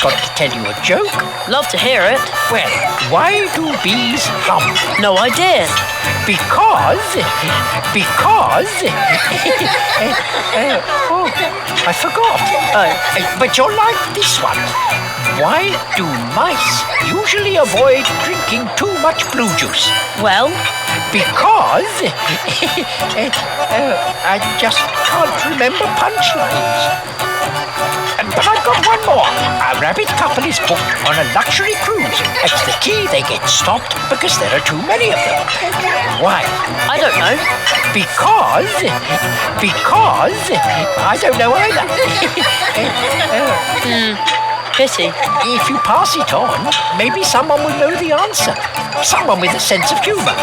got to tell you a joke. Love to hear it. Well, why do bees hum? No idea. Because... oh, I forgot. But you'll like this one. Why do mice usually avoid drinking too much blue juice? Well? Because... I just can't remember punchlines. But I've got one more. A rabbit couple is booked on a luxury cruise. At the quay, they get stopped because there are too many of them. Why? I don't know. Because I don't know either. Pity. If you pass it on, maybe someone will know the answer. Someone with a sense of humour.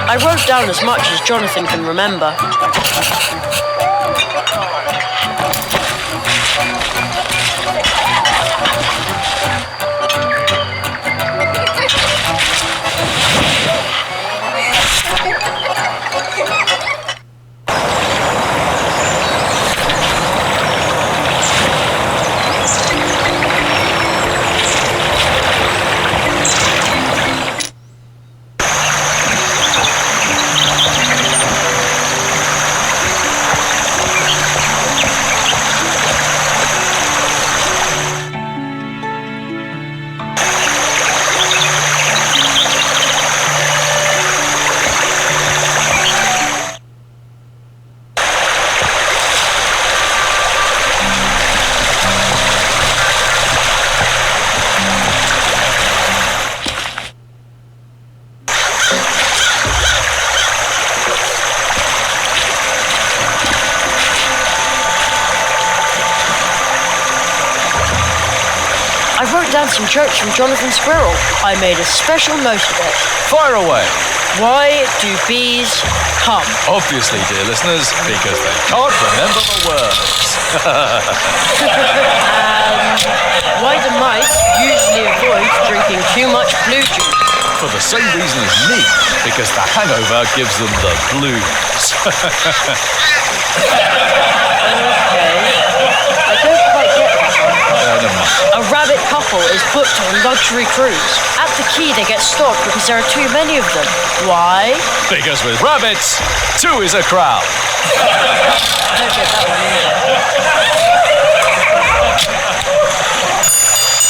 I wrote down as much as Jonathan can remember. I wrote down some jokes from Jonathan Squirrel. I made a special note of it. Fire away. Why do bees hum? Obviously, dear listeners, because they can't remember the words. Why do mice usually avoid drinking too much blue juice? For the same reason as me, because the hangover gives them the blues. I don't quite get that one. Never mind. A rabbit couple is booked on a luxury cruise. At the quay, they get stopped because there are too many of them. Why? Because with rabbits, two is a crowd. I don't get that one either.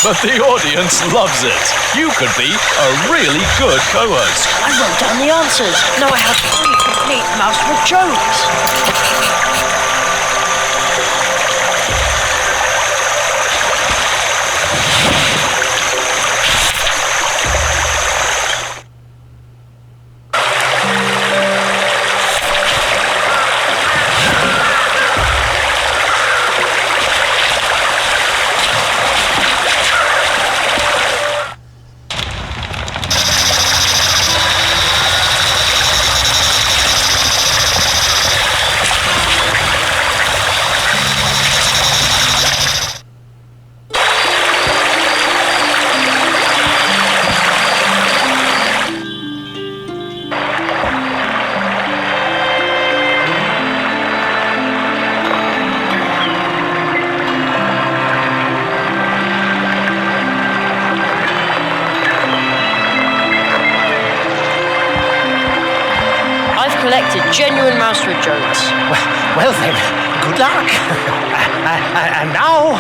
But the audience loves it. You could be a really good co-host. I wrote down the answers. Now I have 3 complete Mousewood jokes. Collected genuine Mousewood jokes. Well then, good luck. And now,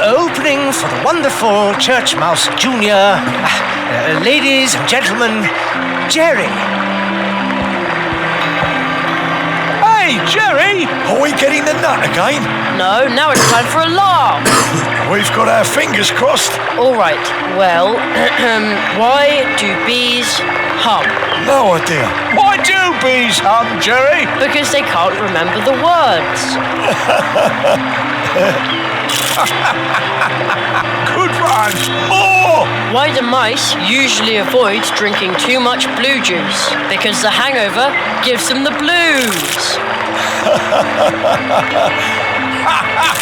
opening for the wonderful Church Mouse Junior, ladies and gentlemen, Jerry. Hey, Jerry! Are we getting the nut again? No, now it's time for a laugh. We've got our fingers crossed. All right, well, why do bees hum? No idea. Why do bees hum, Jerry? Because they can't remember the words. Good one. More! Why do mice usually avoid drinking too much blue juice? Because the hangover gives them the blues.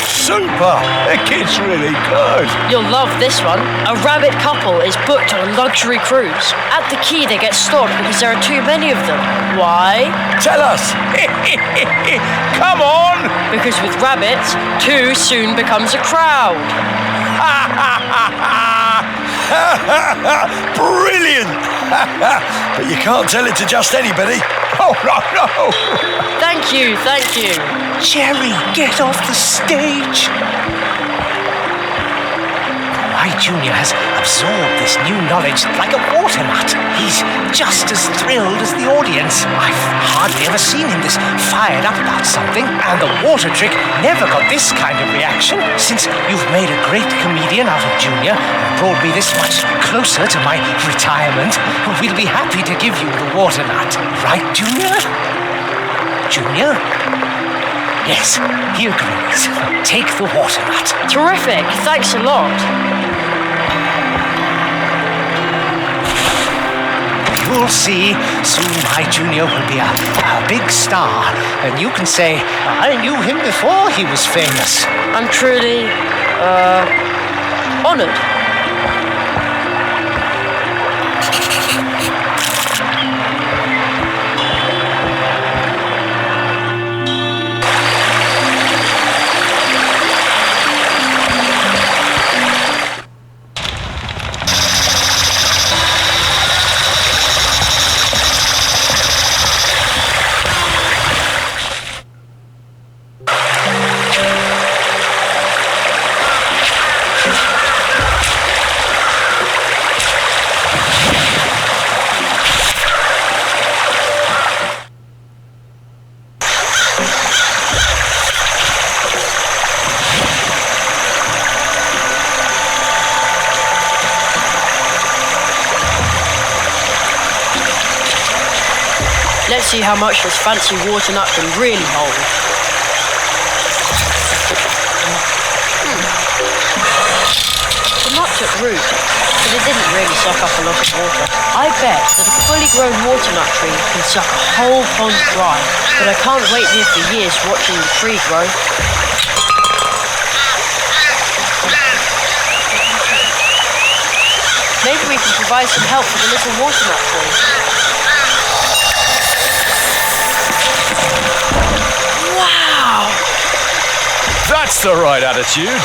Super! The kid's really good. You'll love this one. A rabbit couple is booked on a luxury cruise. At the quay, they get stopped because there are too many of them. Why? Tell us. Come on. Because with rabbits, two soon becomes a crowd. Brilliant. But you can't tell it to just anybody. Oh, no. Thank you. Jerry, get off the stage. My junior has absorbed this new knowledge like a water nut. He's just as thrilled as the audience. I've hardly ever seen him this fired up about something, and the water trick never got this kind of reaction. Since you've made a great comedian out of Junior and brought me this much closer to my retirement, we'll be happy to give you the water nut. Right, Junior? Junior? Yes, he agrees. Take the water nut. Terrific. Thanks a lot. You'll see, soon my junior will be a big star, and you can say, I knew him before he was famous. I'm truly, honored. Let's see how much this fancy water nut can really hold. The nut took root, but it didn't really suck up a lot of water. I bet that a fully grown water nut tree can suck a whole pond dry, but I can't wait here for years watching the tree grow. Maybe we can provide some help for the little water nut tree. That's the right attitude.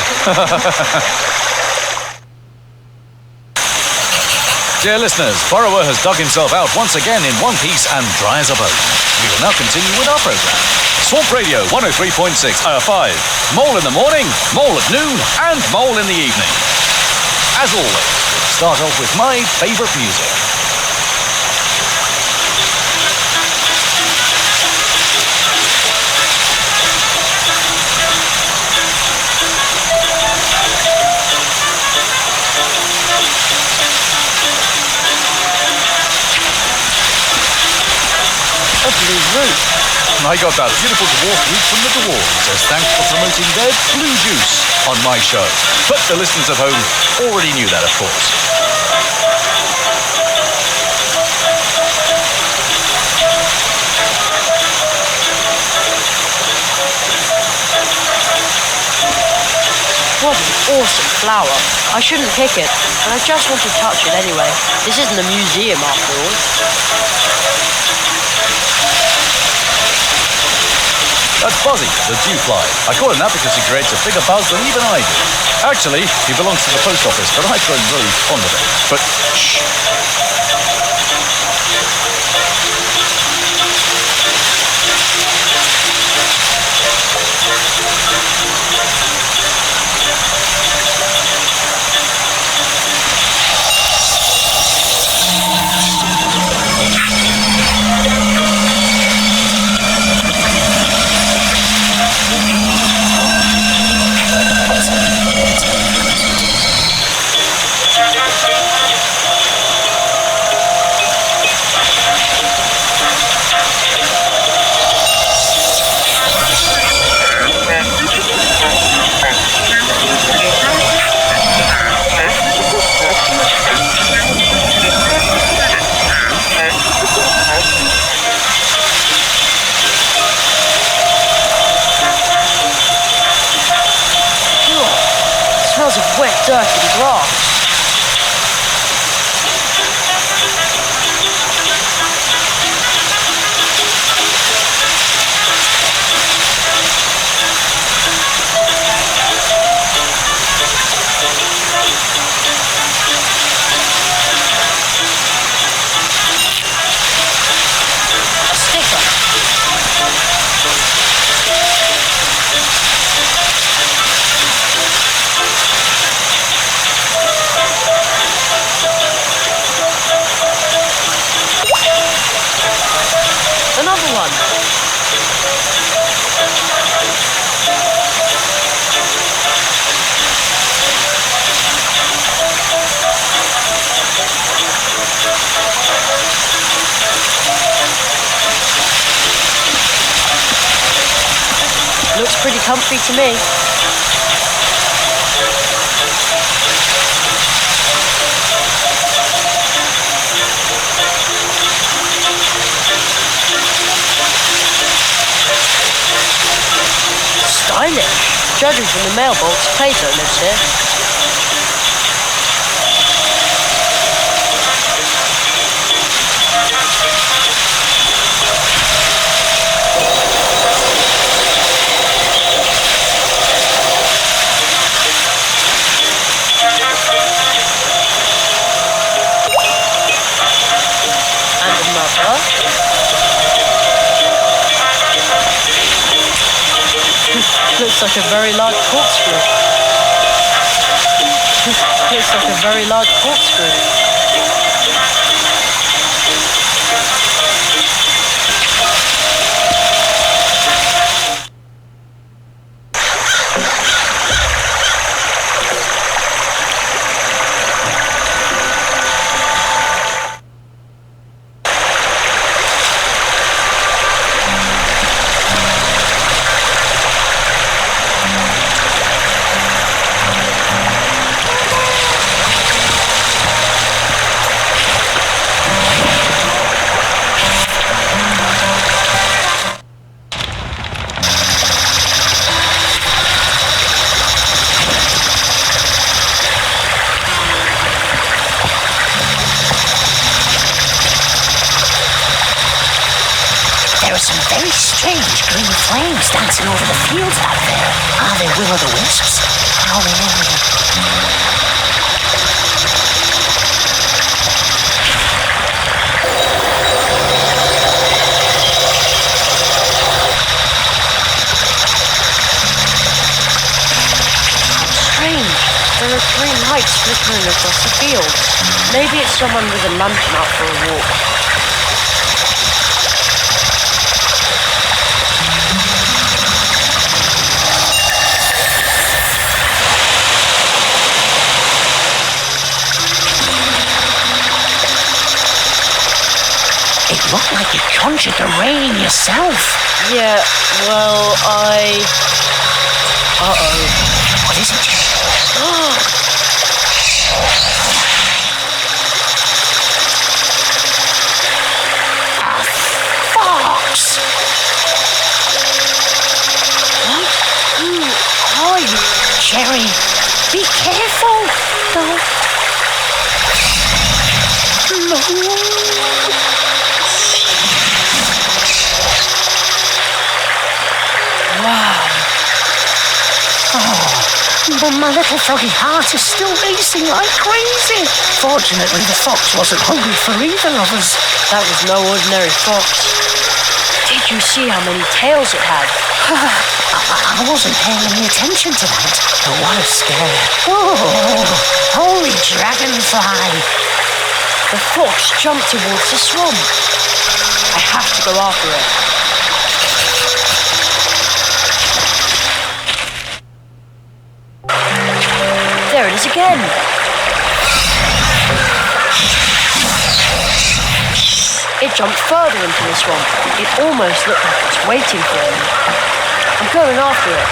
Dear listeners, Borrower has dug himself out once again in one piece and dry as a bone. We will now continue with our programme. Swamp Radio 103.6, 5. Mole in the morning, Mole at noon, and Mole in the evening. As always, start off with my favourite music. A blue root. I got that beautiful dwarf root from the dwarves as thanks for promoting their blue juice on my show. But the listeners at home already knew that, of course. What an awesome flower. I shouldn't pick it, but I just want to touch it anyway. This isn't a museum after all. That's Buzzy, the dewfly. I call him that because he creates a bigger buzz than even I do. Actually, he belongs to the post office, but I've grown really fond of it. But shh. dirt and grass. A sticker. Another one. Looks pretty comfy to me. Stylish. Judging from the mailbox, Plato lives here. And another. Looks like a very large corkscrew. Looks like a very large corkscrew. There are some very strange green flames dancing over the fields back there. Are they will-o'-the-wisps? How lovely. Strange. There are green lights flickering across the field. Maybe it's someone with a lantern out for a walk. It looked like you conjured the rain yourself. Yeah, well, Uh-oh. What is it? A fox! What? Who are you? Jerry, be careful. No. Wow. But my little froggy heart is still racing like crazy. Fortunately, the fox wasn't hungry for either of us. That was no ordinary fox. Did you see how many tails it had? I wasn't paying any attention to that. But what a scare. Whoa! Holy dragonfly! The fox jumped towards the swamp. I have to go after it. There it is again. It jumped further into the swamp. It almost looked like it's waiting for me. I'm going after it.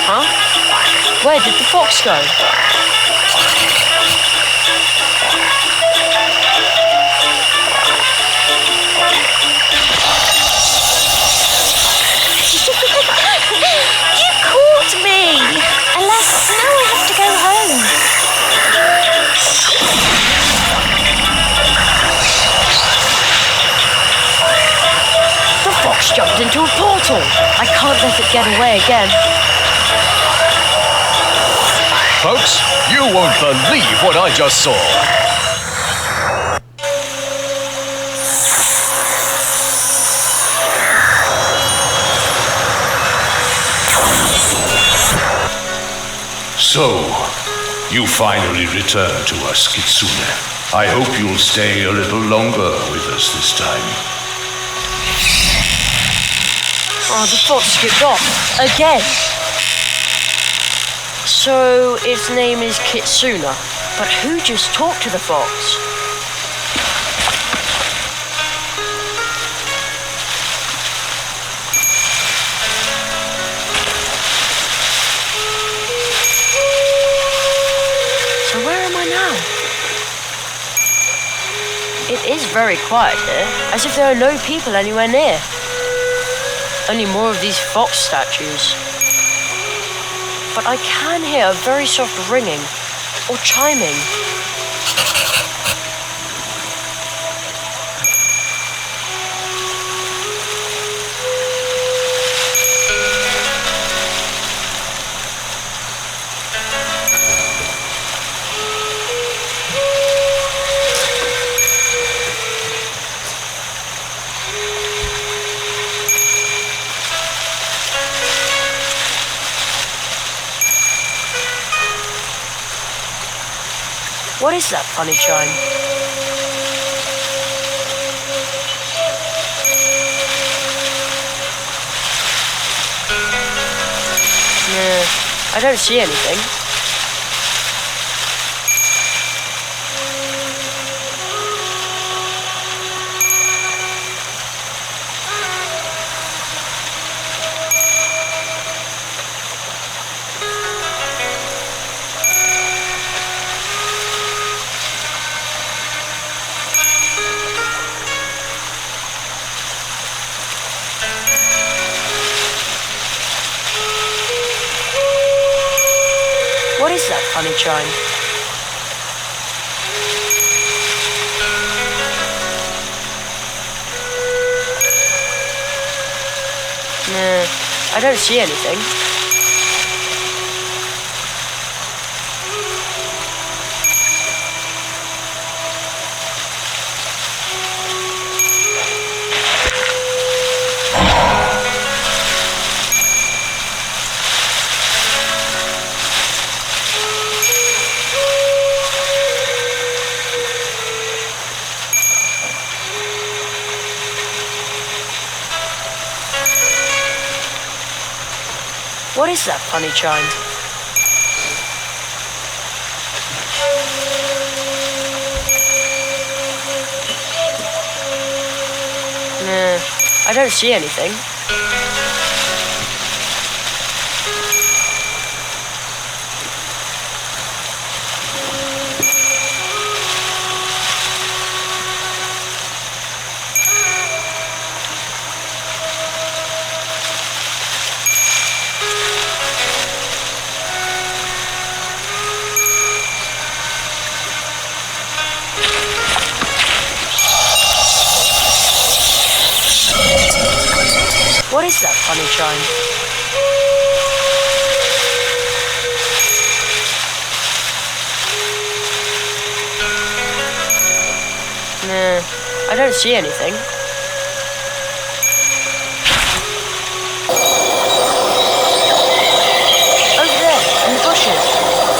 Huh? Where did the fox go? slipped into a portal. I can't let it get away again. Folks, you won't believe what I just saw. So, you finally returned to us, Kitsune. I hope you'll stay a little longer with us this time. Oh, the fox skipped off. Again. So, its name is Kitsune. But who just talked to the fox? So where am I now? It is very quiet here, as if there are no people anywhere near. Only more of these fox statues. But I can hear a very soft ringing or chiming. What is that funny chime? I don't see anything. What is that funny chime? I don't see anything. What is that funny chime? I don't see anything. What is that funny chime? I don't see anything. Over there, in the bushes,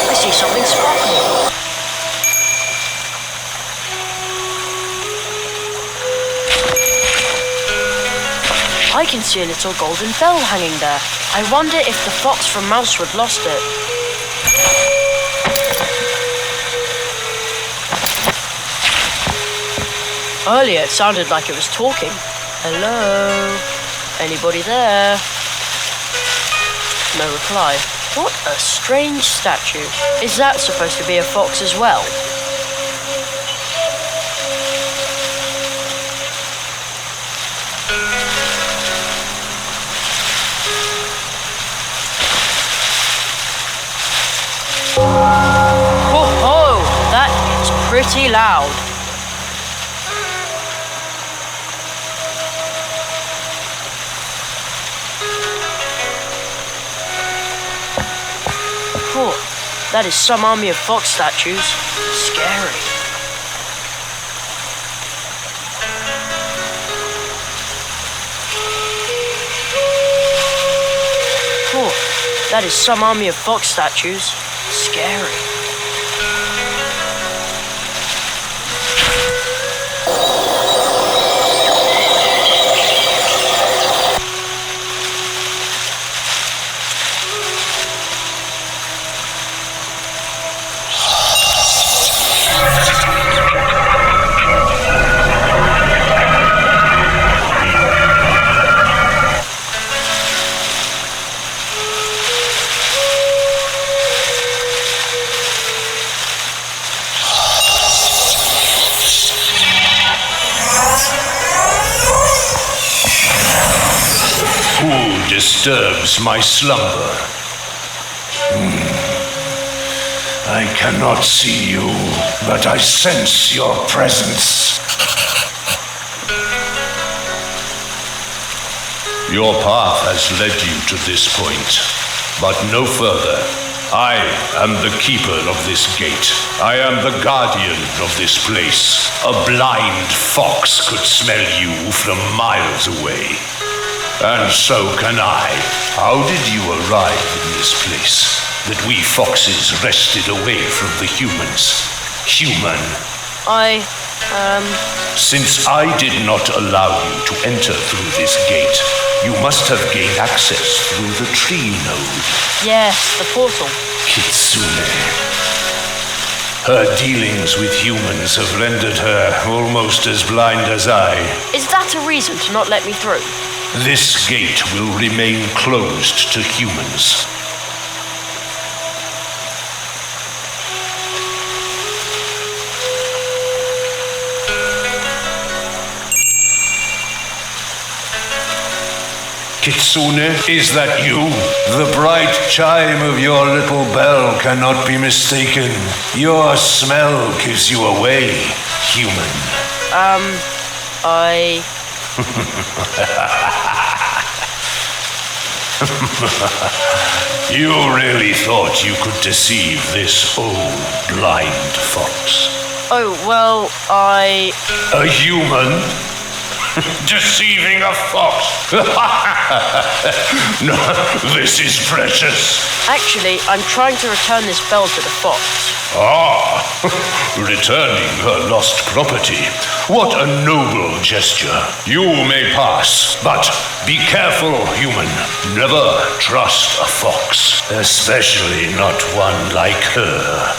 I see something sparkling. I can see a little golden bell hanging there. I wonder if the fox from Mousewood lost it. Earlier it sounded like it was talking. Hello? Anybody there? No reply. What a strange statue. Is that supposed to be a fox as well? Ho-ho! That is pretty loud. that is some army of fox statues. Scary. Oh, that is some army of fox statues. Scary. Who disturbs my slumber? I cannot see you, but I sense your presence. Your path has led you to this point, but no further. I am the keeper of this gate. I am the guardian of this place. A blind fox could smell you from miles away. And so can I. How did you arrive in this place? That we foxes wrested away from the humans. Human. Since I did not allow you to enter through this gate, you must have gained access through the tree node. Yes, the portal. Kitsune. Her dealings with humans have rendered her almost as blind as I. Is that a reason to not let me through? This gate will remain closed to humans. Kitsune, is that you? The bright chime of your little bell cannot be mistaken. Your smell gives you away, human. You really thought you could deceive this old blind fox? Oh, well, A human? Deceiving a fox? No, this is precious. Actually, I'm trying to return this bell to the fox. Ah, returning her lost property. What a noble gesture. You may pass, but be careful, human. Never trust a fox, especially not one like her.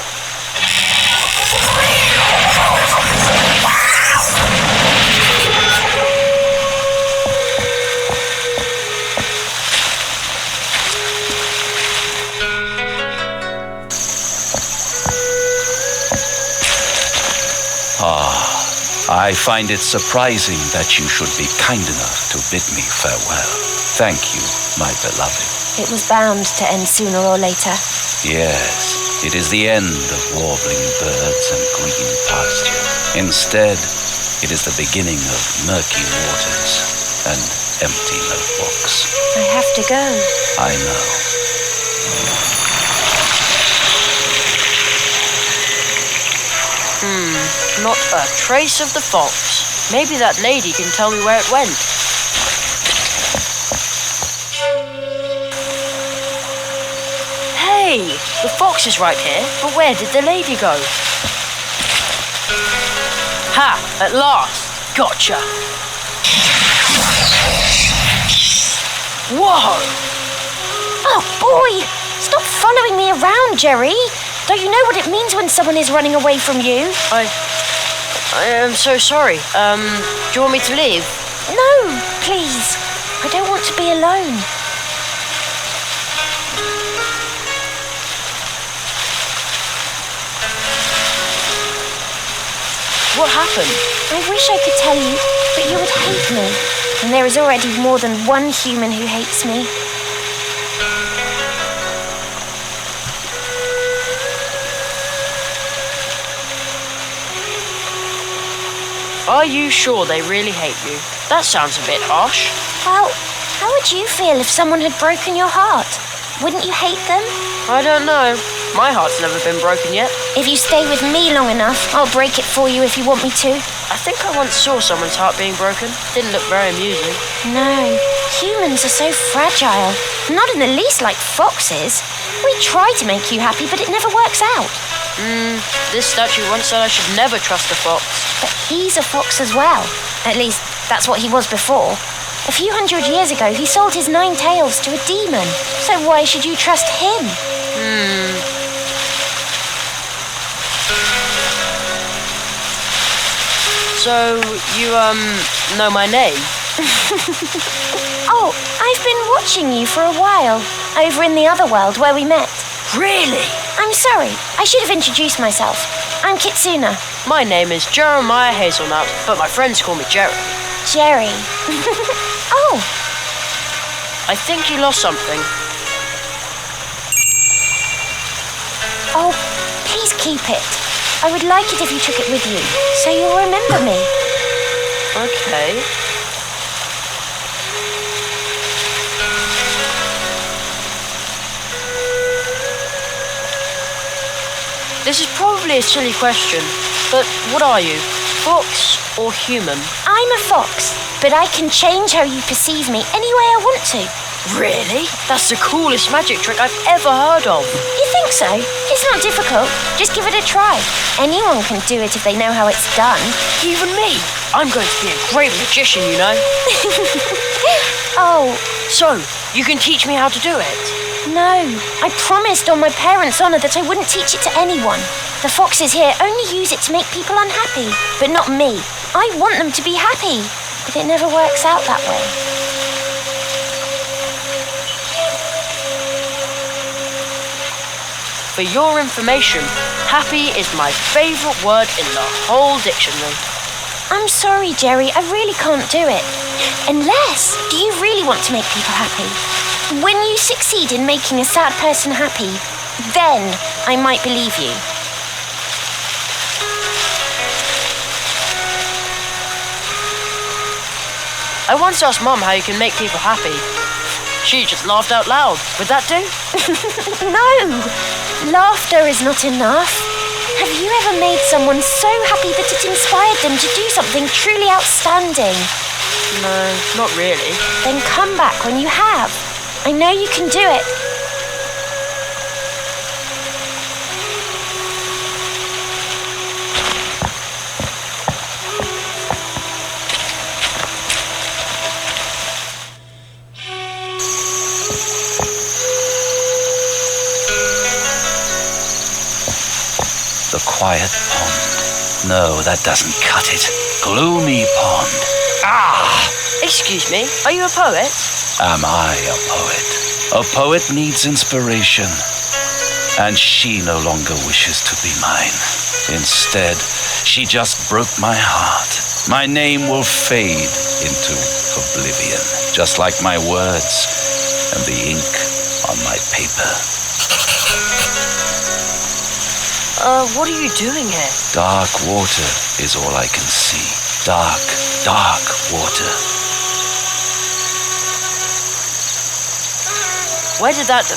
I find it surprising that you should be kind enough to bid me farewell. Thank you, my beloved. It was bound to end sooner or later. Yes, it is the end of warbling birds and green pasture. Instead, it is the beginning of murky waters and empty notebooks. I have to go. I know. Not a trace of the fox. Maybe that lady can tell me where it went. Hey, the fox is right here, but where did the lady go? Ha! At last! Gotcha! Whoa! Oh, boy! Stop following me around, Jerry. Don't you know what it means when someone is running away from you? I am so sorry. Do you want me to leave? No, please. I don't want to be alone. What happened? I wish I could tell you, but you would hate me. And there is already more than one human who hates me. Are you sure they really hate you? That sounds a bit harsh. Well, how would you feel if someone had broken your heart? Wouldn't you hate them? I don't know. My heart's never been broken yet. If you stay with me long enough, I'll break it for you if you want me to. I think I once saw someone's heart being broken. Didn't look very amusing. No, humans are so fragile. Not in the least like foxes. We try to make you happy, but it never works out. This statue once said I should never trust a fox. But he's a fox as well. At least, that's what he was before. A few hundred years ago, he sold his 9 tails to a demon. So why should you trust him? So, you, know my name? Oh, I've been watching you for a while. Over in the other world where we met. Really? I'm sorry. I should have introduced myself. I'm Kitsuna. My name is Jeremiah Hazelnut, but my friends call me Jerry. Jerry. Oh, I think you lost something. oh, please keep it. I would like it if you took it with you, so you'll remember me. Okay. This is probably a silly question, but what are you? Fox or human? I'm a fox, but I can change how you perceive me any way I want to. Really? That's the coolest magic trick I've ever heard of. You think so? It's not difficult. Just give it a try. Anyone can do it if they know how it's done. Even me. I'm going to be a great magician, you know. Oh, So, you can teach me how to do it? no. I promised on my parents' honour that I wouldn't teach it to anyone. The foxes here only use it to make people unhappy, but not me. I want them to be happy, but it never works out that way. For your information, happy is my favourite word in the whole dictionary. I'm sorry, Jerry, I really can't do it. Unless, do you really want to make people happy? When you succeed in making a sad person happy, then I might believe you. I once asked Mum how you can make people happy. She just laughed out loud. Would that do? No! Laughter is not enough. Have you ever made someone so happy that it inspired them to do something truly outstanding? No, not really. Then come back when you have. I know you can do it. The quiet pond. No, that doesn't cut it. Gloomy pond. Excuse me, are you a poet? Am I a poet? A poet needs inspiration. And she no longer wishes to be mine. Instead, she just broke my heart. My name will fade into oblivion, just like my words and the ink on my paper. What are you doing here? Dark water is all I can see. Dark, dark water. Where did that,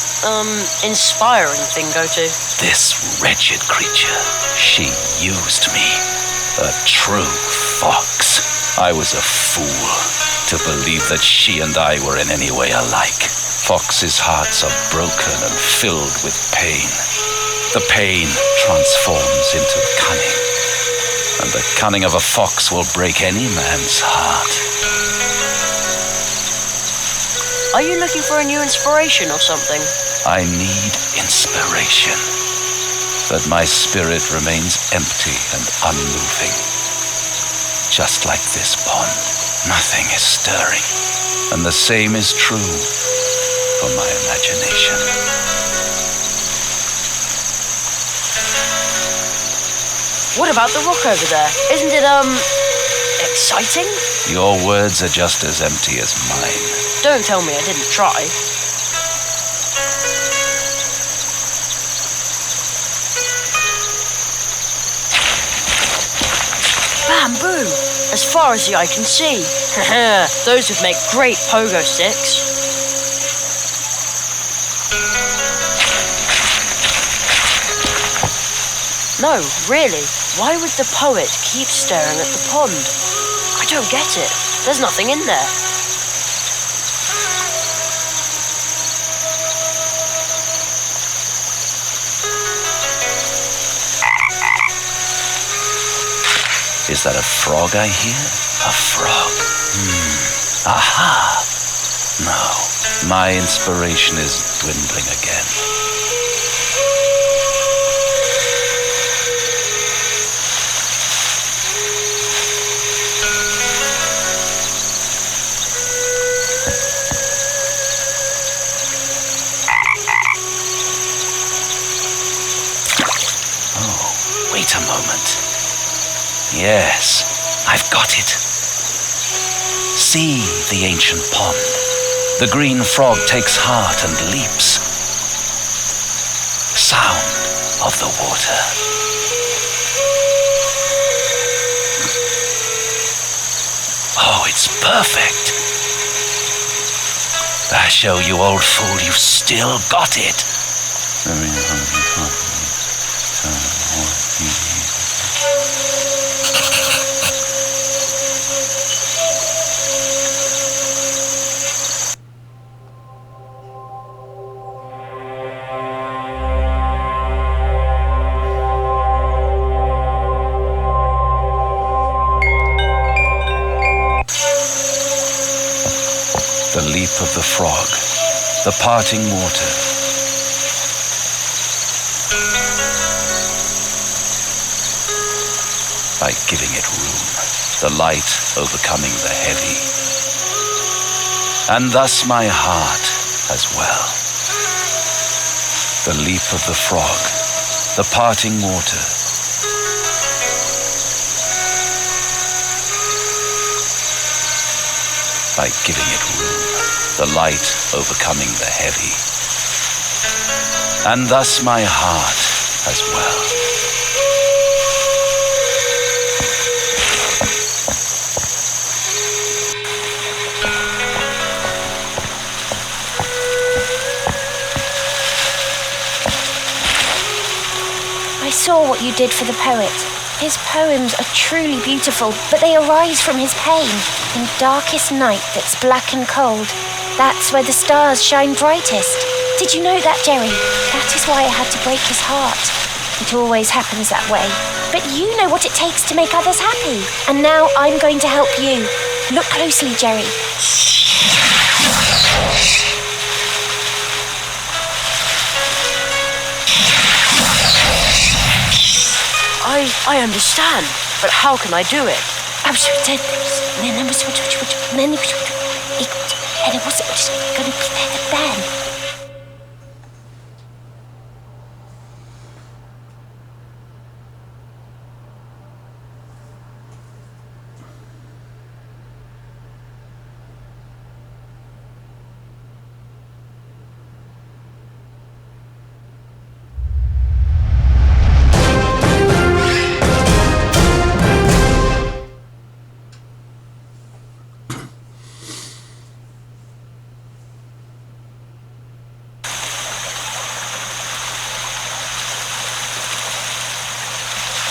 inspiring thing go to? This wretched creature, she used me. A true fox. I was a fool to believe that she and I were in any way alike. Foxes' hearts are broken and filled with pain. The pain transforms into cunning. And the cunning of a fox will break any man's heart. Are you looking for a new inspiration or something? I need inspiration. But my spirit remains empty and unmoving. Just like this pond, nothing is stirring. And the same is true for my imagination. What about the rock over there? Isn't it, exciting? Your words are just as empty as mine. Don't tell me I didn't try. Bamboo! As far as the eye can see. Those would make great pogo sticks. No, really, why would the poet keep staring at the pond? I don't get it. There's nothing in there. Is that a frog I hear? A frog. Aha! No, my inspiration is dwindling again. Oh, wait a moment. Yes, I've got it. See the ancient pond. The green frog takes heart and leaps. Sound of the water. Oh, it's perfect. I show you, old fool, you've still got it. The leap of the frog, the parting water. By giving it room, the light overcoming the heavy. And thus my heart as well. The leap of the frog, the parting water. By giving it room, the light overcoming the heavy. And thus my heart as well. I saw what you did for the poet. His poems are truly beautiful, but they arise from his pain. In darkest night that's black and cold, that's where the stars shine brightest. Did you know that, Jerry? That is why I had to break his heart. It always happens that way. But you know what it takes to make others happy. And now I'm going to help you. Look closely, Jerry. I understand, but how can I do it?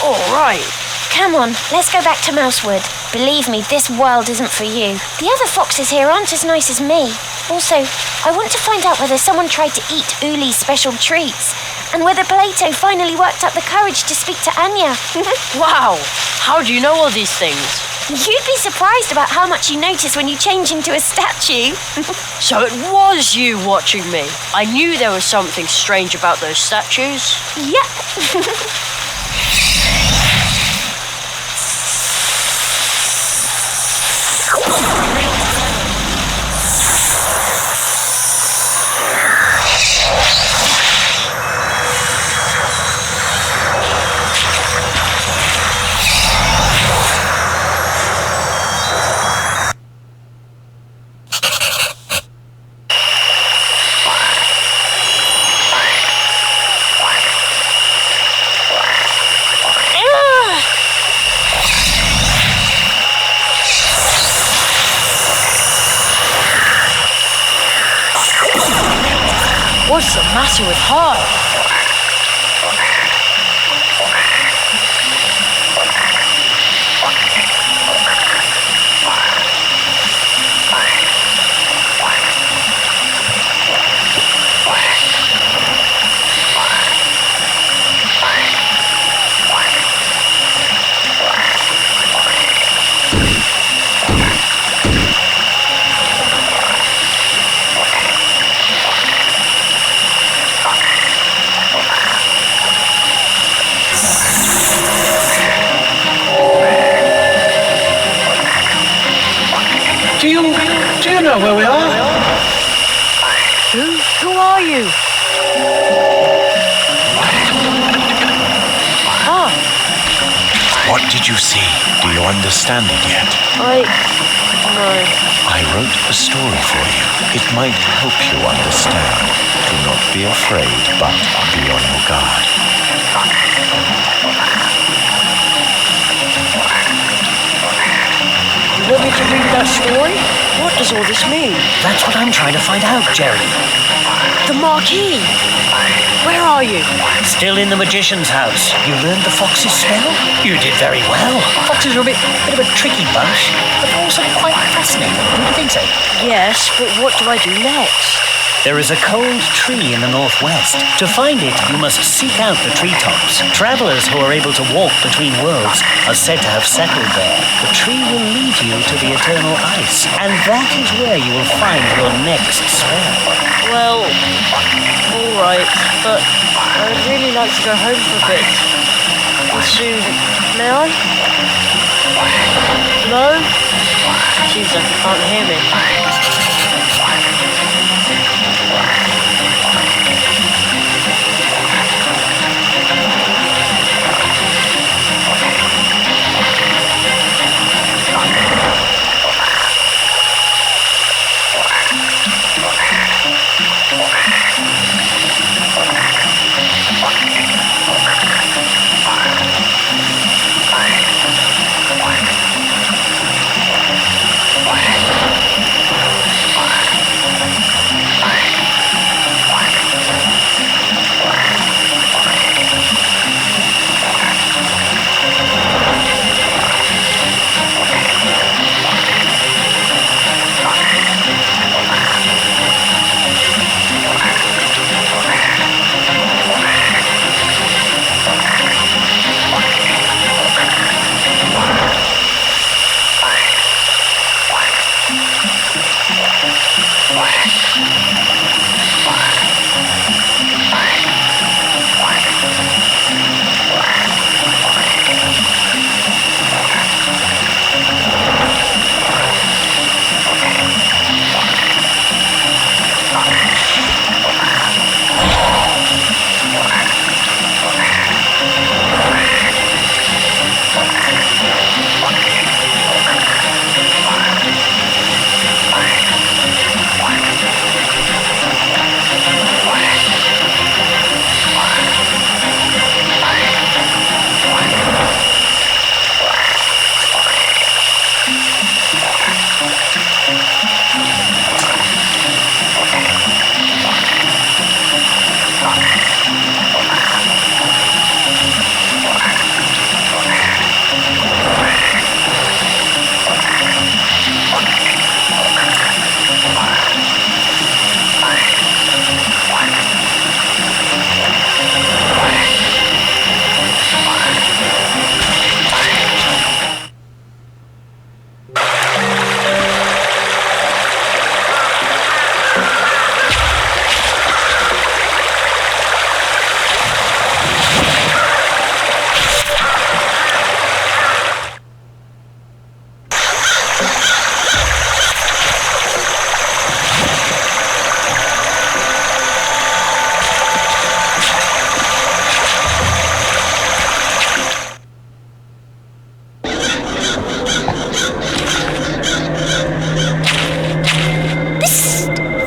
All right. Come on, let's go back to Mousewood. Believe me, this world isn't for you. The other foxes here aren't as nice as me. Also, I want to find out whether someone tried to eat Uli's special treats, and whether Plato finally worked up the courage to speak to Anya. Wow, how do you know all these things? You'd be surprised about how much you notice when you change into a statue. So it was you watching me. I knew there was something strange about those statues. Yep. What's the matter with her? Do you know where we are? Who are you? Ah, What did you see? Do you understand it yet? no. I wrote a story for you. It might help you understand. Do not be afraid, but be on your guard. You want me to read that story? What does all this mean? That's what I'm trying to find out, Jerry. The Marquis! Where are you? Still in the magician's house. You learned the fox's spell? You did very well. Foxes are a bit of a tricky bunch, but also quite fascinating. Don't you think so? Yes, but what do I do next? There is a cold tree in the northwest. To find it, you must seek out the treetops. Travelers who are able to walk between worlds are said to have settled there. The tree will lead you to the eternal ice, and that is where you will find your next spell. Well, alright, but I would really like to go home for a bit. And soon. May I? No? Seems like you can't hear me.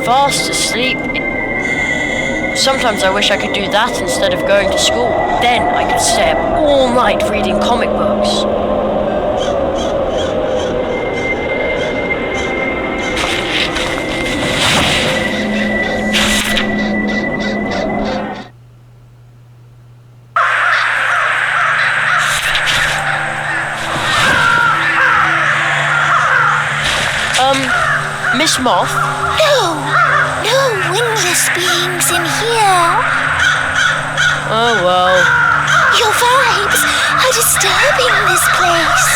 Fast asleep. Sometimes I wish I could do that instead of going to school. Then I could stay up all night reading comic books. Miss Moth? No wingless beings in here. Oh, well. Your vibes are disturbing this place.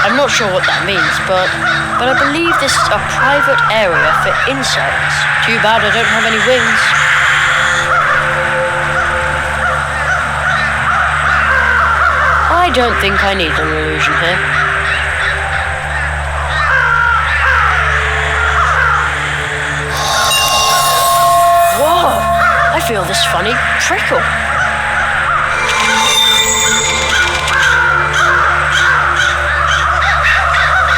I'm not sure what that means, but I believe this is a private area for insects. Too bad I don't have any wings. I don't think I need an illusion here. feel this funny prickle.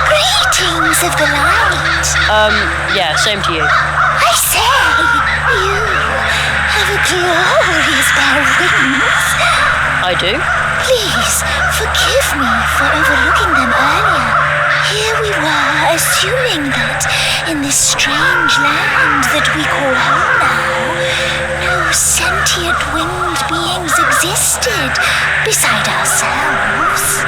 Greetings of the light. Yeah, same to you. I say, you have a glorious pair of wings. I do? Please, forgive me for overlooking them earlier. Here we were, assuming that in this strange land that we call home now, no sentient winged beings existed beside ourselves.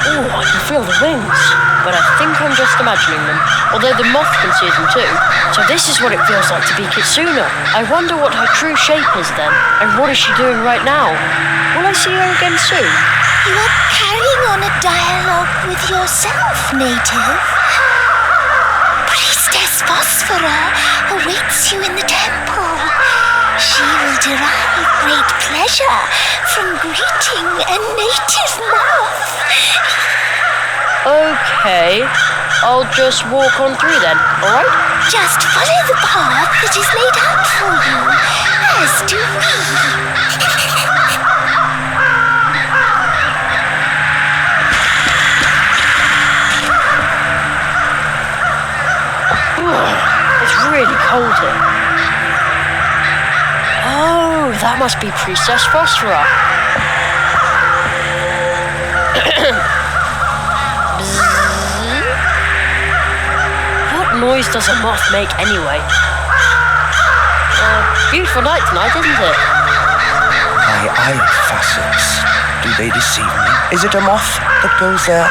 Oh, I can feel the wings, but I think I'm just imagining them, although the moth can see them too. So this is what it feels like to be Kitsuna. I wonder what her true shape is then, and what is she doing right now? Will I see her again soon? You are carrying on a dialogue with yourself, native. Priestess Phosphora awaits you in the temple. She will derive great pleasure from greeting a native moth. Okay, I'll just walk on through then, alright? Just follow the path that is laid out for you, as do we. It's really cold here. Oh, that must be Priestess Phosphora. What noise does a moth make anyway? Beautiful night tonight, isn't it? My eye facets. Do they deceive me? Is it a moth that goes there?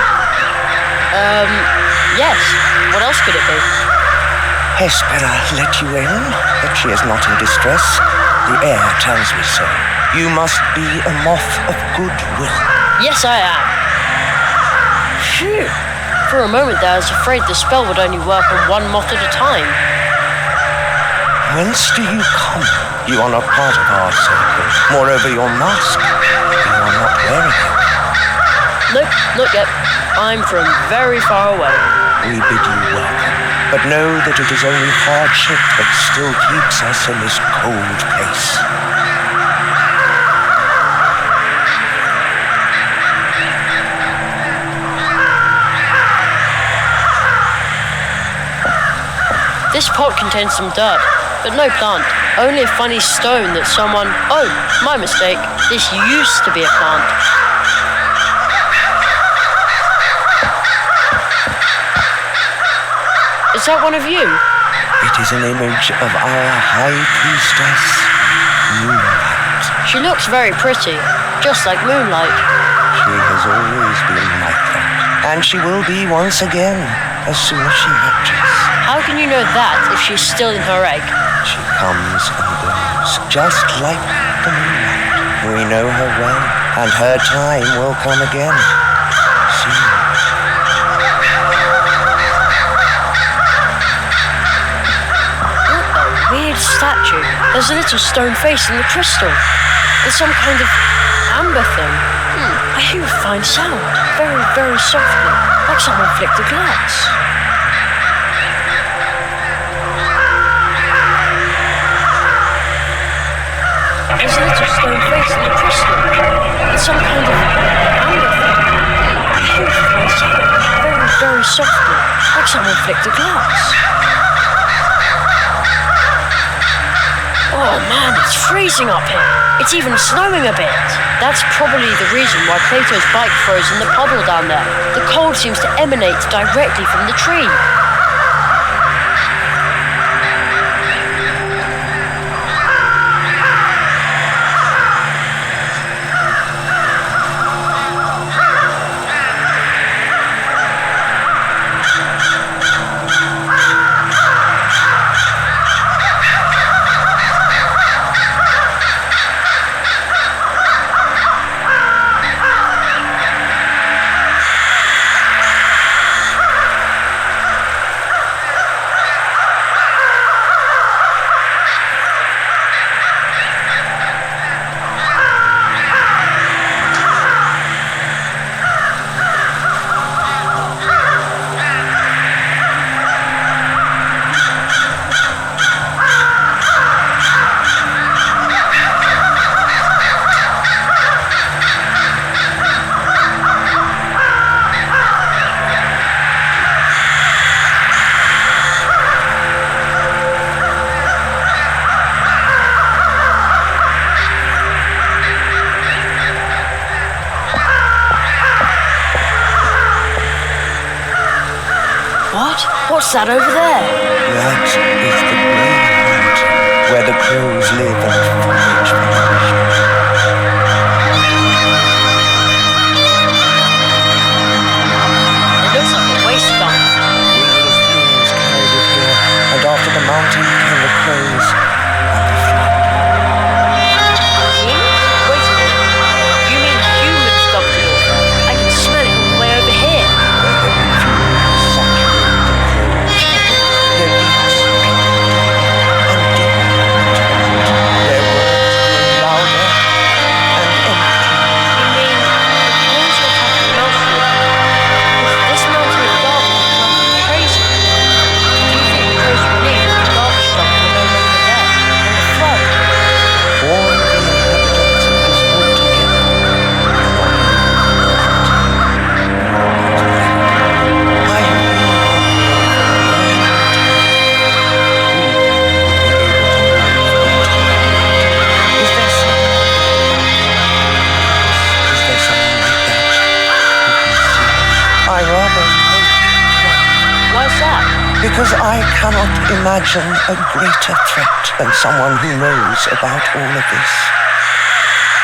Yes. What else could it be? Hespera let you in, but she is not in distress. The air tells me so. You must be a moth of goodwill. Yes, I am. Phew. For a moment there, I was afraid the spell would only work on one moth at a time. Whence do you come? You are not part of our circle. Moreover, your mask, you are not wearing it. Nope, not yet. I'm from very far away. We bid you welcome, but know that it is only hardship that still keeps us in this cold place. This pot contains some dirt, but no plant. Only a funny stone that someone... Oh, my mistake. This used to be a plant. Is that one of you? It is an image of our high priestess, Moonlight. She looks very pretty, just like Moonlight. She has always been like that, and she will be once again as soon as she hatches. How can you know that if she's still in her egg? She comes and goes, just like the moonlight. We know her well, and her time will come again. Soon. Weird statue. There's a little stone face in the crystal. There's some kind of amber thing. I hear a fine sound, very, very softly, like someone flicked a glass. There's a little stone face in the crystal. There's some kind of amber thing. I hear a fine sound, very, very softly, like someone flicked a glass. Oh man, it's freezing up here. It's even snowing a bit. That's probably the reason why Plato's bike froze in the puddle down there. The cold seems to emanate directly from the tree. What? What's that over there? That is the Grey Mountain, where the crows live and forage for nourishment. It looks like a waste dump. Will of fumes carried it here, and after the mountain came the crows and the flood. Wait a minute. You mean humans dumped it all? I can smell it all the way over here. The heavy fumes saturated the crows. Their beaks plucked and deepened. Their words grew louder and empty. You mean the crows are attacking elsewhere? Is this mountain of garbage driving them crazy? Do you think the crows were relieved that the garbage dump were no longer there? And the flood? All the inhabitants of this wood together cannot move I have been on here for a long time. Who would be able to move it? Is there someone like that who can see? I rather hope not. Why's that? Because I cannot imagine a greater threat than someone who knows about all of this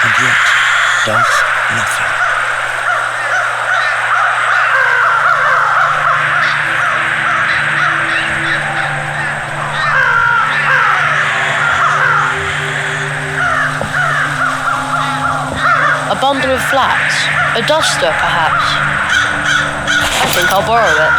and yet does nothing. A bundle of flax? A duster, perhaps? I think I'll borrow it.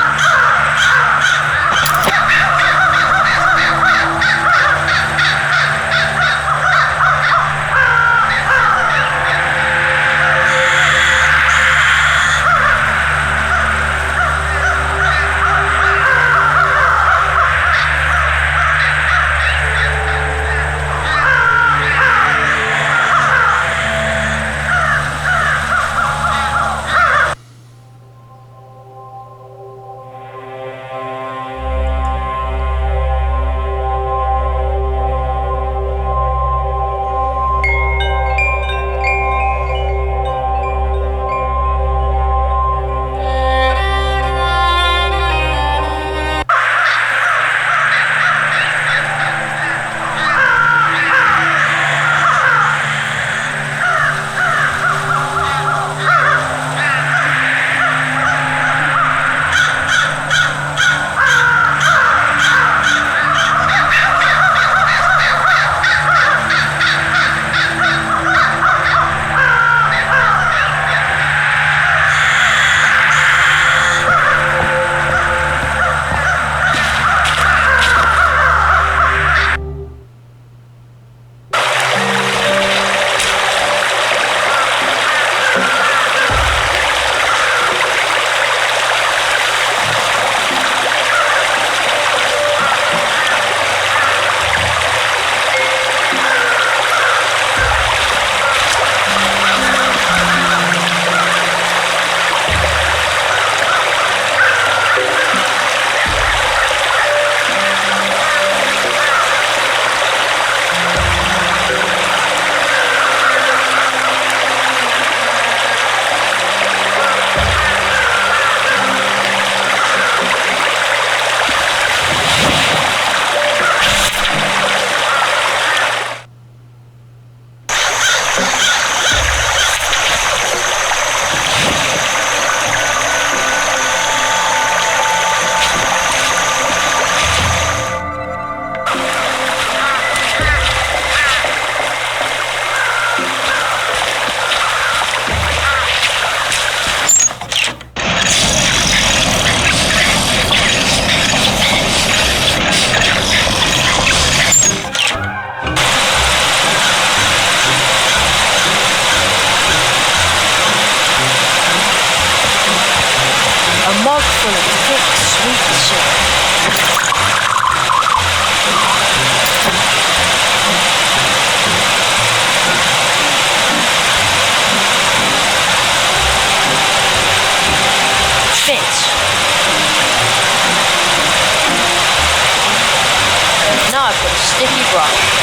sticky brush.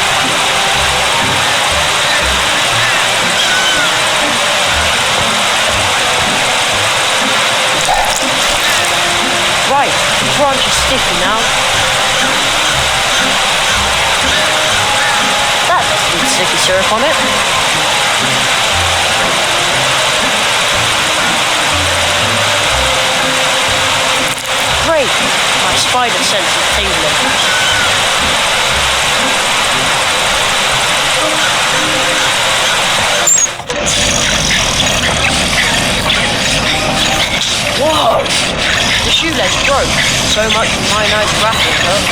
branch is sticky now. That doesn't need sticky syrup on it. Great! My spider sense is tingling. Whoa! The shoelace broke. So much for my nice grappling hook.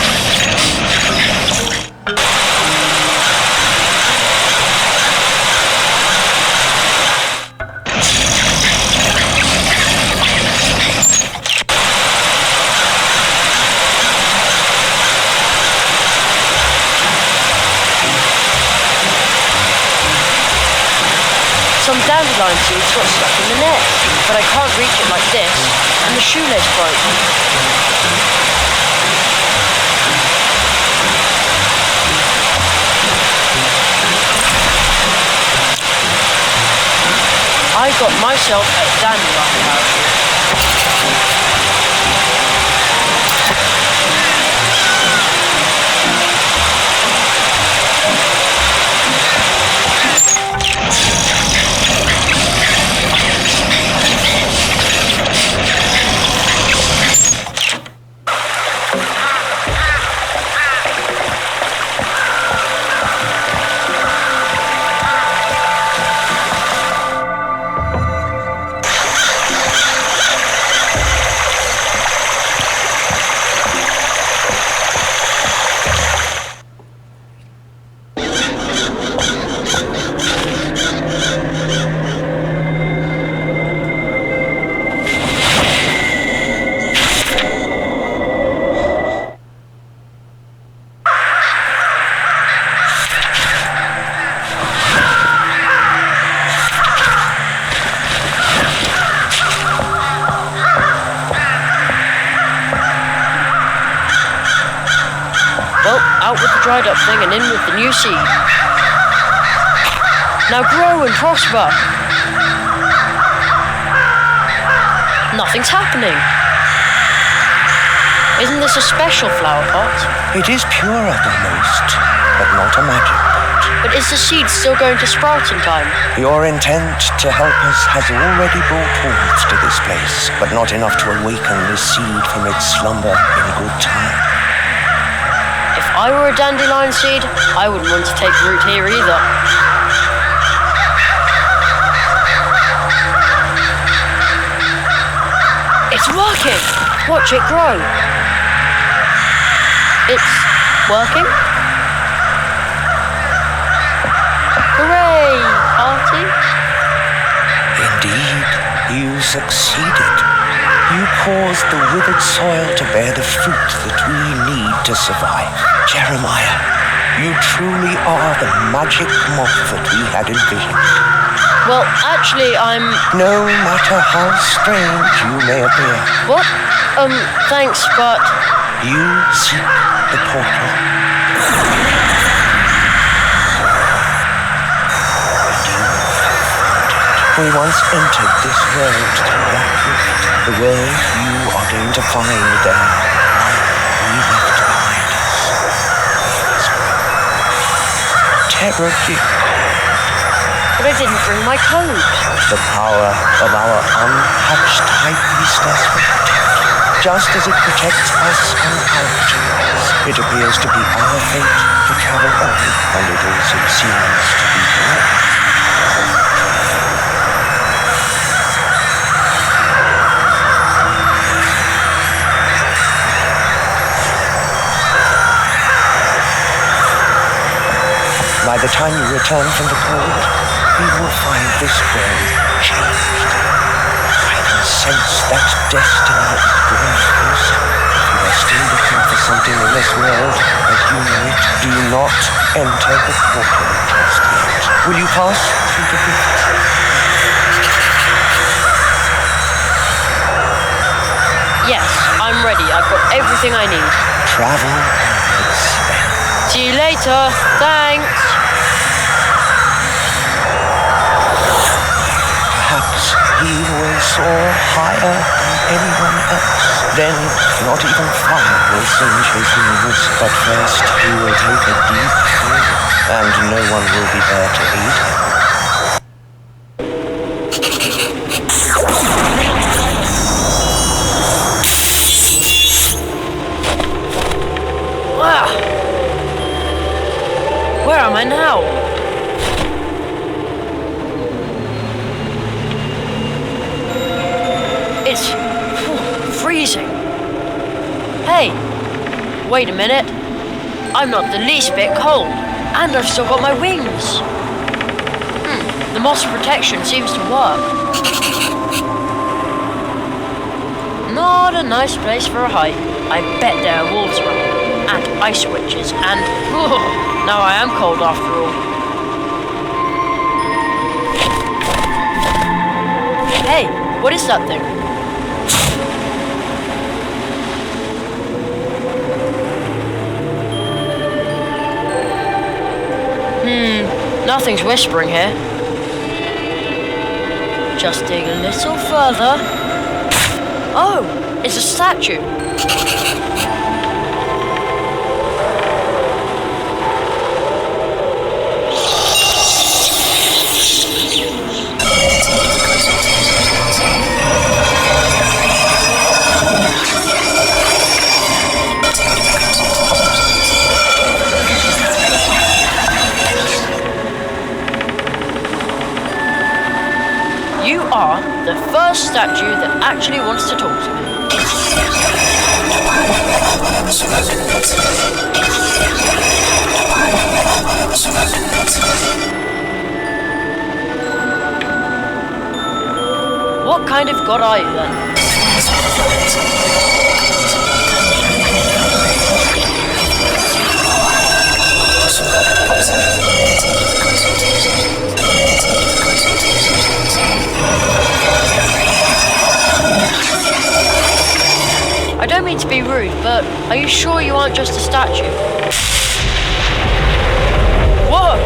Some dandelion seeds got stuck in the net, but I can't reach it like this, and the shoelace broke. I got myself a dandelion parachute. Well, out with the dried up thing and in with the new seed. Now grow and prosper. Nothing's happening. Isn't this a special flower pot? It is pure at the most, but not a magic pot. But is the seed still going to sprout in time? Your intent to help us has already brought warmth to this place, but not enough to awaken this seed from its slumber in good time. If I were a dandelion seed, I wouldn't want to take root here either. It's working! Watch it grow. It's working? Hooray, party! Indeed, you succeeded. You caused the withered soil to bear the fruit that we need to survive. Jeremiah, you truly are the magic moth that we had envisioned. Well, actually, I'm... No matter how strange you may appear, What? Thanks, but... you seek the portal. We once entered this world through that rift. The world you are going to find there. We left behind us. Terror deep. But I didn't bring my coat. The power of our unhatched high priestess will protect. Just as it protects us on our journeys, it appears to be our fate to travel on, and it also seems to be yours. By the time you return from the cold, you will find this world changed. I can sense that destiny is drawing closer. If you are still looking for something in this world, as you know it, do not enter the portal just yet. Will you pass through the rift? Yes, I'm ready. I've got everything I need. Travel onwards then. See you later. Thanks. Perhaps he will soar higher than anyone else. Then, not even fire will singe his wings, but first he will take a deep breath, and no one will be there to aid him. Wow! Where am I now? It's freezing. Hey, wait a minute. I'm not the least bit cold, and I've still got my wings. The moss protection seems to work. Not a nice place for a hike. I bet there are wolves around, and ice witches, and now I am cold after all. Hey, what is that thing? Nothing's whispering here. Just dig a little further. Oh, it's a statue. You are the first statue that actually wants to talk to me. What kind of god are you then? I don't mean to be rude, but are you sure you aren't just a statue? Whoa!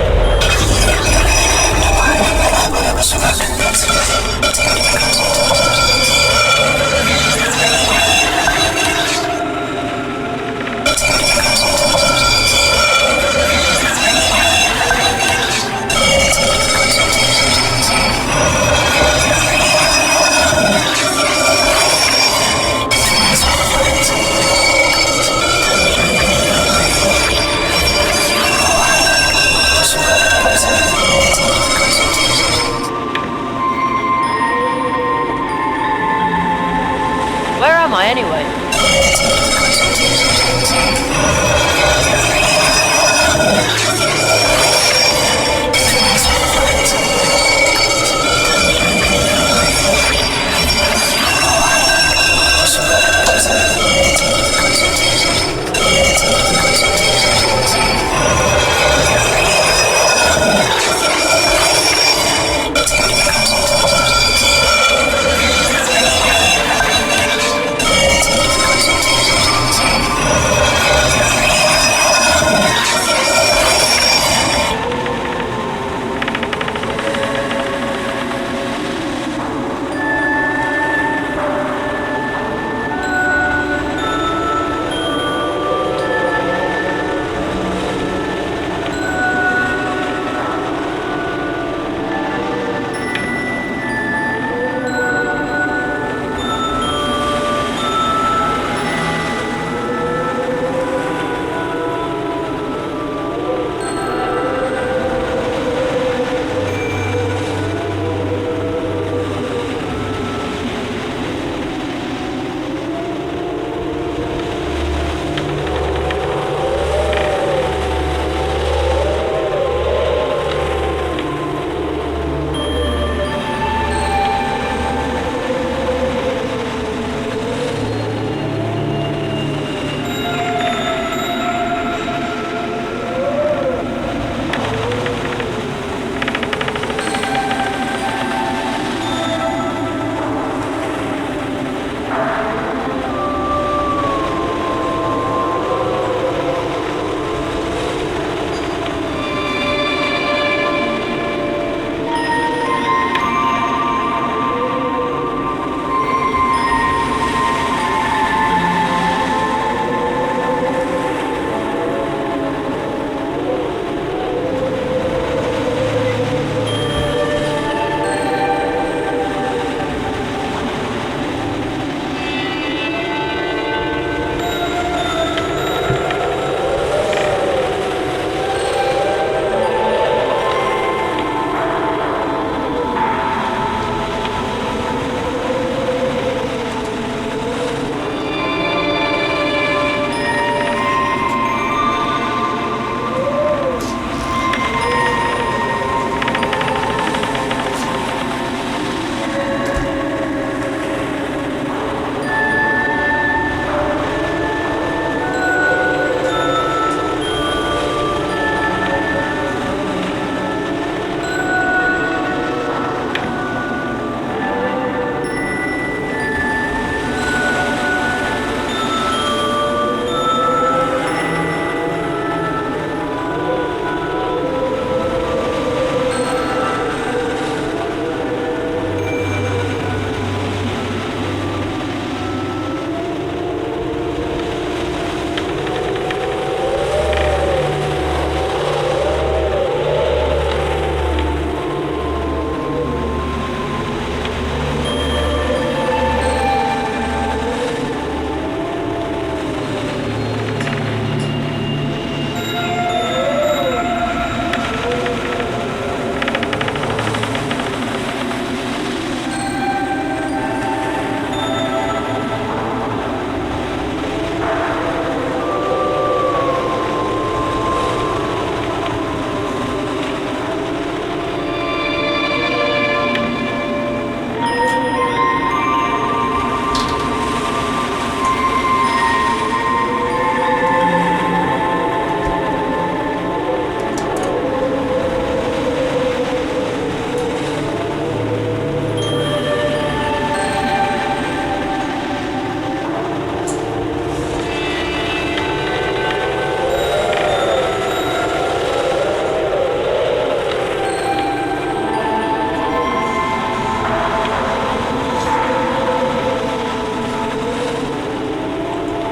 Where am I anyway?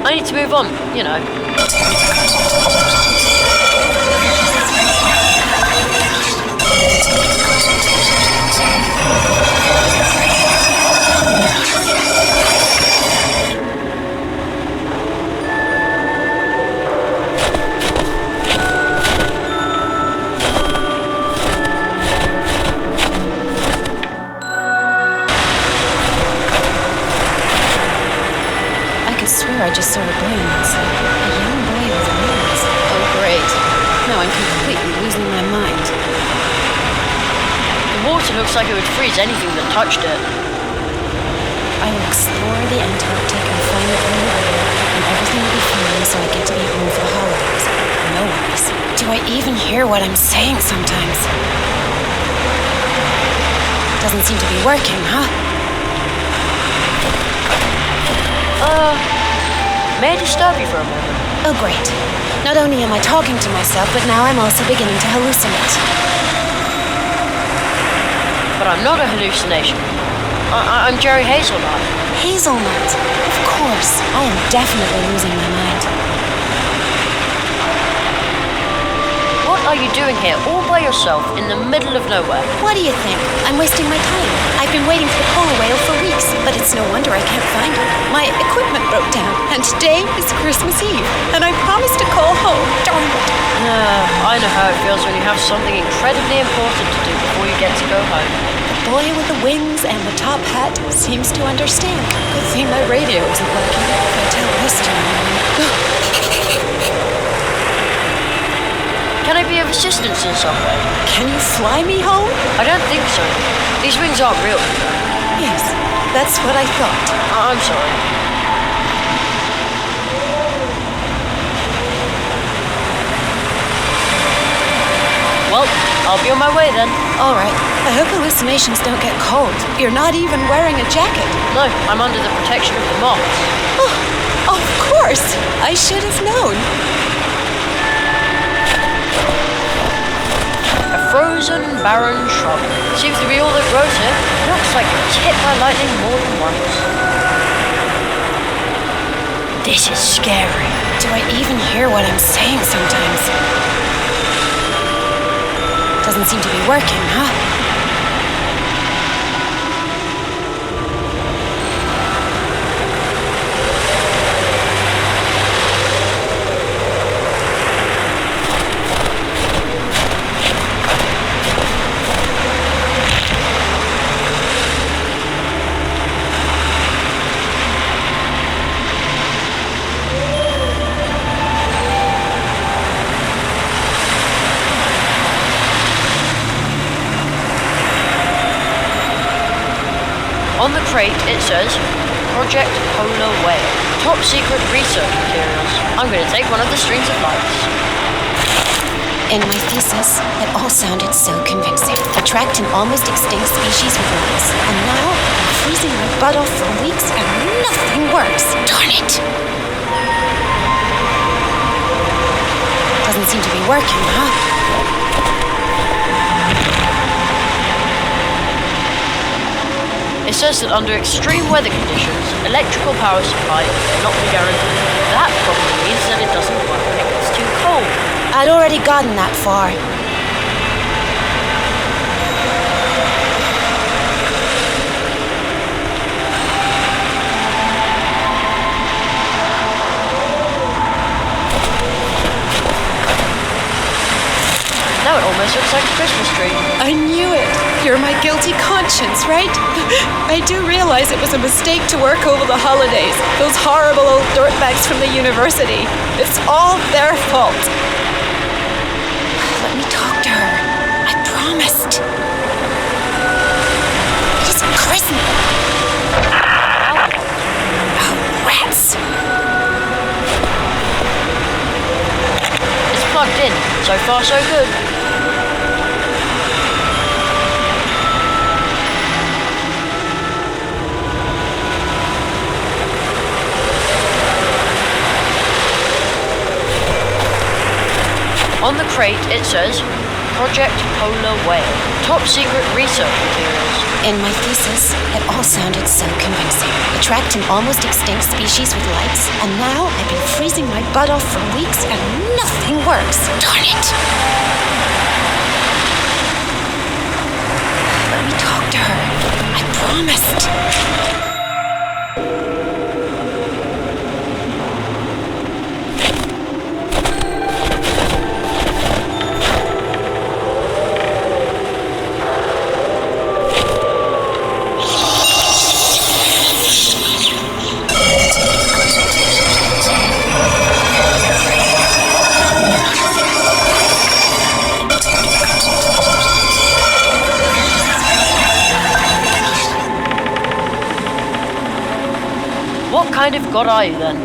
I need to move on, you know. I just saw a balloons, like a young boy with wings. Oh, great. Now I'm completely losing my mind. The water looks like it would freeze anything that touched it. I will explore the Antarctic and find it on the way, and everything will be fine so I get to be home for the holidays. No worries. Do I even hear what I'm saying sometimes? Doesn't seem to be working, huh? May I disturb you for a moment? Oh, great. Not only am I talking to myself, but now I'm also beginning to hallucinate. But I'm not a hallucination. I'm Jerry Hazelnut. Hazelnut? Of course. I am definitely losing my mind. What are you doing here, all by yourself, in the middle of nowhere? What do you think? I'm wasting my time. I've been waiting for the polar whale for weeks, but it's no wonder I can't find it. My equipment broke down, and today is Christmas Eve, and I promised to call home. Darn it. I know how it feels when you have something incredibly important to do before you get to go home. The boy with the wings and the top hat seems to understand. Good thing my radio isn't working. If I tell this to anyone. Can I be of assistance in some way? Can you fly me home? I don't think so. These wings aren't real. Yes, that's what I thought. I'm sorry. Well, I'll be on my way then. All right. I hope hallucinations don't get cold. You're not even wearing a jacket. No, I'm under the protection of the moths. Oh, of course. I should have known. A frozen, barren shrub. Seems to be all that grows here. Looks like it was hit by lightning more than once. This is scary. Do I even hear what I'm saying sometimes? Doesn't seem to be working, huh? On the crate, it says, Project Polar Whale. Top secret research materials. I'm going to take one of the strings of lights. In my thesis, it all sounded so convincing. Attract an almost extinct species with wings. And now, I'm freezing my butt off for weeks and nothing works. Darn it! Doesn't seem to be working, huh? It says that under extreme weather conditions, electrical power supply will not be guaranteed. That probably means that it doesn't work when it gets too cold. I'd already gotten that far. Now it almost looks like a Christmas tree. I knew it. You're my guilty conscience, right? I do realize it was a mistake to work over the holidays. Those horrible old dirtbags from the university. It's all their fault. Let me talk to her. I promised. It is Christmas. Oh, rats. It's plugged in. So far, so good. On the crate, it says, Project Polar Whale. Top secret research materials. In my thesis, it all sounded so convincing. Attract an almost extinct species with lights, and now I've been freezing my butt off for weeks and nothing works. Darn it! Let me talk to her. I promised. What kind of god are you then?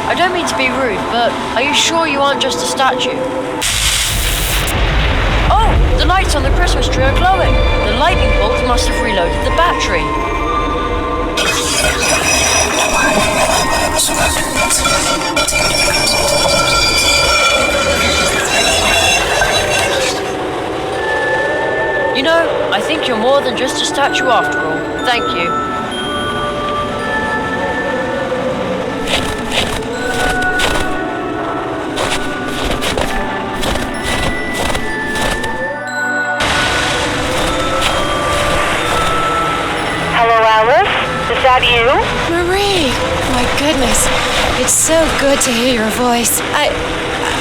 I don't mean to be rude, but are you sure you aren't just a statue? Oh, the lights on the Christmas tree are glowing. The lightning bolt must have reloaded the battery. You know, I think you're more than just a statue after all. Thank you. Hello, Alice? Is that you? Marie! My goodness. It's so good to hear your voice.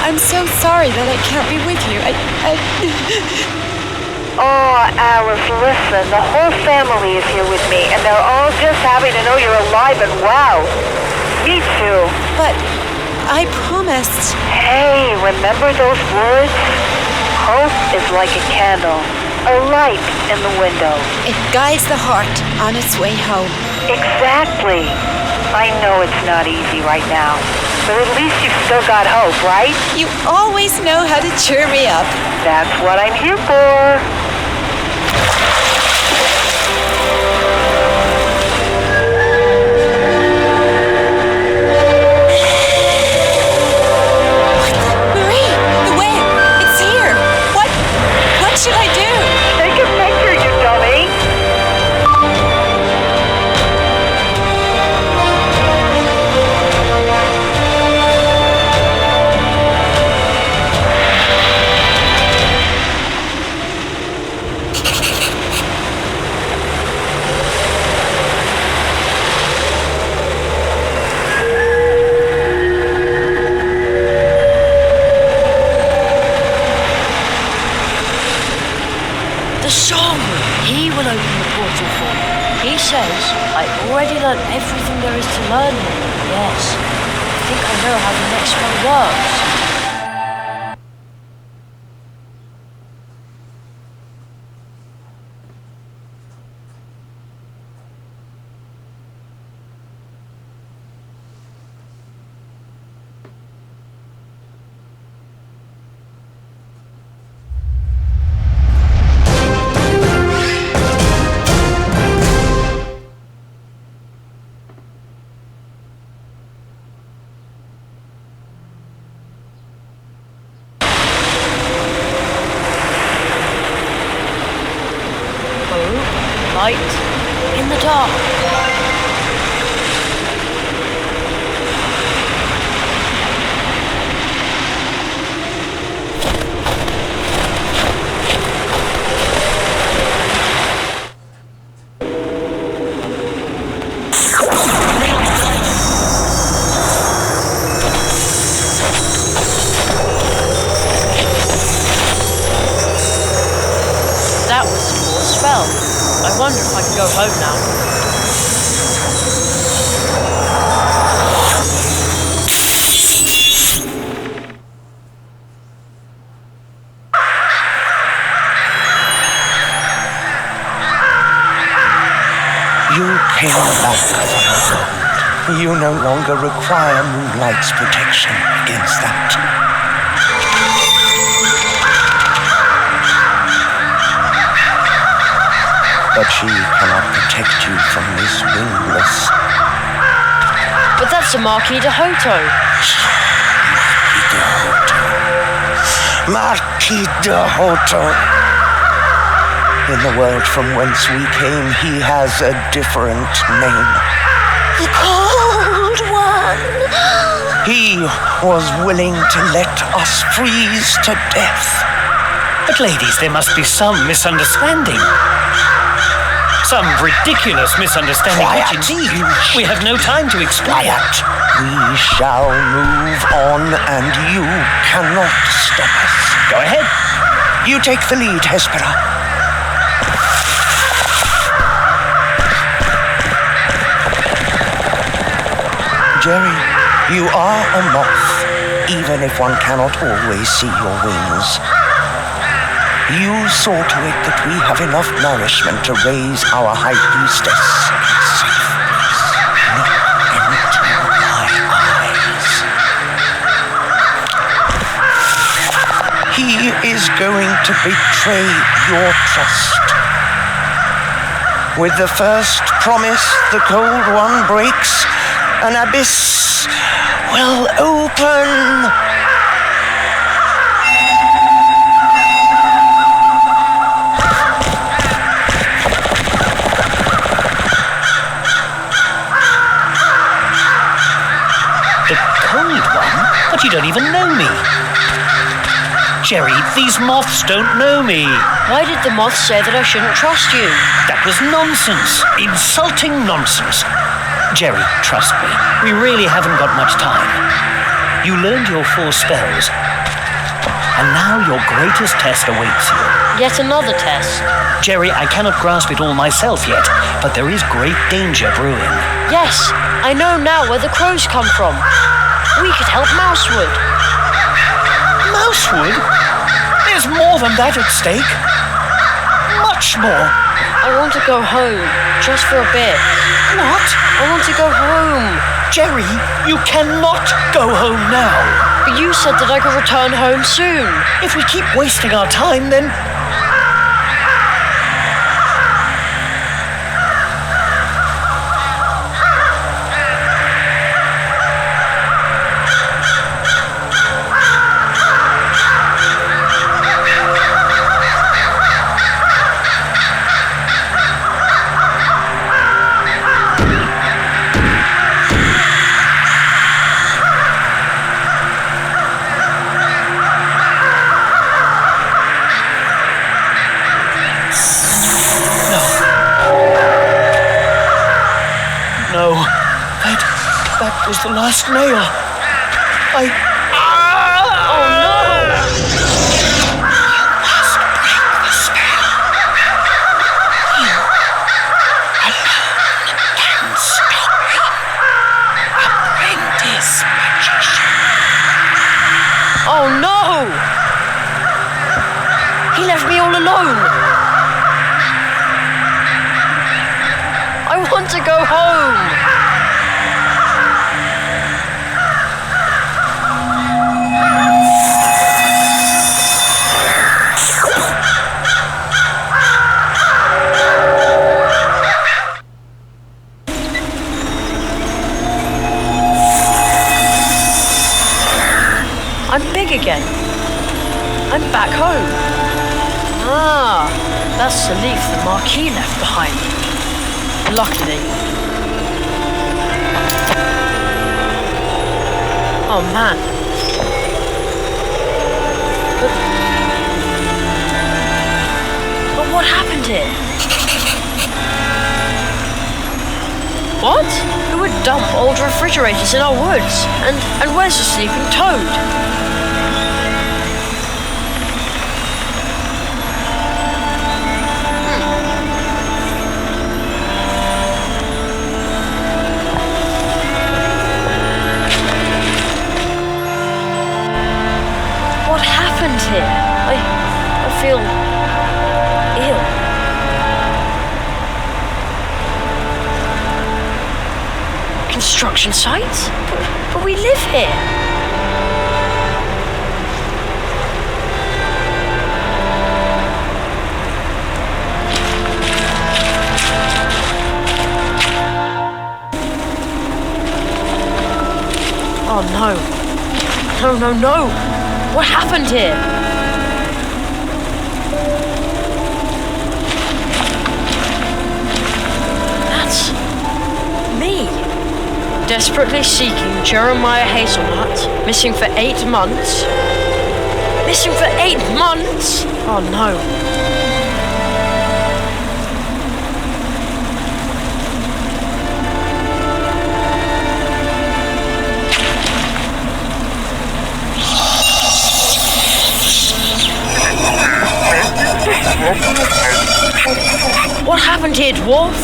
I'm so sorry that I can't be with you. Oh, Alice, listen. The whole family is here with me, and they're all just happy to know you're alive and well. Me too. But I promised. Hey, remember those words? Hope is like a candle, a light in the window. It guides the heart on its way home. Exactly. I know it's not easy right now, but at least you've still got hope, right? You always know how to cheer me up. That's what I'm here for. Marie, the whale, it's here. What should I do? Take a picture, you dummy. The song! He will open the portal for me. He says, I've already learned everything there is to learn here. Yes, I think I know how the next one works. Light in the dark. That was a cool spell. I wonder if I can go home now. You came back for your gold. You no longer require Moonlight's protection against that. but she cannot protect you from this wingless. But that's a Marquis de Hoto. Marquis de Hoto. In the world from whence we came, he has a different name. The Cold One. He was willing to let us freeze to death. But ladies, there must be some misunderstanding. Some ridiculous misunderstanding. Quiet. What indeed? We have no time to explain. Quiet. We shall move on, and you cannot stop us. Go ahead. You take the lead, Hespera. Jerry, you are a moth, even if one cannot always see your wings. You saw to it that we have enough nourishment to raise our high priestess. Look into my eyes. He is going to betray your trust. With the first promise the Cold One breaks, an abyss will open. The Cold One? But you don't even know me. Jerry, these moths don't know me. Why did the moth say that I shouldn't trust you? That was nonsense. Insulting nonsense. Jerry, trust me. We really haven't got much time. You learned your 4 spells. And now your greatest test awaits you. Yet another test. Jerry, I cannot grasp it all myself yet, but there is great danger brewing. Yes, I know now where the crows come from. We could help Mousewood. Mousewood? There's more than that at stake. Much more. I want to go home, just for a bit. What? I want to go home. Jerry, you cannot go home now. But you said that I could return home soon. If we keep wasting our time, then... No, that was the last nail. Oh no! You must break the spell. You alone can stop me. Apprentice magician. Oh no! He left me all alone. I want to go home. I'm big again. I'm back home. Ah, that's the leaf the Marquis left behind. Luckily. Oh man. But what happened here? What? Who would dump old refrigerators in our woods? And where's the sleeping toad? Here. I feel ill. Construction sites? But we live here. Oh no. No, no, no! What happened here? That's me. Desperately seeking Jeremiah Hazelnut, missing for 8 months. Missing for 8 months? Oh no. What happened here, dwarf?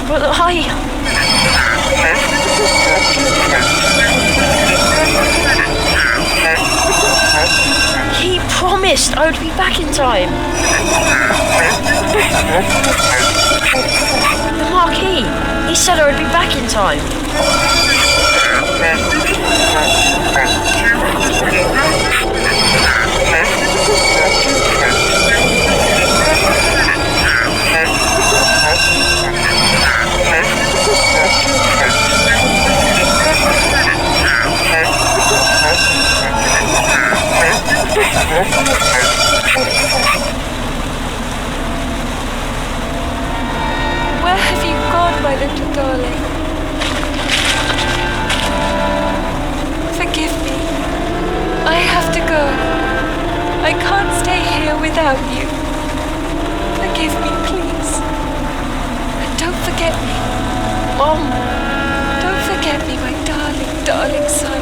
But he promised I would be back in time. The Marquis, he said I would be back in time. Where have you gone, my little darling? Forgive me. I have to go. I can't stay here without you. Forgive me, please. And don't forget me. Mom! Don't forget me, my darling, darling son.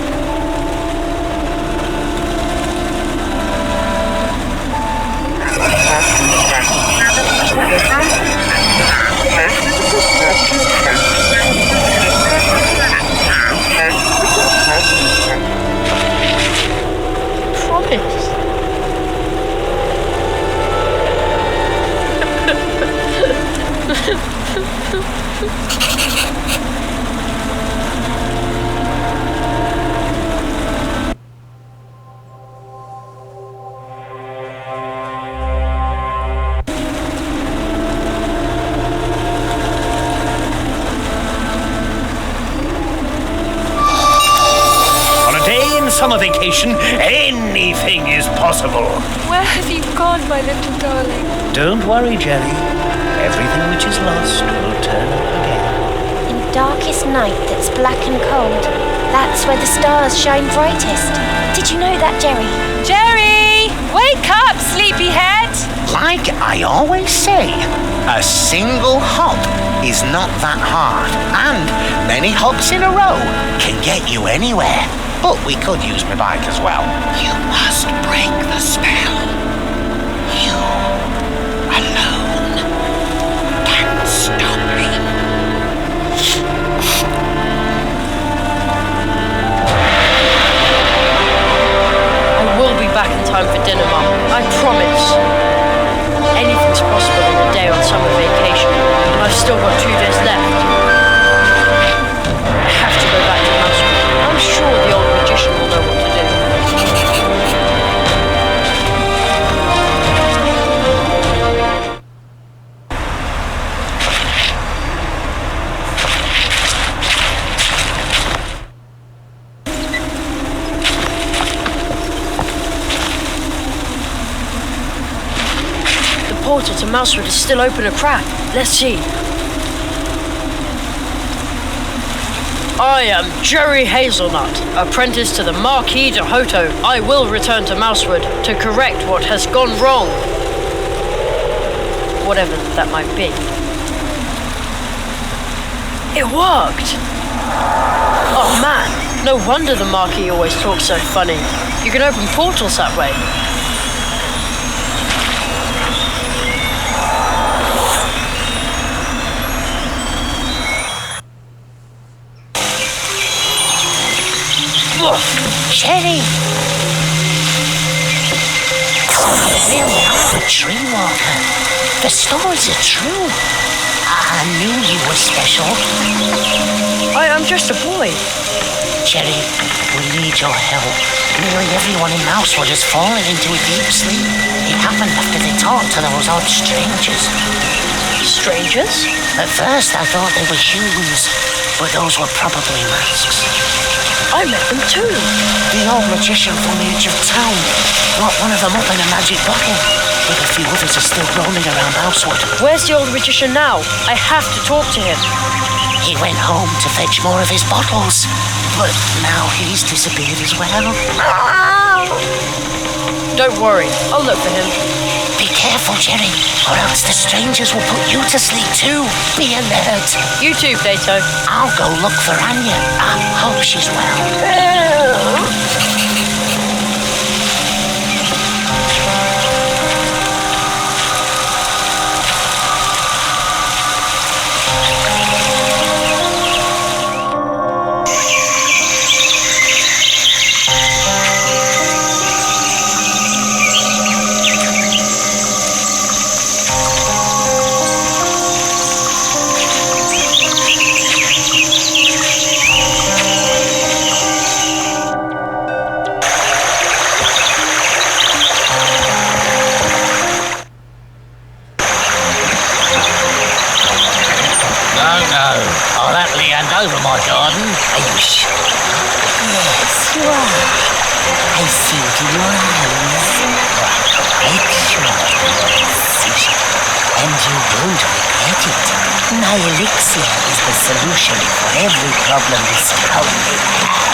Promise. Summer vacation, anything is possible. Where have you gone, my little darling? Don't worry, Jerry. Everything which is lost will turn up again. In darkest night that's black and cold, that's where the stars shine brightest. Did you know that, Jerry? Jerry! Wake up, sleepyhead! Like I always say, a single hop is not that hard, and many hops in a row can get you anywhere. But we could use my bike as well. You must break the spell. You alone can stop me. I will be back in time for dinner, Mum. I promise. Anything's possible in a day on summer vacation, and I've still got 2 days left. I have to go back to Mouseford. I'm sure the old magician will know what to do. The portal to Mouseford is still open a crack. Let's see. I am Jerry Hazelnut, apprentice to the Marquis de Hoto. I will return to Mouseford to correct what has gone wrong. Whatever that might be. It worked! Oh man, no wonder the Marquis always talks so funny. You can open portals that way. Jerry! You really are a tree walker. The stories are true. I knew you were special. I'm just a boy. Jerry, we need your help. Nearly everyone in Mousewood has fallen into a deep sleep. It happened after they talked to those odd strangers. Strangers? At first I thought they were humans, but those were probably masks. I met them too. The old magician from the edge of town locked one of them up in a magic bottle, but a few others are still roaming around Mousewood. Where's the old magician now? I have to talk to him. He went home to fetch more of his bottles, but now he's disappeared as well. Don't worry, I'll look for him. Be careful, Jerry, or else the strangers will put you to sleep too. Be alert. You too, Plato. I'll go look for Anya. I hope she's well. I'll happily hand over my garden. Are you sure? Yes, you are. I see it in your eyes. Quite sure. And you won't regret it. My elixir is the solution for every problem this town may have.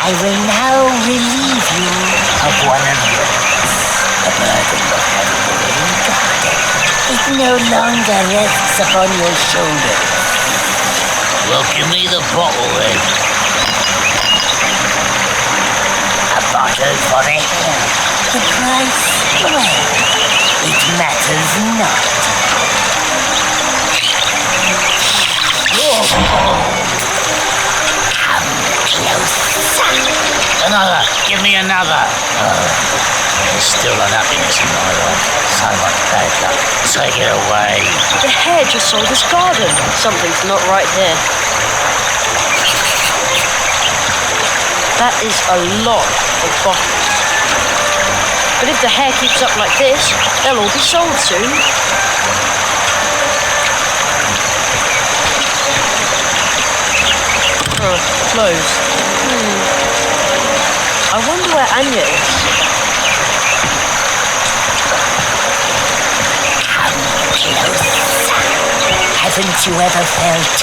I will now relieve you of one of yours. The burden of having a living garden. It no longer rests upon your shoulders. Well, give me the bottle then. A bottle for the hair. The price? Well, it matters not. Come closer. Another. Give me another. There's still unhappiness in my life. So much bad luck. Take it away. The hare just sold his garden. Something's not right here. That is a lot of bottles. But if the hare keeps up like this, they'll all be sold soon. Closed. I wonder where Anya is. Haven't you ever felt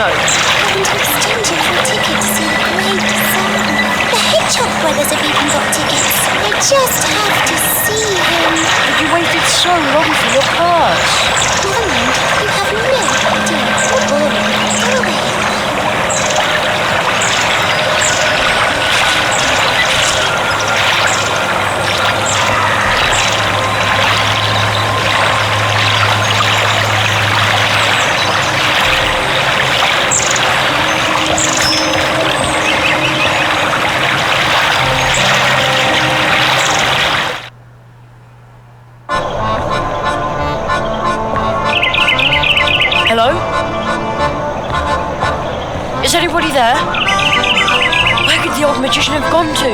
No. And exchanging for tickets to a great song. The Hedgehog brothers have even got tickets. I just have to see him. But you waited so long for your purse. Never mind. You have no idea how boring they are, they? Hello? Is anybody there? Where could the old magician have gone to?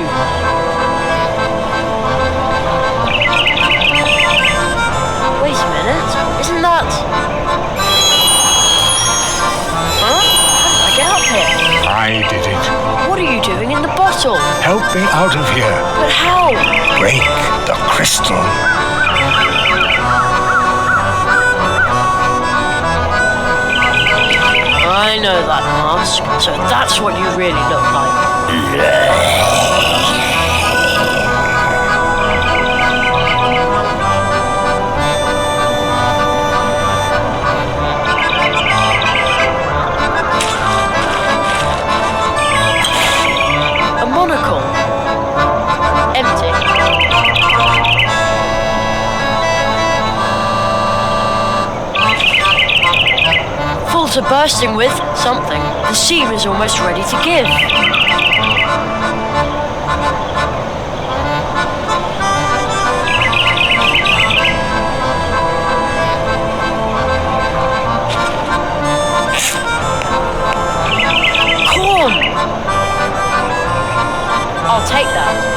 Wait a minute. Isn't that... Huh? How did I get up here? I did it. What are you doing in the bottle? Help me out of here. But how? Break the crystal. I know that mask, so that's what you really look like. are bursting with something. The seam is almost ready to give. Corn! I'll take that.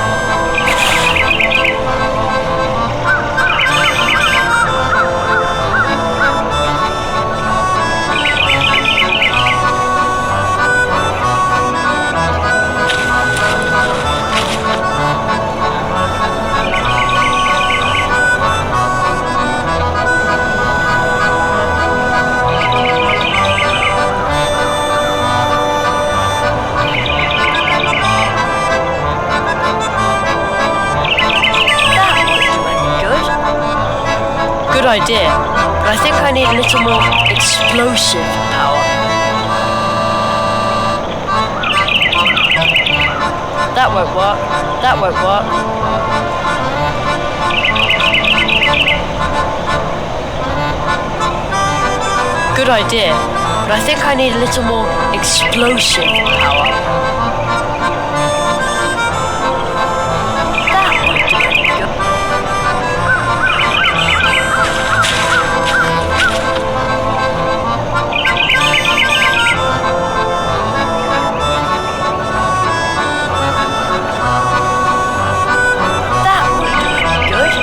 Idea, but I think I need a little more explosive power. That won't work. That won't work. Good idea, but I think I need a little more explosive power. That won't do any good.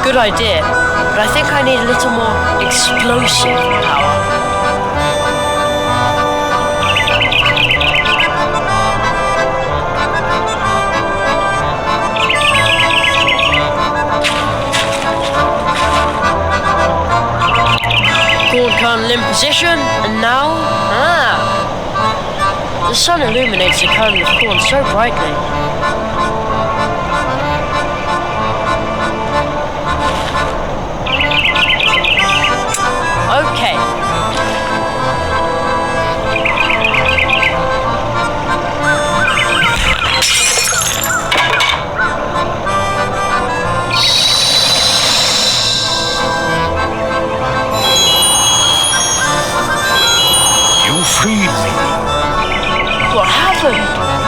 Good idea, but I think I need a little more explosive power. Corn kernel in position, and now, the sun illuminates the kernel of corn so brightly. Okay. You freed me. What happened?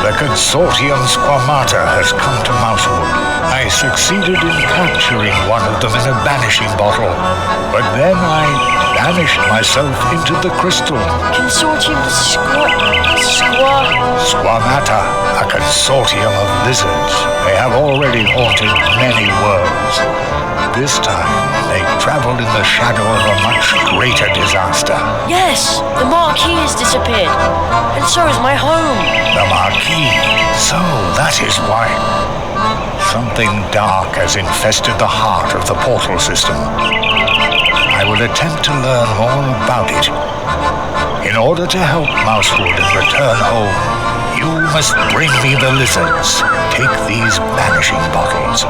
The consortium Squamata has come to Mousewood. I succeeded in capturing one of them in a banishing bottle, but then I banished myself into the crystal. Consortium Squamata, a consortium of lizards. They have already haunted many worlds. This time, they traveled in the shadow of a much greater disaster. Yes, the marquee has disappeared, and so is my home. The marquee. So that is why. Something dark has infested the heart of the portal system. I will attempt to learn more about it. In order to help Mousewood and return home, you must bring me the lizards. Take these banishing bottles.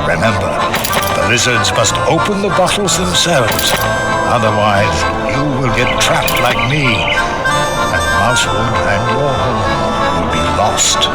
Remember, the lizards must open the bottles themselves. Otherwise, you will get trapped like me, and Mousewood and your home will be lost.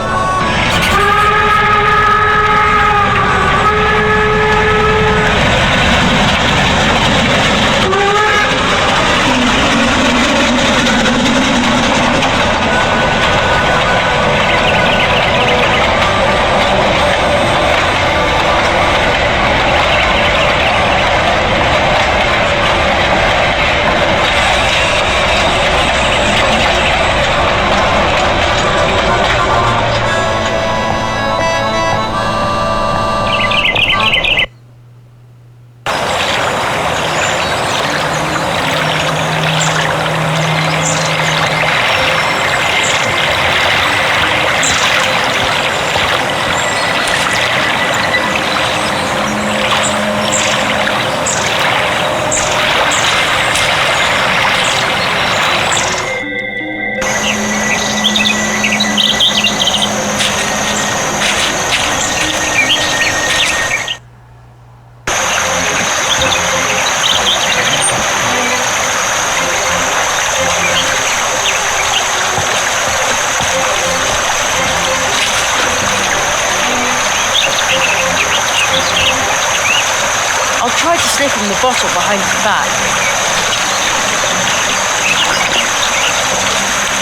slip him the bottle behind his back.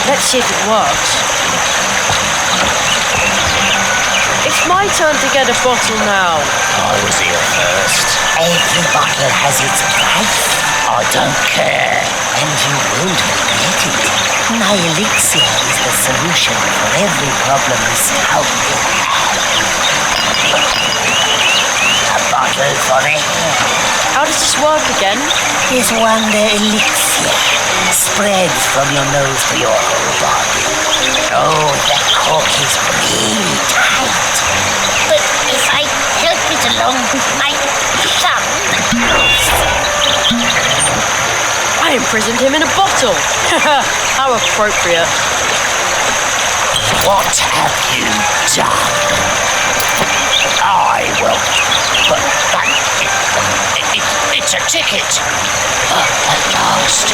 Let's see if it works. It's my turn to get a bottle now. I was here first. Every bottle has its price. I don't care. And you won't regret it. My elixir is the solution for every problem this town will have. A bottle for the hair. How does this work again? This wonder elixir spreads from your nose to your whole body. Oh, the cork is really tight. But if I help it along with my thumb... I imprisoned him in a bottle. How appropriate. What have you done? I will... But it's a ticket. At last.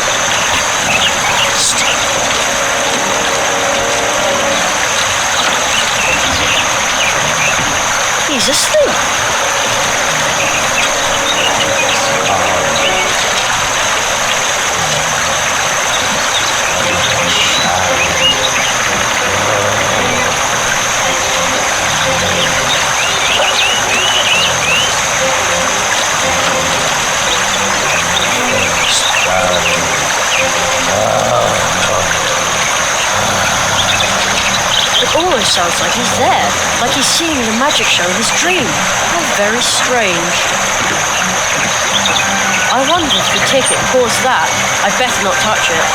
He's asleep. It almost sounds like he's there, like he's seeing the magic show in his dream. How very strange. I wonder if the ticket caused that. I'd better not touch it.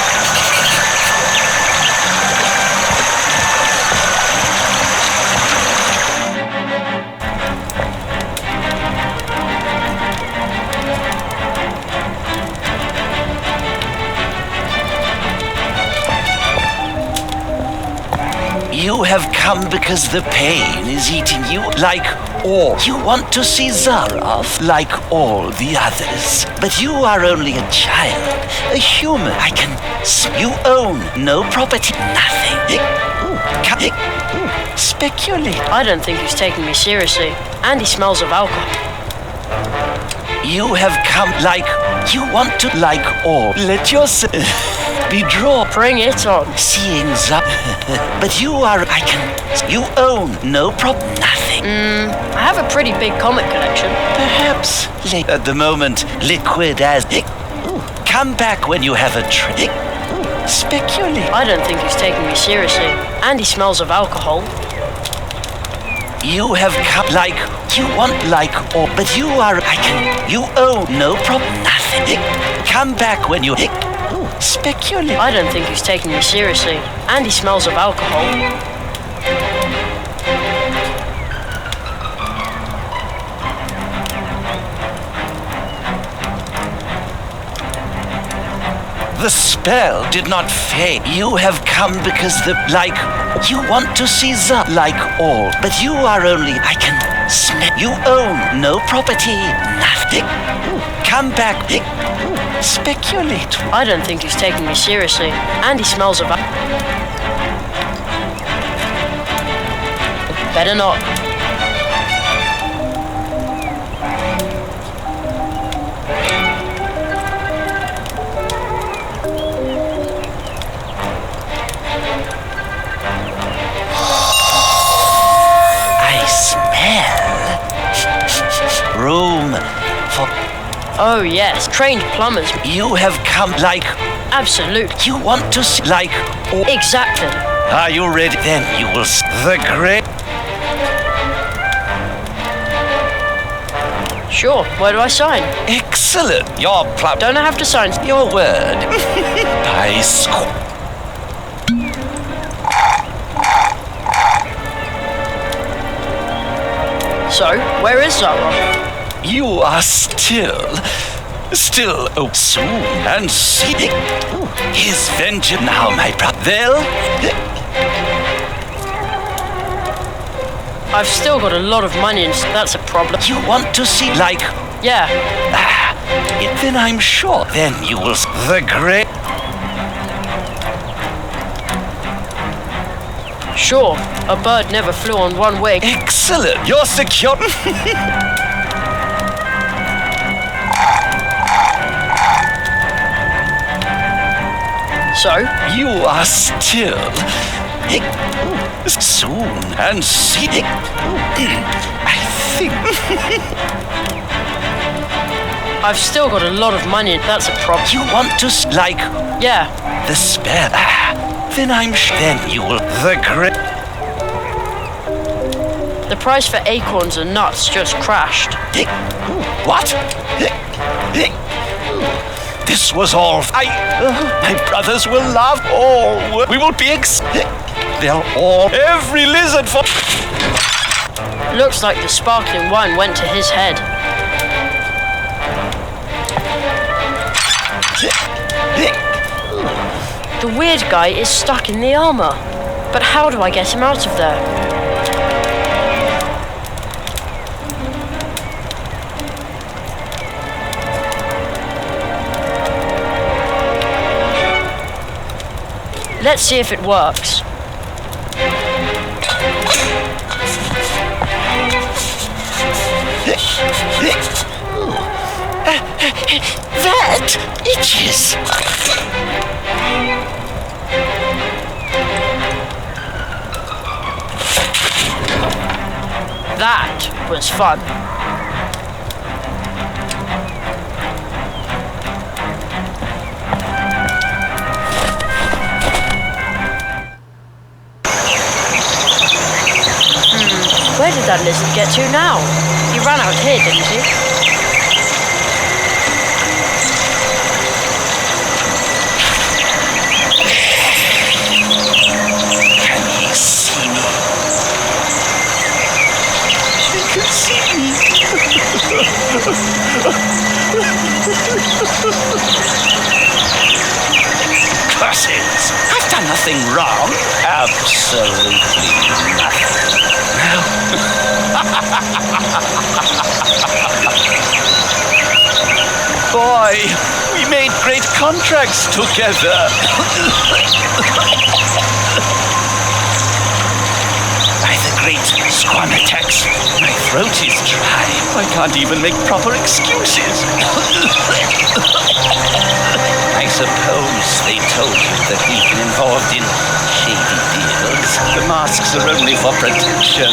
You have come because the pain is eating you like all. You want to see Zaroff like all the others. But you are only a child, a human. You own no property, nothing. Speculate. I don't think he's taking me seriously. And he smells of alcohol. You have come like you want to like all. Let yourself be drawn. Bring it on. Seeing but you are, you own no problem, nothing. I have a pretty big comic collection. Perhaps, at the moment, liquid as, come back when you have a trick. Speculate. I don't think he's taking me seriously. And he smells of alcohol. You have come like, you want like all, but you are, you own no problem, nothing. Come back when you, speculate. I don't think he's taking me seriously. And he smells of alcohol. The spell did not fade. You have come because you want to see like all, but you are only, smell. You own no property, nothing. Come back, speculate. I don't think he's taking me seriously. And he smells of better not. Room for... Oh yes, trained plumbers. You have come like... Absolute. You want to see like... Exactly. Are you ready? Then you will see the great... Sure, where do I sign? Excellent. Your plum... Don't I have to sign? Your word. By So, where is Zaroff? You are still, oh, soon, and see his vengeance now, my brother. I've still got a lot of money, and that's a problem. You want to see, like... Yeah. Then I'm sure. Then you will see the great... Sure, a bird never flew on one wing. Excellent. You're secure. so. You are still soon and see. I think I've still got a lot of money. That's a problem. you want to like Yeah. the spell. Then then you will the great. The price for acorns and nuts just crashed. What? This was all. My brothers will laugh. All we will be. They'll all. Every lizard for. Looks like the sparkling wine went to his head. The weird guy is stuck in the armor. But how do I get him out of there? Let's see if it works. That itches. That was fun. Where did that lizard get to now? He ran out here, didn't he? Can he see me? He can see me. Curses! I've done nothing wrong. Absolutely nothing. Boy, we made great contracts together. By the great Squamatex, my throat is dry. I can't even make proper excuses. I suppose they told you that we've been involved in shady deals. The masks are only for protection.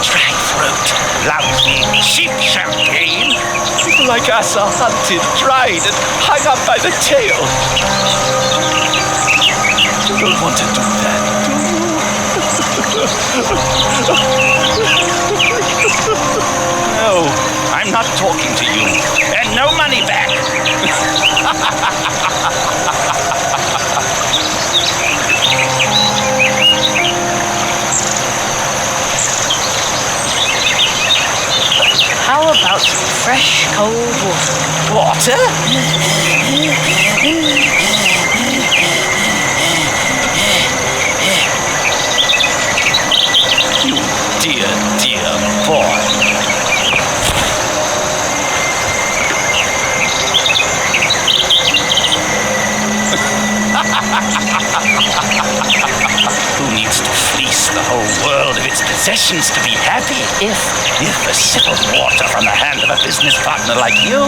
Dry throat, lousy, cheap champagne. People like us are hunted, dried, and hung up by the tail. You don't want to do that, do you? No, I'm not talking to you. And no money back. How about some fresh, cold water? Water? You dear, dear boy. Who needs to fleece the whole world of its possessions to be happy? If a sip of water from the hand of a business partner like you,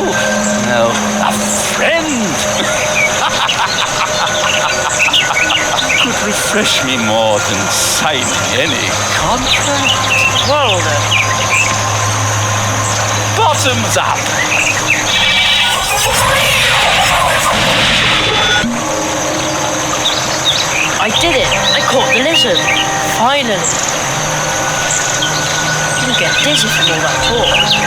no, a friend, could refresh me more than signing any contract. Well then. Bottoms up. I did it! I caught the lizard! Finally! I'm gonna get dizzy from all that talk.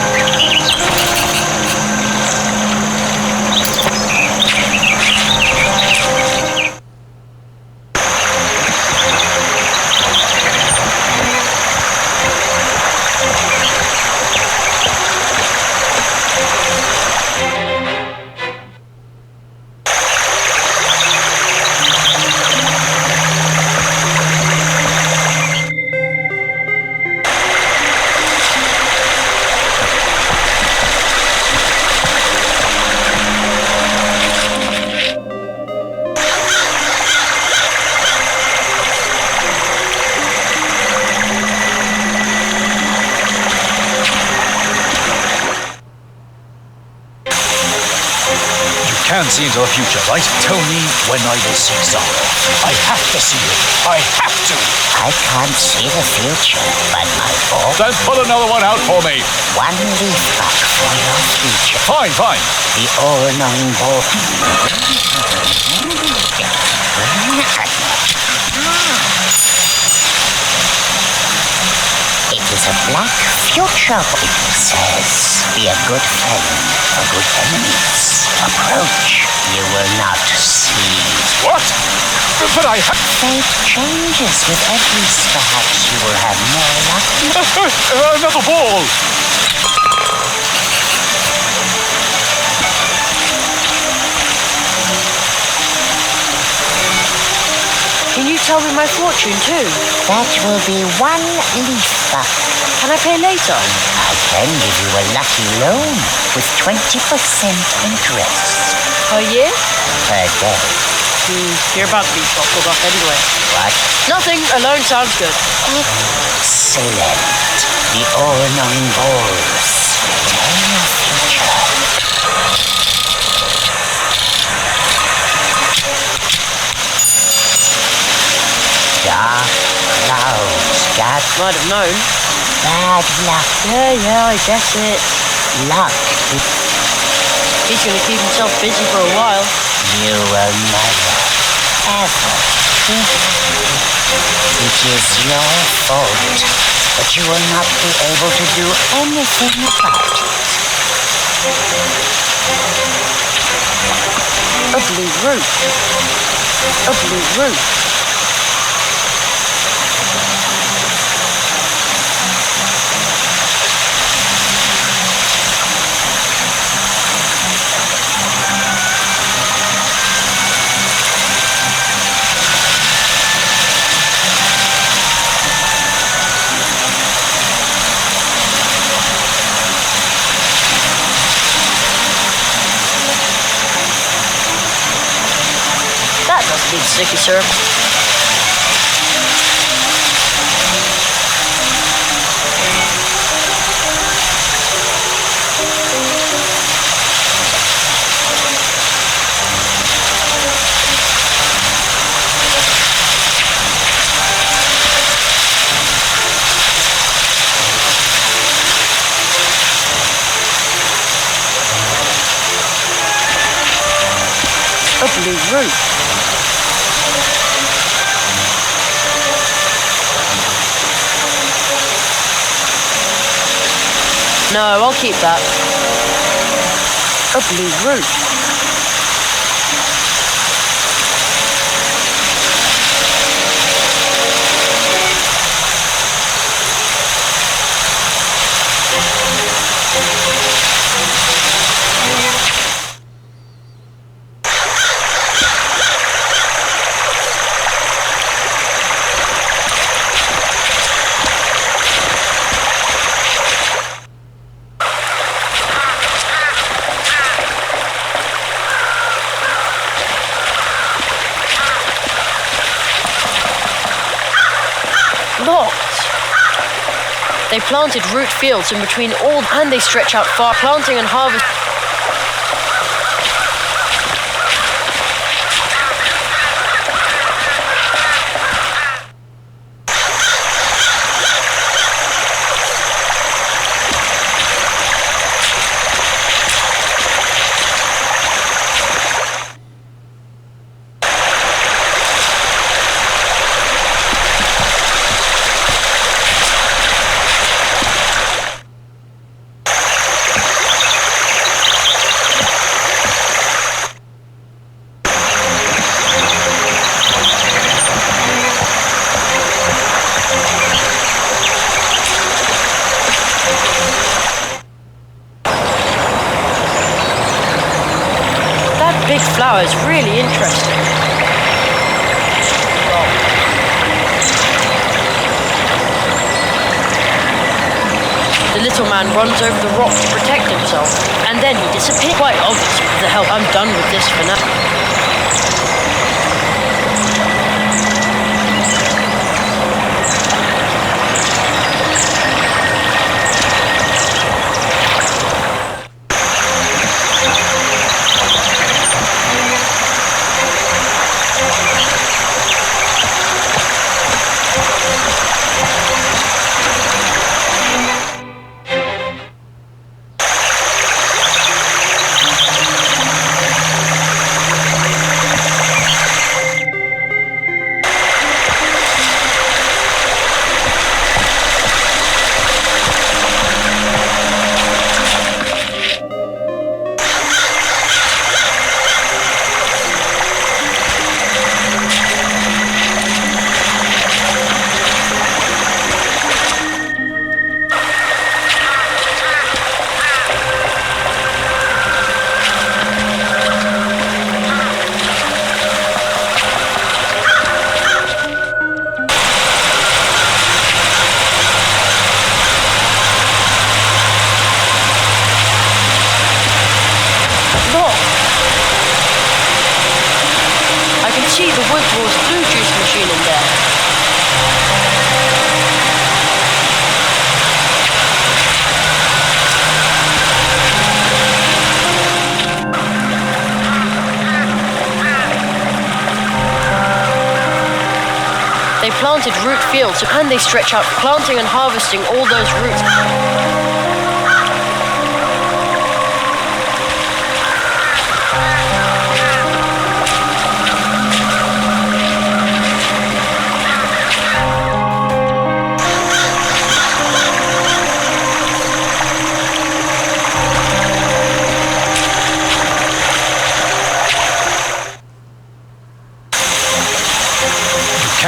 can see into the future, right? Tell me when I will see Zaroff. I have to see him. I have to. I can't see the future, but my ball. Then pull another one out for me. One leaf back for your future. Fine, fine. The all-knowing ball. It is a black future. It says, be a good friend for good enemies. Approach. You will not see. What? But I have... Fate changes with every step. Perhaps you will have more luck. Another ball. Can you tell me my fortune too? That will be one leaf buck. Can I pay later? I can give you a lucky loan with 20% interest. Per year? Per day. You're about to be bottled up anyway. What? Nothing. A loan sounds good. Excellent. The all-knowing balls. Tell your future. Dark clouds. That might have known. Bad luck. Yeah, I guess it. Luck. He's gonna keep himself busy for a while. You will never, ever be happy. It is your fault, but you will not be able to do anything about it. A blue root. A blue root. Need sticky syrup. A blue root. No, I'll keep that. A blue root. They planted root fields in between all, and they stretch out far, planting and harvest. Big flower is really interesting. The little man runs over the rock to protect himself, and then he disappears. Quite obvious with the help. I'm done with this for now. the Wood Wars blue juice machine in there. They planted root fields and they stretch out, planting and harvesting all those roots.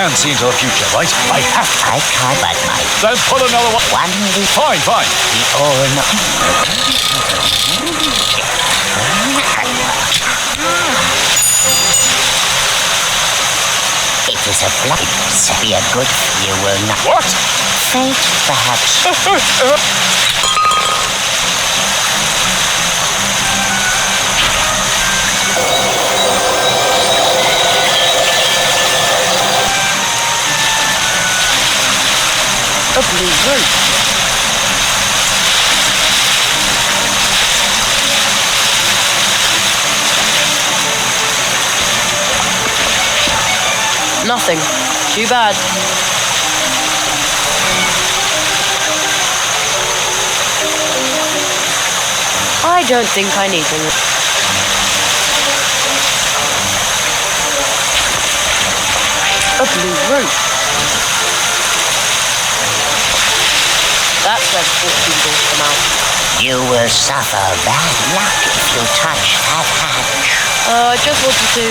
Can't see into the future, right? I can't, but my... Then pull another one. One will... Fine. The or not... It is a black... Be a good... You will not... What? Faint, perhaps. A blue root. Nothing. Too bad. I don't think I need them. A blue root. That's where the fortune doors come out. You will suffer bad luck if you touch that hatch. I just wanted to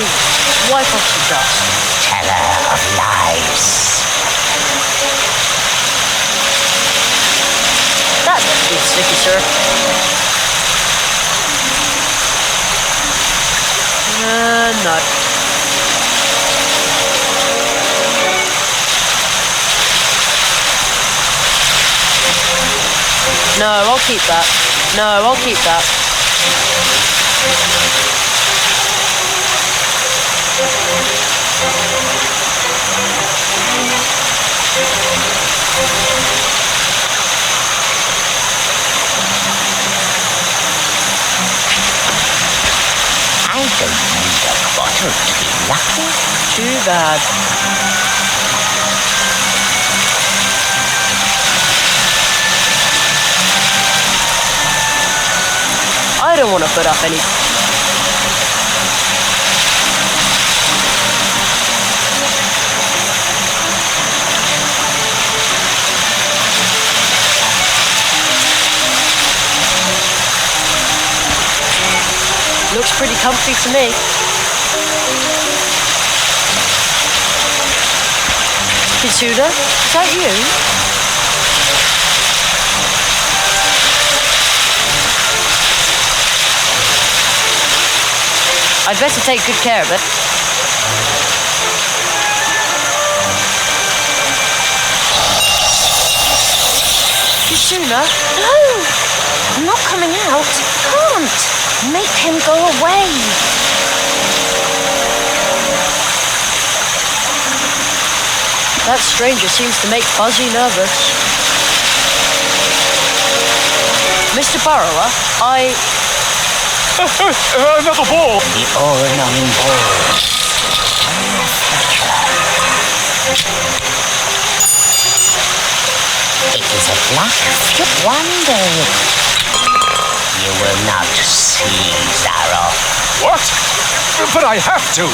wipe off some dust. Teller of lies. That's a bit sticky, sir. No. No, I'll keep that. No, I'll keep that. I don't need a bottle to be lucky. Too bad. I don't want to put up any... Looks pretty comfy to me. Kitsuna, is that you? I'd better take good care of it. Kitsuna? No! I'm not coming out. Can't. Make him go away. That stranger seems to make Fuzzy nervous. Mr. Burrower, Another ball. The all-knowing ball. It is a black wonder. You will not see Zaroff. What? But I have to.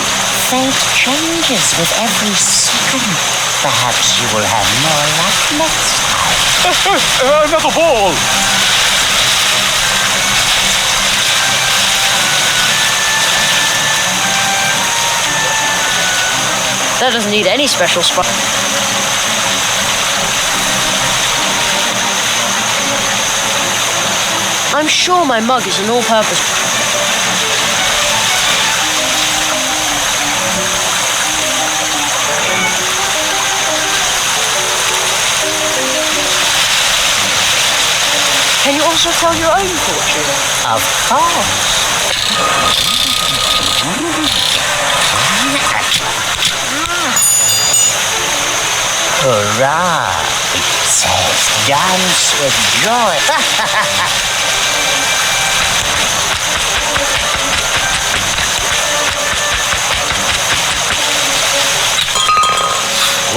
Fate changes with every second. Perhaps you will have more luck next time. Another ball. that doesn't need any special spot. I'm sure my mug is an all-purpose. Can you also tell your own fortune? Of course. Hurrah! It says dance with joy.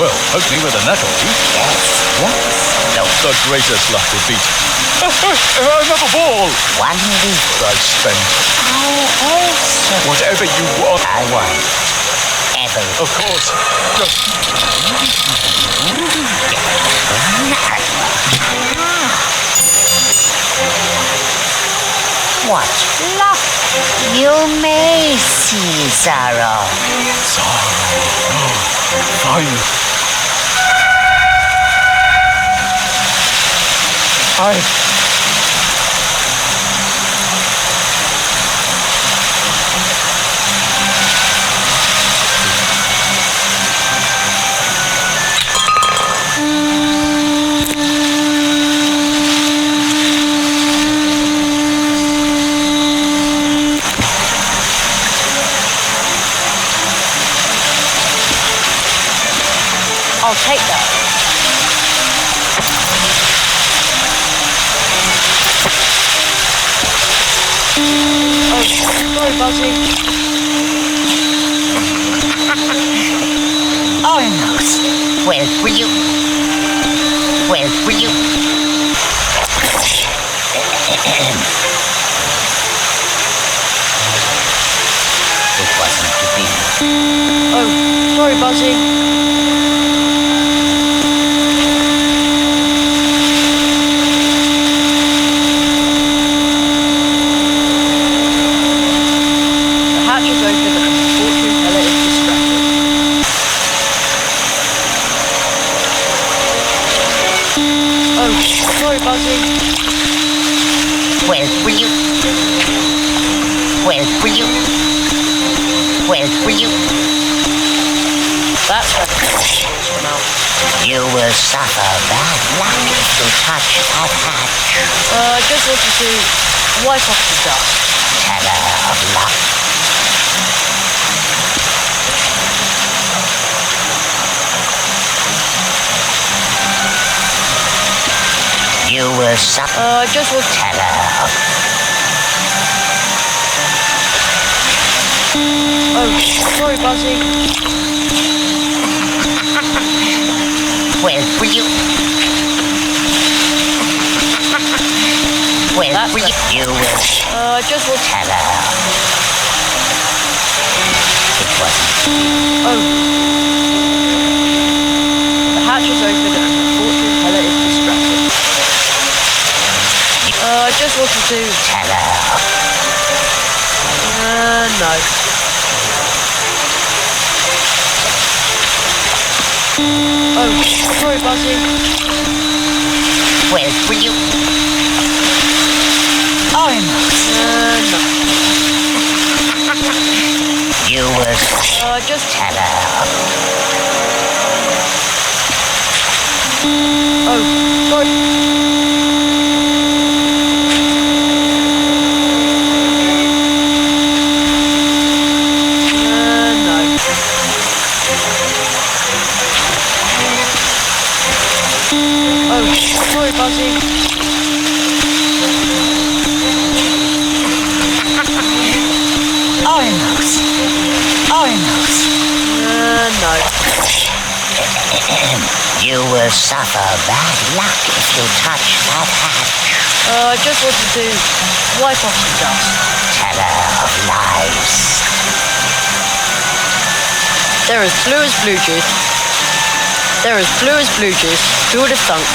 Well, poke me with a nettle. Yes. The greatest luck would be another ball. One leaf. I spend How else? whatever you want. I want ever. Of course. What luck! You may see Zara. Fine. I'll take that. Oh, sorry, Buzzy. Almost. Well, will you? It wasn't to be. Oh, sorry, Buzzy. The hatch is open and the fortune teller is distracted. Oh, sorry, Buzzy. Well, will you? That's where the balls come out. You will suffer bad luck if you touch that hatch. I just wanted to wipe off the dust. Teller of luck. You will suffer. I just want to... Teller of. Oh, sorry, Buzzy. Well, will you? Well, That's will you? You will. I just want to... Teller. It wasn't. Oh. The hatch is open and the fortune teller is distracted. I just wanted to... Teller. No. Oh, sorry, Buzzy. Well, will you? Almost. No. You will. Just... Teller. Oh, sorry. No. Oh, sorry, Buzzy. Almost. No. You will suffer bad luck if you touch that hatch. I just wanted to wipe off the dust. Teller of lies. They're as blue as blue juice. They're as blue as blue juice. Who would have thunk?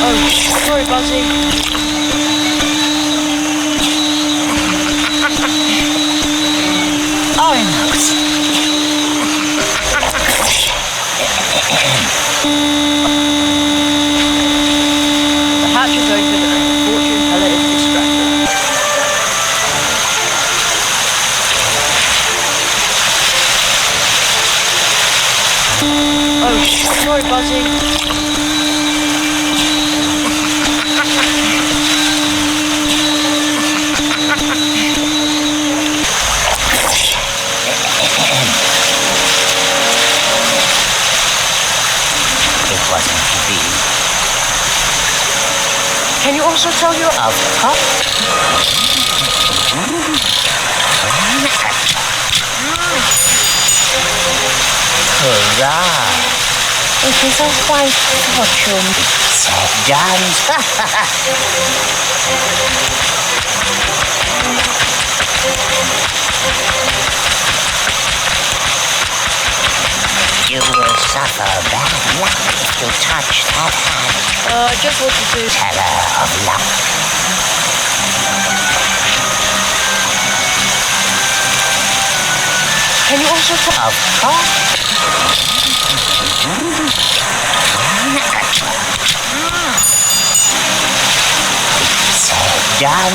Oh, sorry, Buzzy. Almost. The hatch is open and the fortune teller is distracted. Oh, sorry, Buzzy. Can you also tell your... Of course. Hurrah! It is a white fortune, said John. You will suffer bad luck if you touch that hand. just what to do. Teller of luck. Can you also tell... Of course. Said John.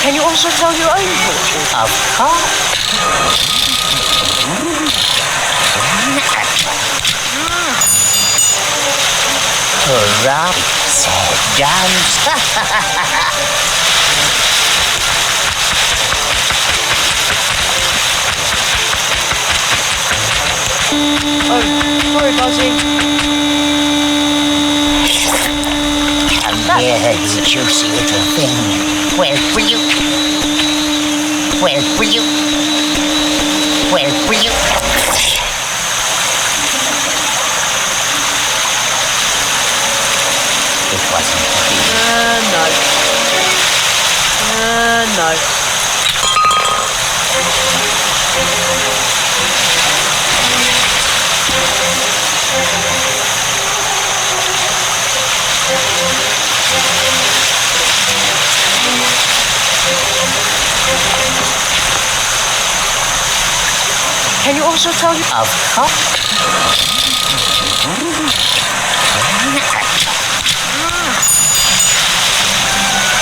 Can you also tell your own fortune? Of course. Hurrah, said John. Oh, sorry, Buzzy. Come here, you juicy little thing. Where will you? Where will you? Where will you? It wasn't to be. No. No. Can you also tell you... Of course.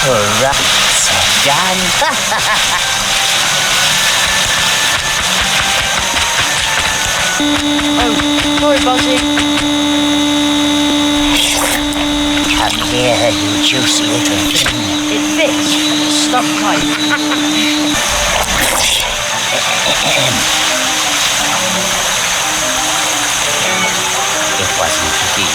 Hurrah, said John. Oh, sorry, Buzzy. Come here, you juicy little thing. It fits. Stuck tight. It wasn't to be.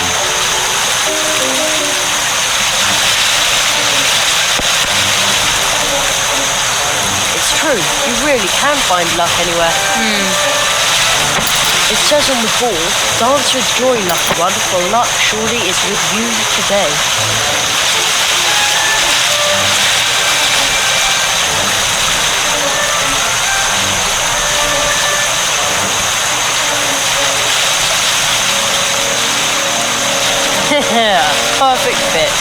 It's true. You really can find luck anywhere. It says on the ball, dance with joy, lucky one, for luck surely is with you today. Perfect fit.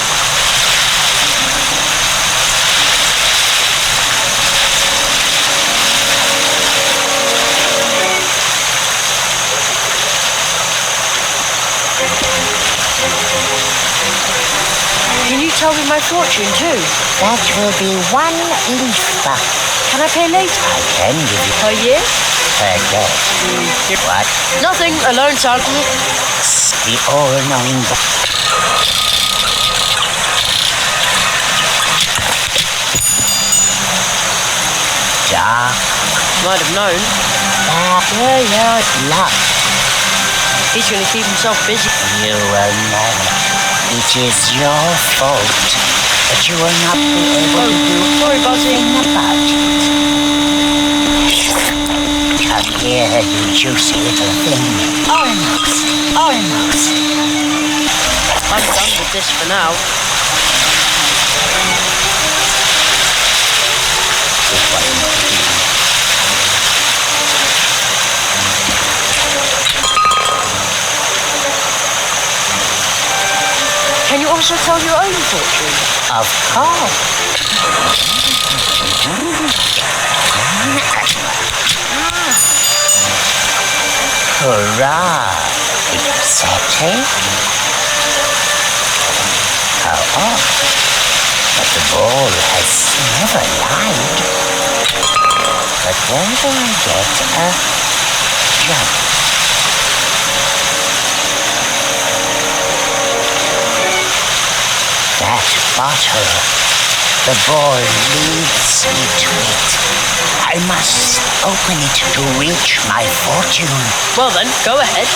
Can you tell me my fortune too? That will be 1 leaf buck. Can I pay later? I can give you Per year? per day. What? Nothing. Alone, son. The all-knowing book. Dark. Might have known. Yeah, luck. He's going to keep himself busy. You will never. It is your fault that you will not be able to do Sorry, Buzzy. anything about it. Come here, you juicy little thing. Almost. I'm done with this for now. It wasn't to be. Can you also tell your own fortune? Of course. Hurrah! Exciting. How odd. But the ball has never lied. But where do I get a jump? That bottle. The ball leads me to it. I I must open it to reach my fortune. Well then, go ahead.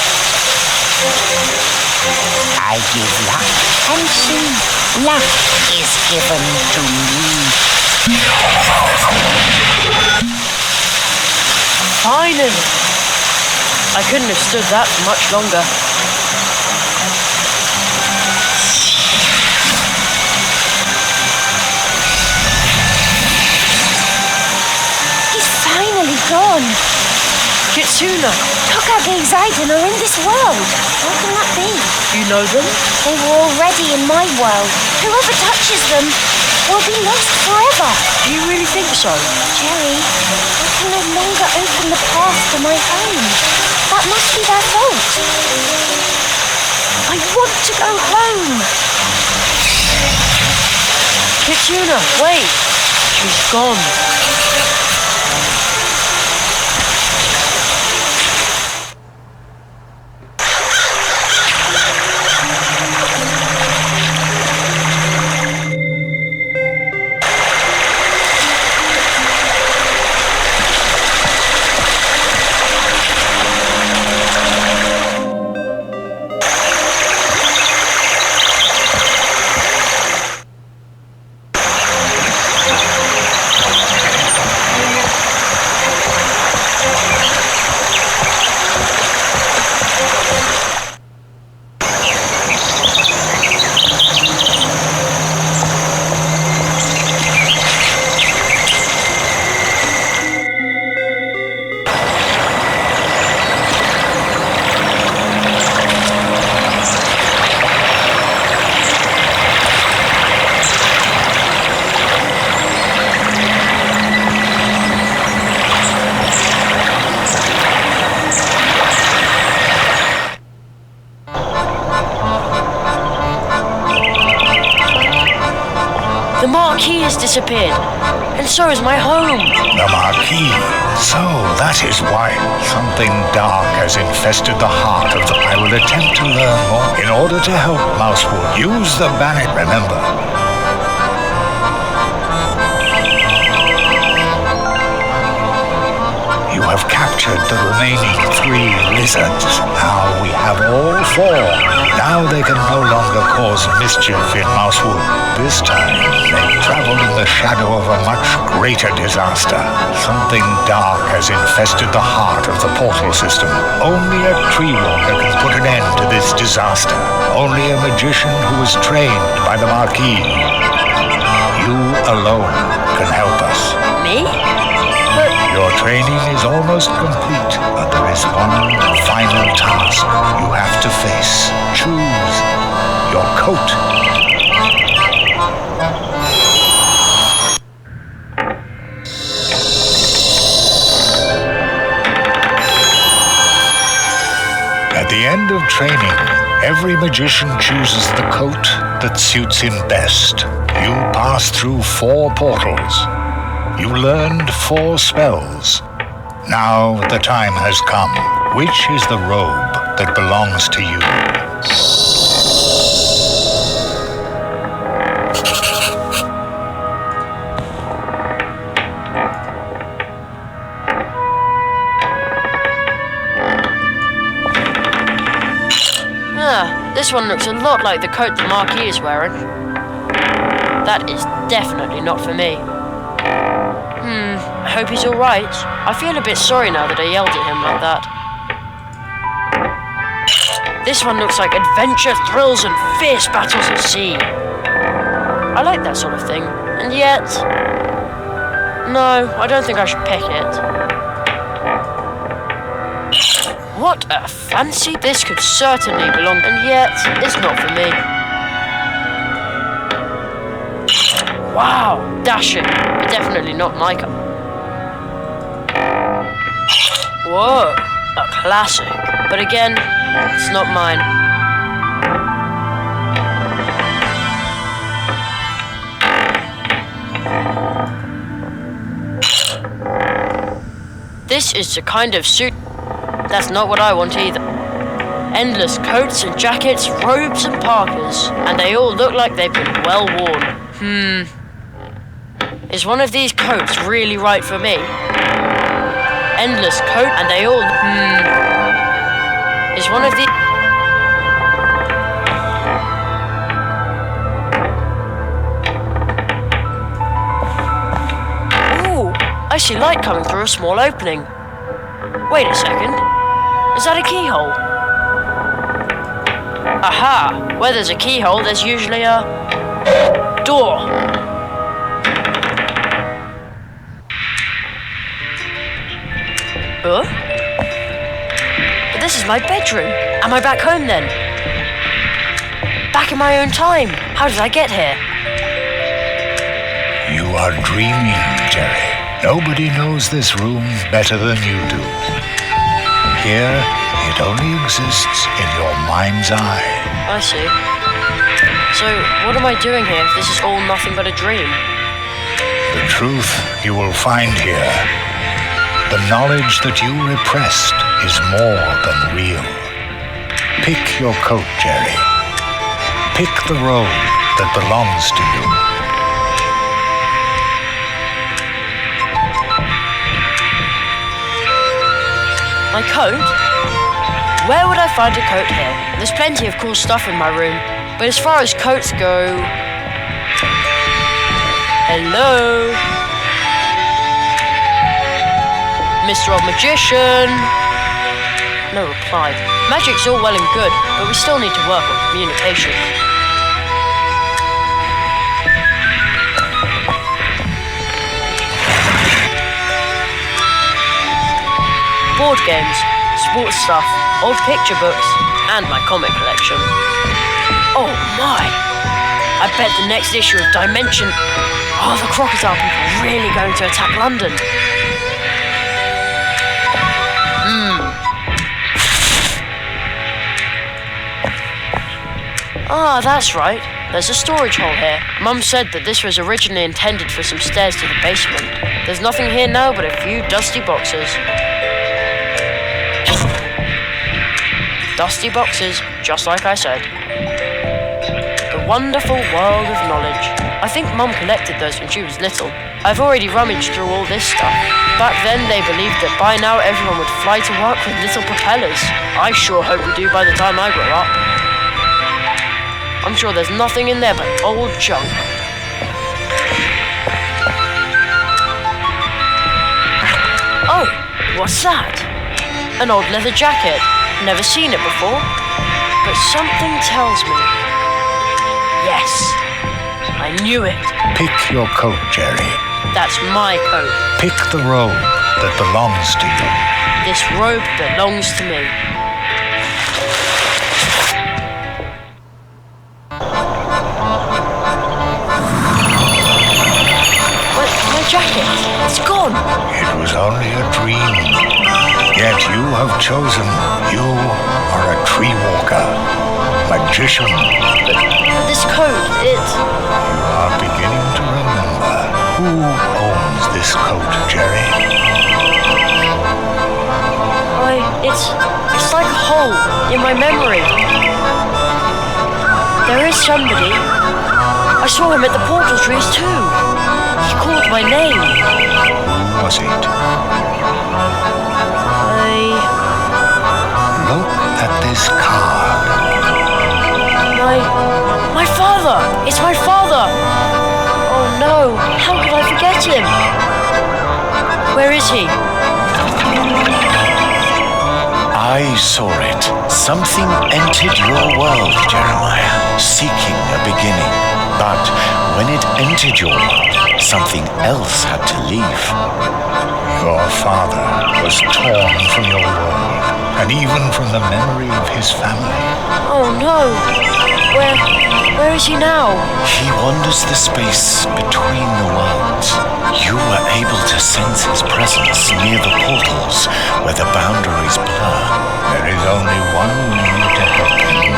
I give luck, and see, luck is given to me. Finally! I couldn't have stood that for much longer. He's finally gone. Kitsuna! Tokage Zaiden are in this world. How can that be? You know them? They were already in my world. Whoever touches them will be lost forever. Do you really think so? Jerry, I can no longer open the path to my home. That must be their fault. I want to go home. Kitsuna, wait! She's gone. The marquee has disappeared, and so is my home. The marquee. So that is why something dark has infested the heart of the... I will attempt to learn more in order to help Mousewood. Use the banet, remember. You have captured the remaining 3 lizards. Now we have all 4. Now they can no longer cause mischief in Mousewood. This time, they've traveled in the shadow of a much greater disaster. Something dark has infested the heart of the portal system. Only a tree walker can put an end to this disaster. Only a magician who was trained by the Marquis. You alone can help us. Me? Your training is almost complete, but there is one final task you have to face. Choose your coat. At the end of training, every magician chooses the coat that suits him best. You pass through 4 portals. You learned 4 spells. Now the time has come. Which is the robe that belongs to you? This one looks a lot like the coat the Marquis is wearing. That is definitely not for me. I hope he's alright. I feel a bit sorry now that I yelled at him like that. This one looks like adventure, thrills, and fierce battles at sea. I like that sort of thing, and yet... No, I don't think I should pick it. What a fancy! This could certainly belong, and yet it's not for me. Wow, dashing, but definitely not my cup. Whoa, a classic. But again, it's not mine. This is the kind of suit... That's not what I want either. Endless coats and jackets, robes and parkas, and they all look like they've been well worn. Is one of these coats really right for me? endless coat, and they all... Is one of the... Ooh, I see light coming through a small opening. Wait a second. Is that a keyhole? Aha! Where there's a keyhole, there's usually a... door. Huh? But this is my bedroom. Am I back home then? Back in my own time. How did I get here? You are dreaming, Jerry. Nobody knows this room better than you do. Here, it only exists in your mind's eye. I see. So, what am I doing here if this is all nothing but a dream? The truth you will find here. The knowledge that you repressed is more than real. Pick your coat, Jerry. Pick the road that belongs to you. My coat? Where would I find a coat here? There's plenty of cool stuff in my room, but as far as coats go... Hello? Mr. Old Magician? No reply. Magic's all well and good, but we still need to work on communication. Board games, sports stuff, old picture books, and my comic collection. Oh my! I bet the next issue of Dimension... Are the crocodile people really going to attack London? Ah, that's right. There's a storage hole here. Mum said that this was originally intended for some stairs to the basement. There's nothing here now but a few dusty boxes. Dusty boxes, just like I said. The wonderful world of knowledge. I think Mum collected those when she was little. I've already rummaged through all this stuff. Back then they believed that by now everyone would fly to work with little propellers. I sure hope we do by the time I grow up. I'm sure there's nothing in there but old junk. Oh, what's that? An old leather jacket. Never seen it before. But something tells me... Yes, I knew it. Pick your coat, Jerry. That's my coat. Pick the robe that belongs to you. This robe belongs to me. My jacket, it's gone. It was only a dream. Yet you have chosen. You are a tree walker, magician. But this coat, it... You are beginning to remember. Who owns this coat, Jerry? It's like a hole in my memory. There is somebody. I saw him at the portal trees too. He called my name. Who was it? Look at this card. My father! It's my father! Oh no, how could I forget him? Where is he? I saw it. Something entered your world, Jeremiah, seeking a beginning. But when it entered your world, something else had to leave. Your father was torn from your world, and even from the memory of his family. Oh no! Where is he now? He wanders the space between the worlds. You were able to sense his presence near the portals where the boundaries blur. There is only one way to help him.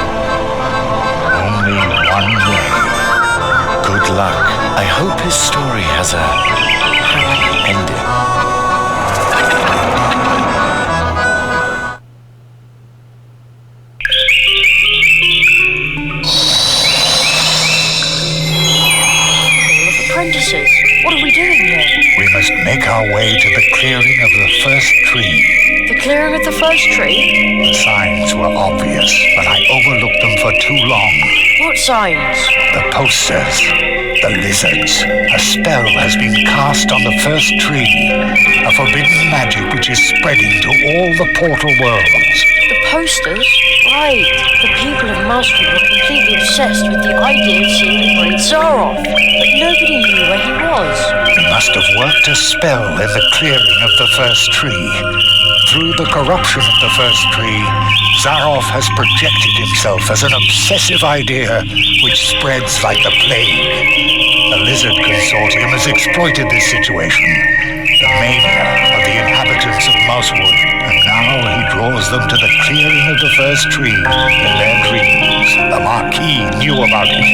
Only one way. Good luck. I hope his story has a happy ending. Apprentices, what are we doing here? We must make our way to the clearing of the first tree clearing of the first tree? The signs were obvious, but I overlooked them for too long. What signs? The posters, the lizards. A spell has been cast on the first tree. A forbidden magic which is spreading to all the portal worlds. The posters? Right. The people of Mouseful were completely obsessed with the idea of seeing the great Zaroff, but nobody knew where he was. He must have worked a spell in the clearing of the first tree. Through the corruption of the first tree, Zaroff has projected himself as an obsessive idea which spreads like the plague. The Lizard Consortium has exploited this situation, the mania of the inhabitants of Mousewood, and now he draws them to the clearing of the first tree in their dreams. The Marquis knew about it.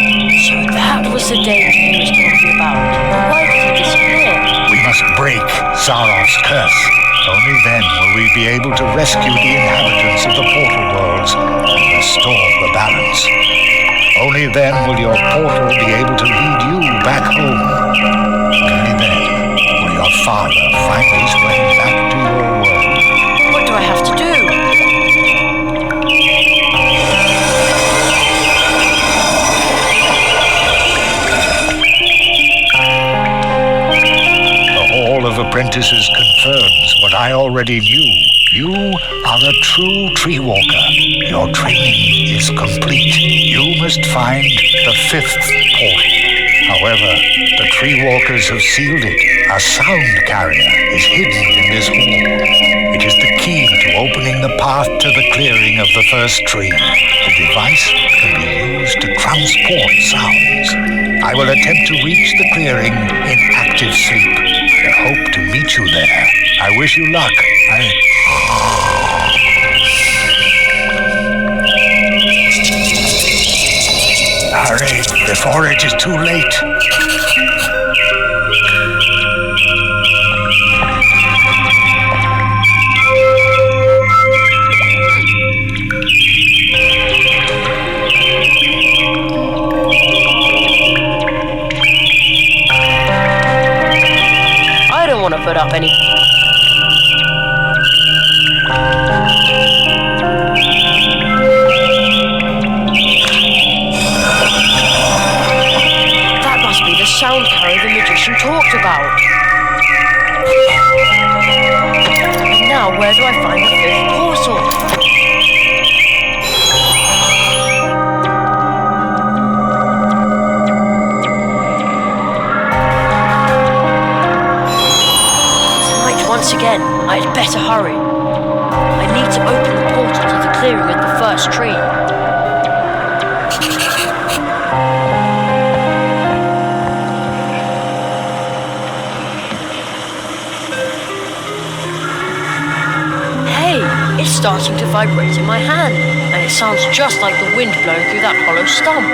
So that was the danger he was talking about. But why did he disappear? We must break Zaroff's curse. Only then will we be able to rescue the inhabitants of the portal worlds and restore the balance. Only then will your portal be able to lead you back home. Only then will your father find his way back to your world. What do I have to do? The Hall of Apprentices confirms what I already knew. You are a true tree walker. Your training is complete. You must find the fifth portal. However, the tree walkers have sealed it. A sound carrier is hidden in this hall. It is the key to opening the path to the clearing of the first tree. The device can be used to transport sounds. I will attempt to reach the clearing in active sleep. I hope to meet you there. I wish you luck. Hurry, before it is too late. I don't want to put up any... That must be the sound carrier the magician talked about. And now, where do I find the fifth portal? Once again, I'd better hurry. I need to open the portal to the clearing of the first tree. Hey, it's starting to vibrate in my hand, and it sounds just like the wind blowing through that hollow stump.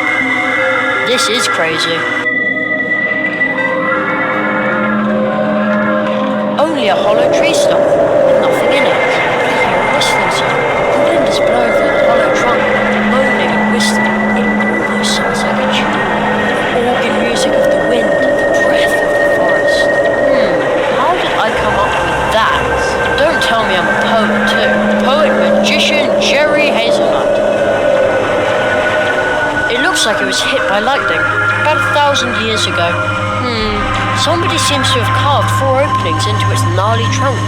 This is crazy. Only a hollow tree stump, with nothing in it. I hear a whistling sound. The wind is blowing through the hollow trunk, moaning and whistling. It almost sounds like a tune. The organ music of the wind, the breath of the forest. How did I come up with that? Don't tell me I'm a poet too. Poet-magician Jerry Hazelnut. It looks like it was hit by lightning, about 1,000 years ago. Somebody seems to have carved 4 openings into its gnarly trunk.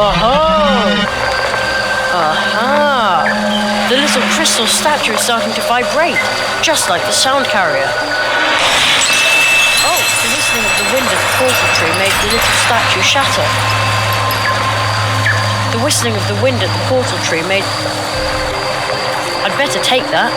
Oh-ho! Aha! The little crystal statue is starting to vibrate, just like the sound carrier. Oh, the whistling of the wind at the portal tree made the little statue shatter. The whistling of the wind at the portal tree made... I'd better take that.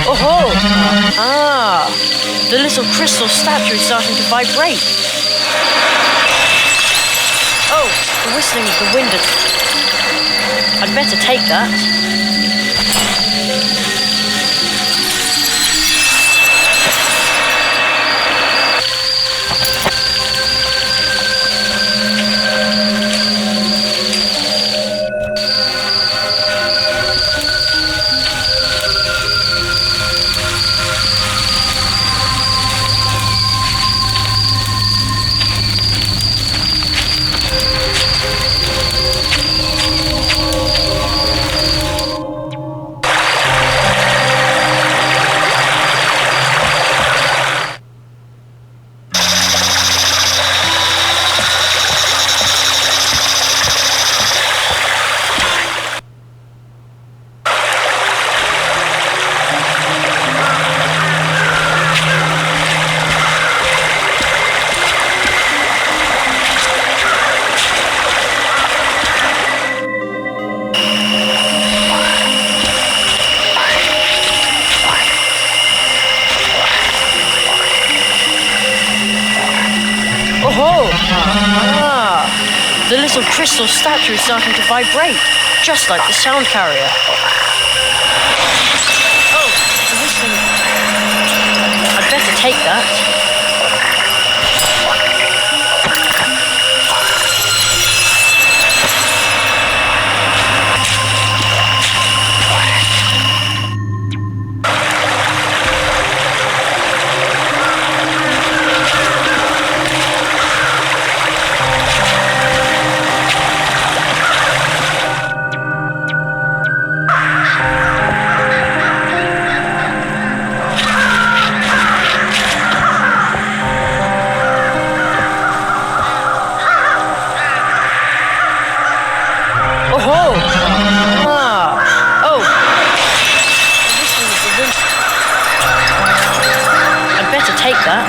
Oh-ho! Ah! The little crystal statue is starting to vibrate. Oh, the whistling of the wind at... I'd better take that. Oh-ho! Ah! The little crystal statue is starting to vibrate, just like the sound carrier. Oh, the whistling... I'd better take that. Oh-ho! Ah! Oh! The whistling of the wind... I'd better take that.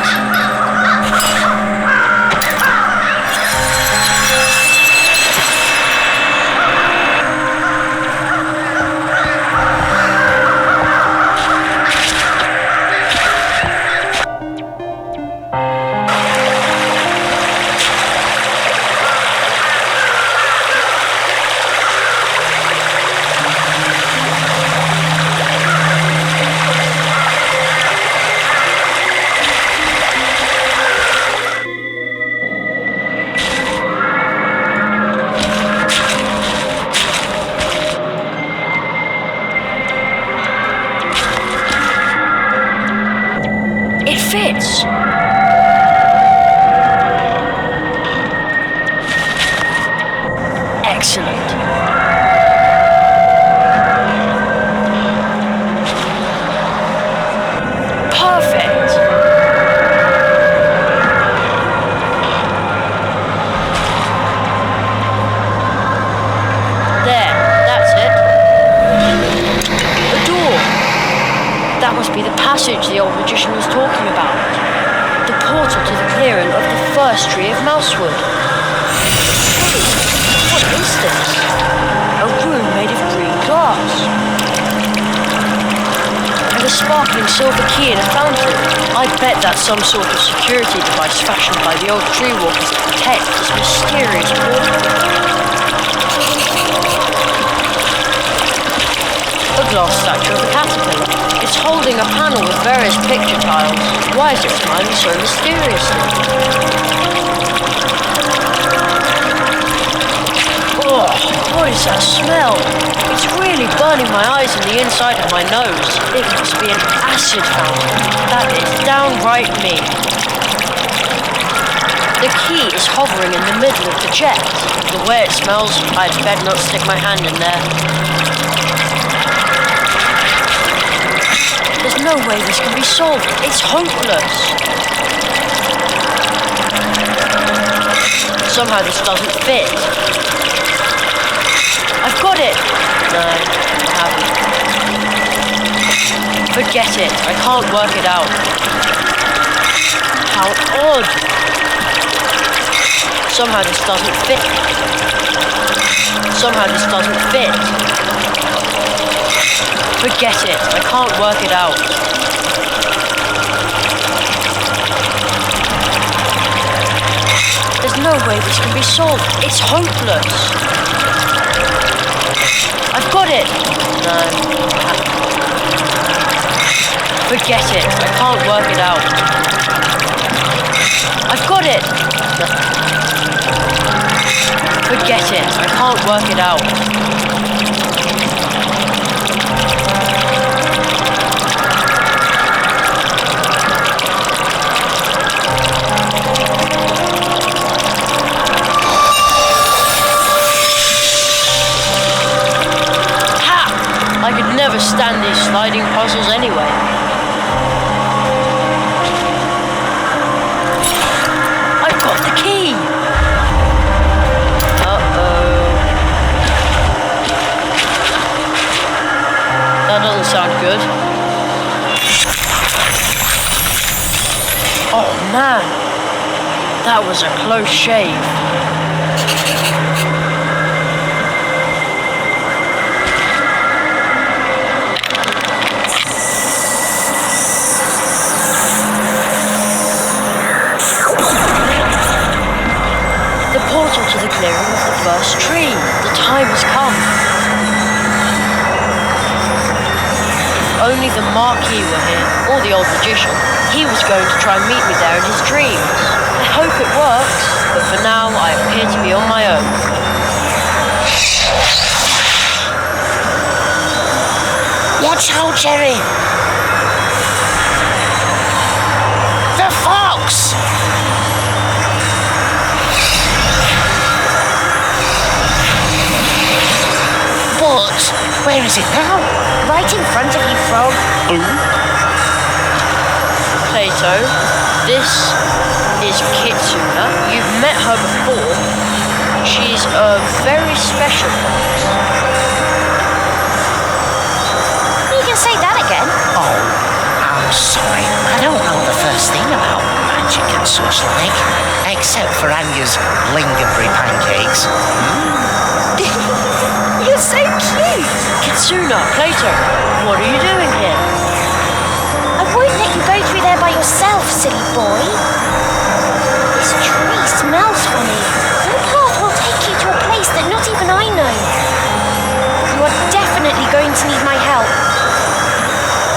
It fits. Excellent. Perfect. There, that's it. A door. That must be the passage the old magician was talking about. The portal to the clearing of the first tree of Mousewood. What is this? A room made of green glass. And a sparkling silver key in a fountain. I bet that's some sort of security device fashioned by the old tree walkers to protect this mysterious portal. A glass statue of a caterpillar. It's holding a panel with various picture tiles. Why is it smiling so mysteriously? Oh, what is that smell? It's really burning my eyes and the inside of my nose. It must be an acid fountain. That is downright mean. The key is hovering in the middle of the jet. The way it smells, I'd better not stick my hand in there. There's no way this can be solved. It's hopeless. Somehow this doesn't fit. I've got it. No, I haven't. Forget it. I can't work it out. How odd. Somehow this doesn't fit. Somehow this doesn't fit. Forget it. I can't work it out. There's no way this can be solved. It's hopeless. I've got it. No. Forget it. I can't work it out. I've got it. No. Forget it. I can't work it out. Never stand these sliding puzzles anyway. I've got the key! Uh-oh. That doesn't sound good. Oh man, that was a close shave. Portal to the clearing of the first tree. The time has come. If only the Marquis were here, or the old magician. He was going to try and meet me there in his dreams. I hope it works, but for now I appear to be on my own. Watch out, Jerry! The fox! But where is it now? Right in front of you, Frog. Plato, this is Kitsuna. You've met her before. She's a very special fox. You can say that again. Oh, I'm sorry. I don't know the first thing about magic and such like, except for Anya's lingonberry pancakes. You're so cute! Kitsuna, Plato, what are you doing here? I won't let you go through there by yourself, silly boy. This tree smells funny. No path will take you to a place that not even I know. You are definitely going to need my help.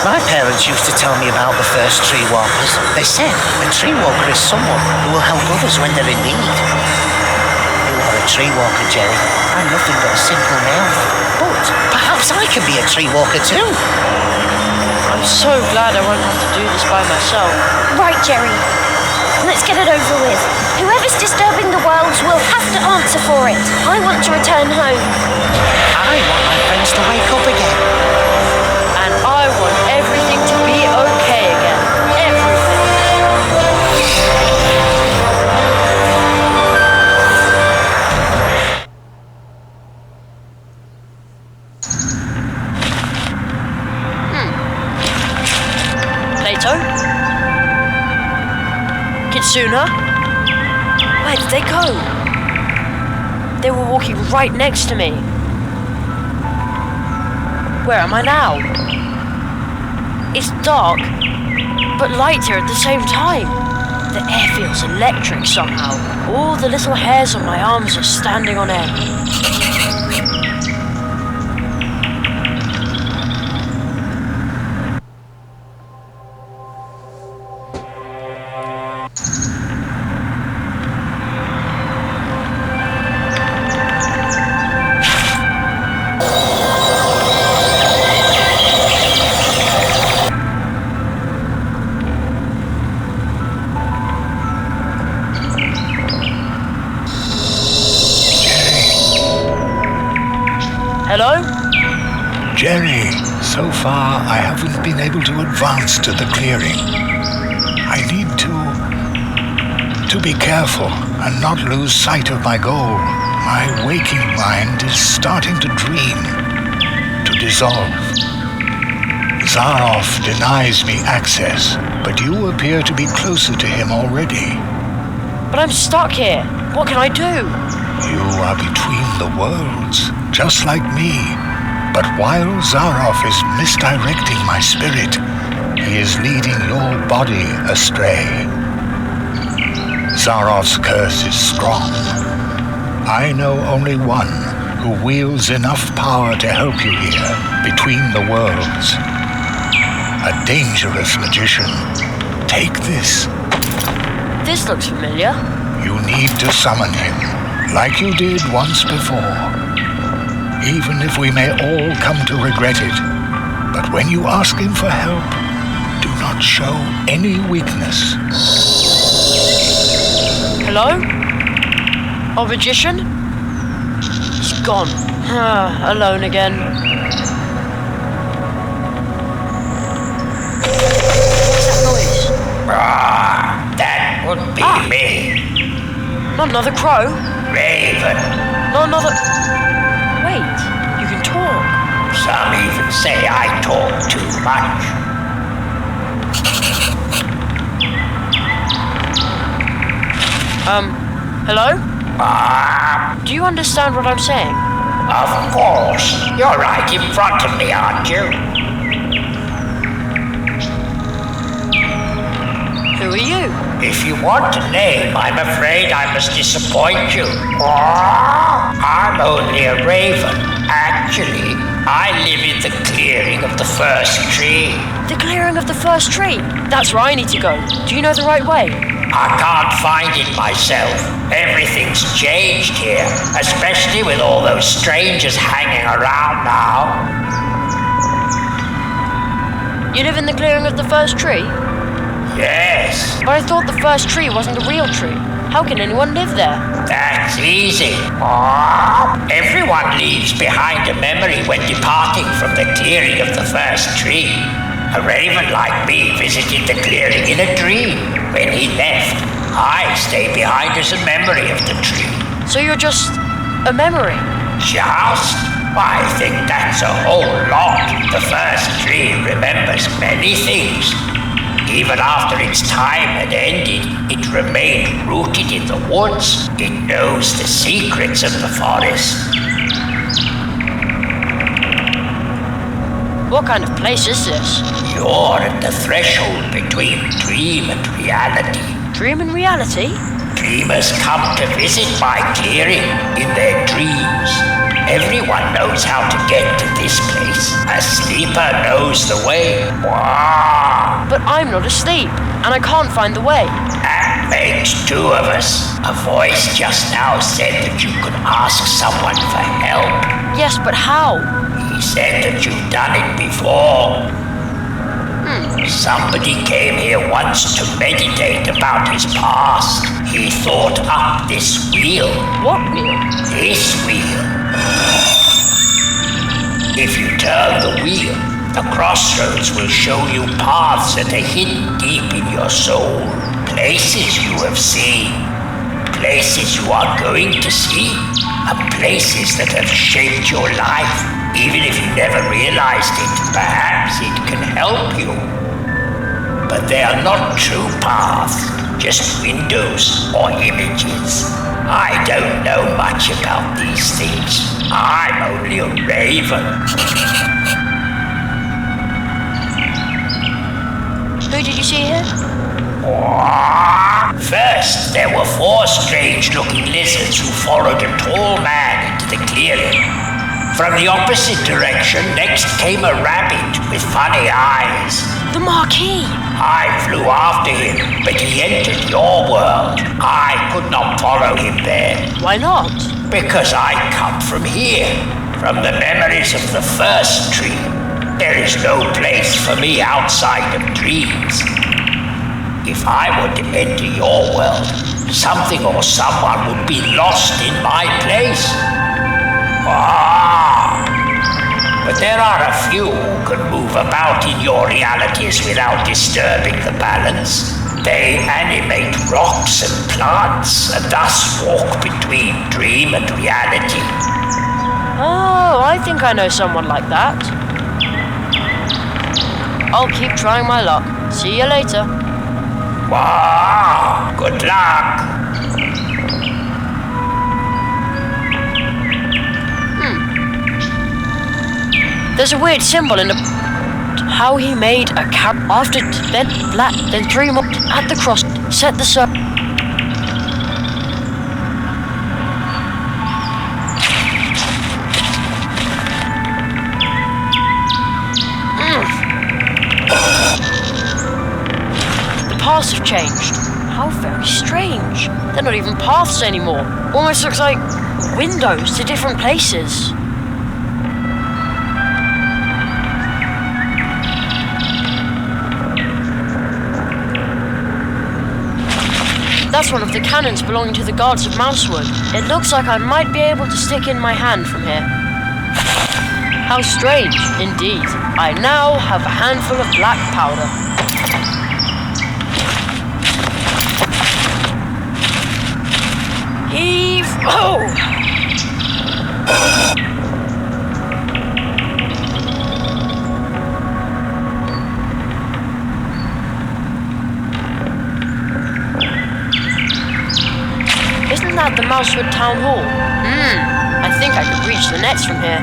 My parents used to tell me about the first tree walkers. They said a tree walker is someone who will help others when they're in need. You are a tree walker, Jerry. I'm nothing but a simple man. But perhaps I can be a tree walker too. I'm so glad I won't have to do this by myself. Right, Jerry. Let's get it over with. Whoever's disturbing the worlds will have to answer for it. I want to return home. I want my friends to wake up again. And I want everything to be okay again. Everything. Plato? Kitsuna? Where did they go? They were walking right next to me. Where am I now? It's dark, but light here at the same time. The air feels electric somehow. All the little hairs on my arms are standing on end. Hello? Jerry, so far I haven't been able to advance to the clearing. I need to be careful and not lose sight of my goal. My waking mind is starting to dream, to dissolve. Zaroff denies me access, but you appear to be closer to him already. But I'm stuck here. What can I do? You are between the worlds, just like me. But while Zaroff is misdirecting my spirit, he is leading your body astray. Zaroff's curse is strong. I know only one who wields enough power to help you here, between the worlds. A dangerous magician. Take this. This looks familiar. You need to summon him, like you did once before. Even if we may all come to regret it. But when you ask him for help, do not show any weakness. Hello? Our magician? He's gone. Alone again. What's that noise? That would be me. Not another crow? Raven. Not another... Wait, you can talk. Some even say I talk too much. Hello? Do you understand what I'm saying? Of course. You're right in front of me, aren't you? Who are you? If you want a name, I'm afraid I must disappoint you. I'm only a raven. Actually, I live in the clearing of the first tree. The clearing of the first tree? That's where I need to go. Do you know the right way? I can't find it myself. Everything's changed here, especially with all those strangers hanging around now. You live in the clearing of the first tree? Yes. But I thought the first tree wasn't a real tree. How can anyone live there? That's easy. Everyone leaves behind a memory when departing from the clearing of the first tree. A raven like me visited the clearing in a dream. When he left, I stay behind as a memory of the tree. So you're just a memory? Just? I think that's a whole lot. The first tree remembers many things. Even after its time had ended, it remained rooted in the woods. It knows the secrets of the forest. What kind of place is this? You're at the threshold between dream and reality. Dream and reality? Dreamers come to visit my clearing in their dreams. Everyone knows how to get to this place. A sleeper knows the way. But I'm not asleep, and I can't find the way. That makes two of us. A voice just now said that you could ask someone for help. Yes, but how? He said that you've done it before. Somebody came here once to meditate about his past. He thought up this wheel. What wheel? This wheel. If you turn the wheel, the crossroads will show you paths that are hidden deep in your soul. Places you have seen. Places you are going to see. And places that have shaped your life. Even if you never realized it, perhaps it can help you. But they are not true paths. just windows or images. I don't know much about these things. I'm only a raven. Who did you see here? First, there were 4 strange-looking lizards who followed a tall man into the clearing. From the opposite direction, next came a rabbit with funny eyes. The Marquis! I flew after him, but he entered your world. I could not follow him there. Why not? Because I come from here, from the memories of the first dream. There is no place for me outside of dreams. If I were to enter your world, something or someone would be lost in my place. But there are a few who can move about in your realities without disturbing the balance. They animate rocks and plants and thus walk between dream and reality. Oh, I think I know someone like that. I'll keep trying my luck. See you later. Wow, good luck. There's a weird symbol in the... How he made a cap after then black, then 3 more at the cross, set the circle. The paths have changed. How very strange. They're not even paths anymore. Almost looks like windows to different places. That's one of the cannons belonging to the guards of Mousewood. It looks like I might be able to stick in my hand from here. How strange, indeed. I now have a handful of black powder. Heave! Oh! Isn't that the Mousewood Town Hall? I think I could reach the nets from here.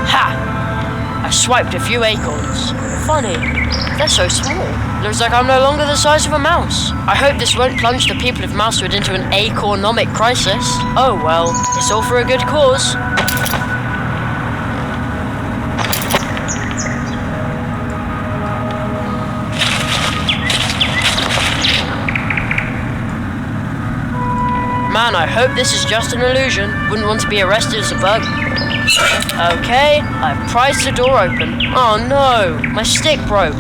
Ha! I swiped a few acorns. Funny, they're so small. Looks like I'm no longer the size of a mouse. I hope this won't plunge the people of Mousewood into an acornomic crisis. Oh well, it's all for a good cause. Man, I hope this is just an illusion. Wouldn't want to be arrested as a burglar. Okay, I've prized the door open. Oh no, my stick broke.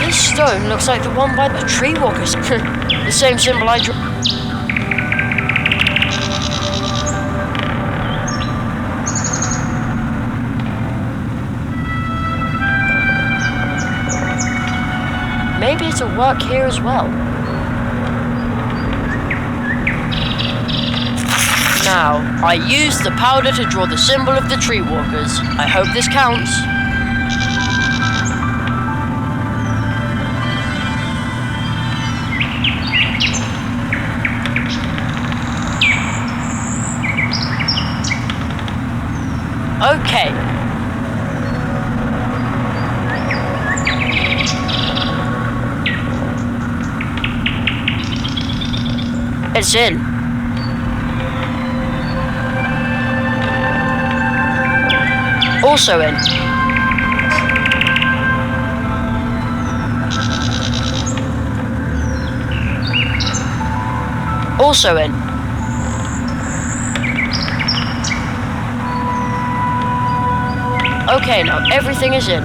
This stone looks like the one by the tree walkers. The same symbol I drew. Maybe it'll work here as well. Now, I used the powder to draw the symbol of the tree walkers. I hope this counts. Okay. It's in. Also in. Also in. Okay, now everything is in.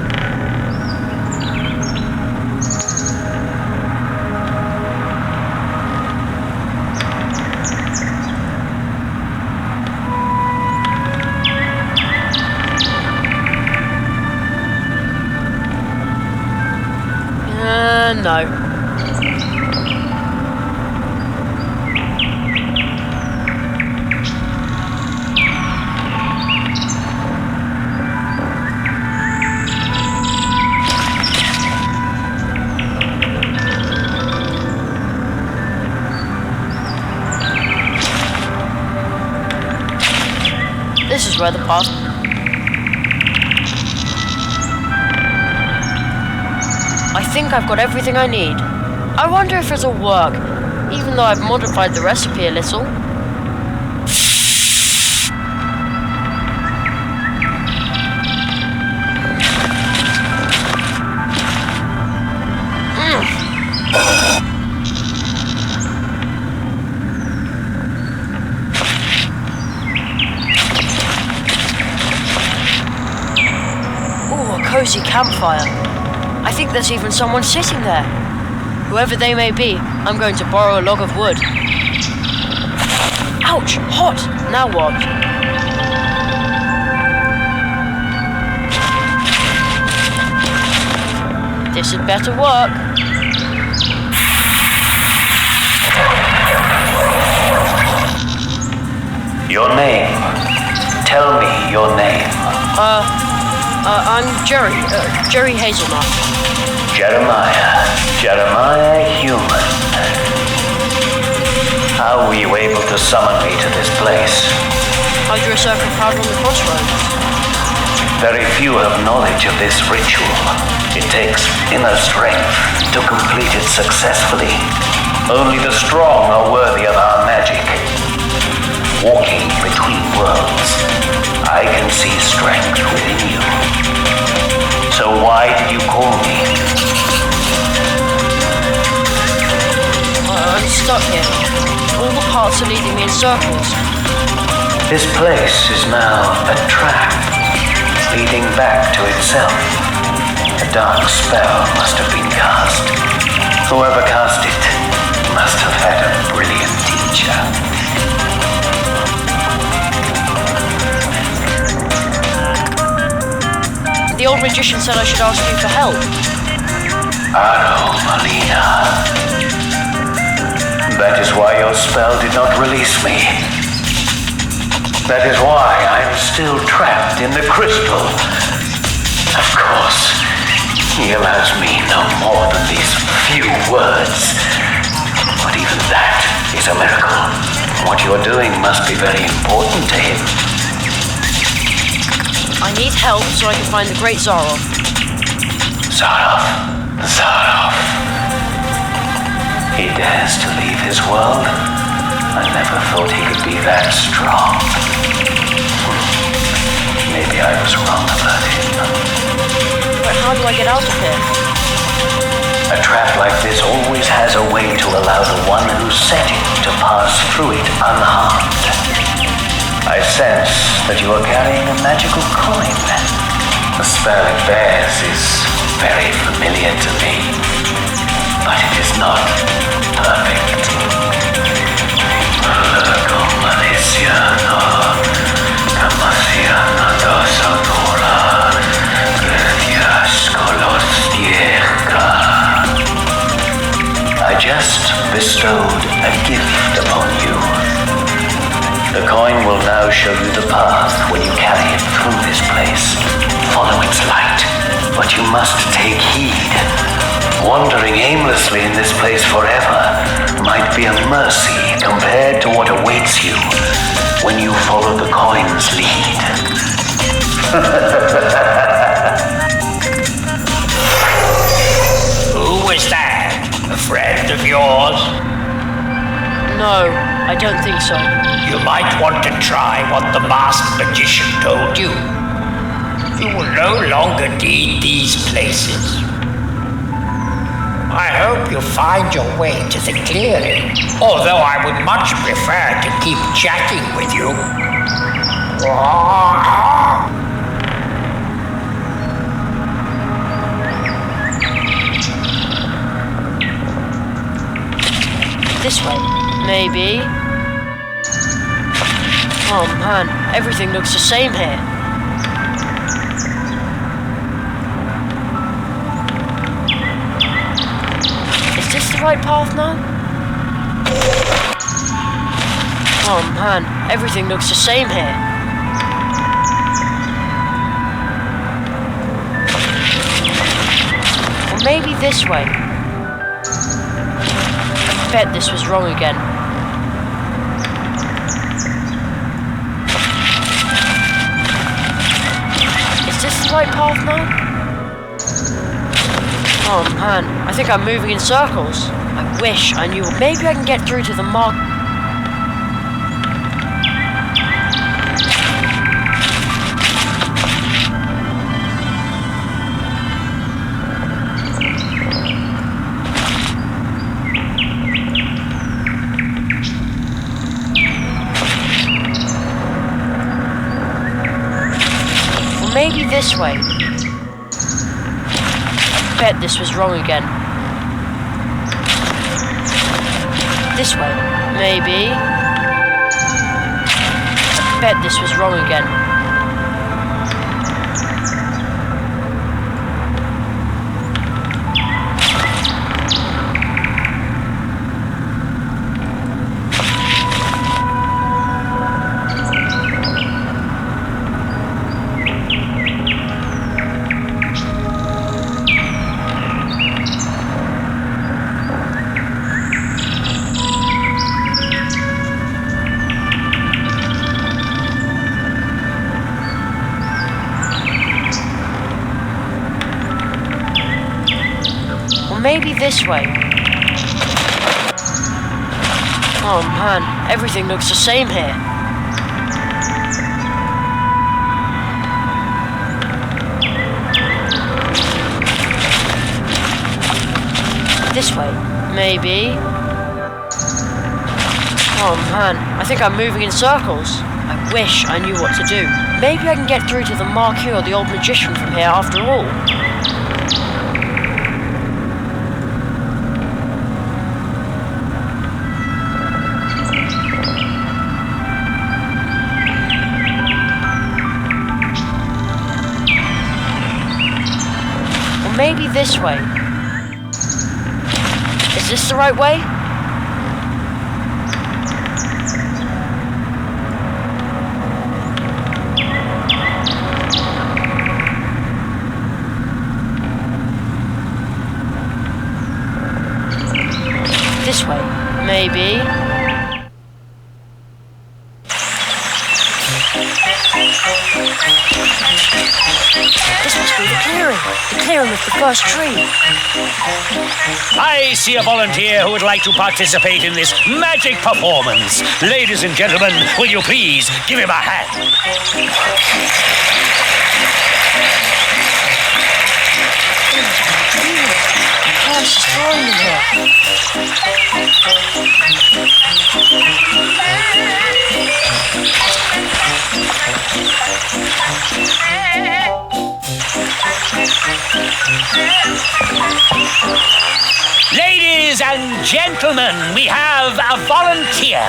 No. where the path... I think I've got everything I need. I wonder if it'll work, even though I've modified the recipe a little. Cozy campfire. I think there's even someone sitting there. Whoever they may be, I'm going to borrow a log of wood. Ouch! Hot! Now what? This had better work. Your name. Tell me your name. I'm Jerry Hazelnut. Jeremiah Human. How were you able to summon me to this place? I drew a circle pattern on the crossroads. Very few have knowledge of this ritual. It takes inner strength to complete it successfully. Only the strong are worthy of our magic. Walking between worlds, I can see strength within you. So why did you call me? I'm stuck here. All the paths are leading me in circles. This place is now a trap, leading back to itself. A dark spell must have been cast. Whoever cast it must have had a brilliant teacher. The old magician said I should ask you for help. Aro Malina. That is why your spell did not release me. That is why I'm still trapped in the crystal. Of course, he allows me no more than these few words. But even that is a miracle. What you're doing must be very important to him. I need help so I can find the great Zaroff. Zaroff. He dares to leave his world? I never thought he could be that strong. Maybe I was wrong about him. But how do I get out of here? A trap like this always has a way to allow the one who set it to pass through it unharmed. I sense that you are carrying a magical coin. The spell it bears is very familiar to me, but it is not perfect. I just bestowed a gift upon you. The coin will now show you the path when you carry it through this place. Follow its light, but you must take heed. Wandering aimlessly in this place forever might be a mercy compared to what awaits you when you follow the coin's lead. Who was that? A friend of yours? No, I don't think so. You might want to try what the masked magician told you. You will no longer need these places. I hope you find your way to the clearing, although I would much prefer to keep chatting with you. This way, maybe. Oh man, everything looks the same here. Is this the right path now? Oh man, everything looks the same here. Or maybe this way. I bet this was wrong again. this the right path now? Oh man, I think I'm moving in circles. I wish I knew. Maybe I can get through to the mark. Maybe this way. I bet this was wrong again. This way. Maybe. I bet this was wrong again. Maybe this way. Oh man, everything looks the same here. This way, maybe. Oh man, I think I'm moving in circles. I wish I knew what to do. Maybe I can get through to the Marquis or the old magician from here after all. Maybe this way. Is this the right way? This way, maybe. This must be the clearing of the first tree. I see a volunteer who would like to participate in this magic performance. Ladies and gentlemen, will you please give him a hand? It's strong in here. Ladies and gentlemen, we have a volunteer.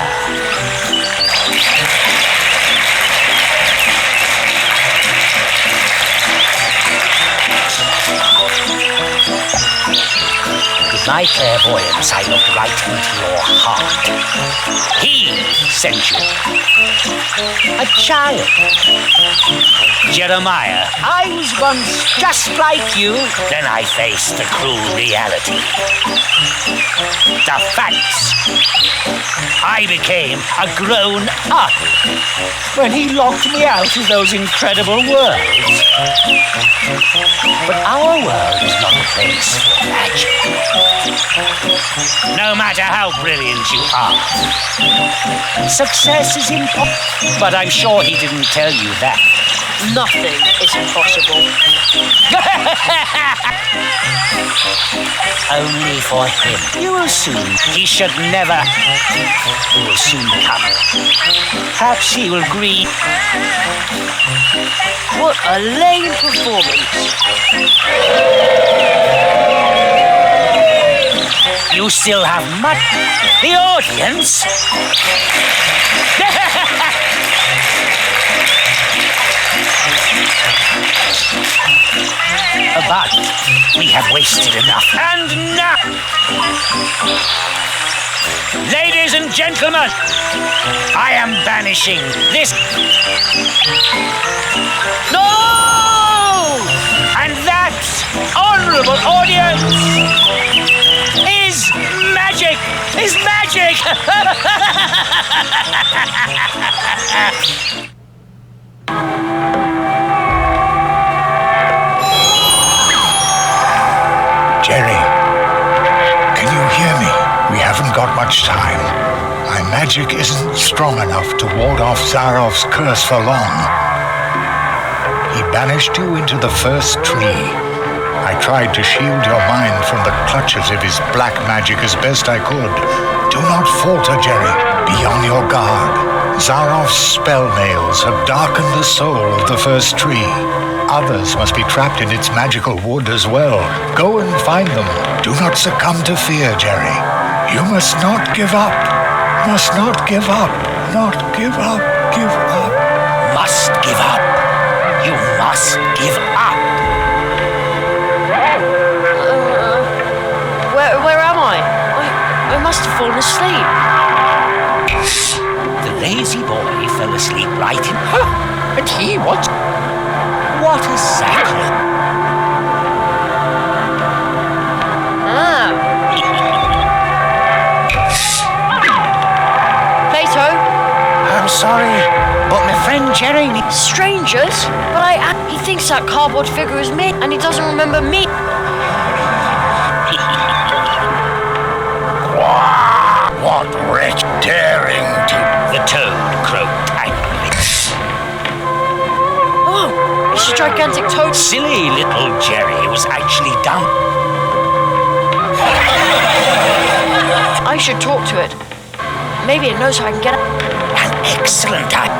With my clairvoyance, I looked right into your heart. He sent you. A child. Jeremiah, I was once just like you. Then I faced the cruel reality. The facts. I became a grown-up when he locked me out of those incredible worlds. But our world is not a place for magic. No matter how brilliant you are, success is impossible. But I'm sure he didn't tell you that. Nothing is impossible. Only for him. You will soon. He should never. He will soon come. Perhaps he will grieve. What a lame performance. You still have much. The audience. But we have wasted enough. And now, ladies and gentlemen, I am banishing this. No! And that, honorable audience, is magic! Is magic! magic isn't strong enough to ward off Zarov's curse for long. He banished you into the first tree. I tried to shield your mind from the clutches of his black magic as best I could. Do not falter, Jerry. Be on your guard. Zarov's spell nails have darkened the soul of the first tree. Others must be trapped in its magical wood as well. Go and find them. Do not succumb to fear, Jerry. You must not give up. Must not give up. Not give up. Give up. Must give up. You must give up. Where am I? I must have fallen asleep. The lazy boy fell asleep right in... And he was... What a sacrilege. Plato? I'm sorry, but my friend Jerry... Strangers? But he thinks that cardboard figure is me, and he doesn't remember me. What wretch daring to... The toad croaked angrily. Oh, it's a gigantic toad. Silly little Jerry was actually dumb. I should talk to it. Maybe it knows how I can get it. An excellent idea.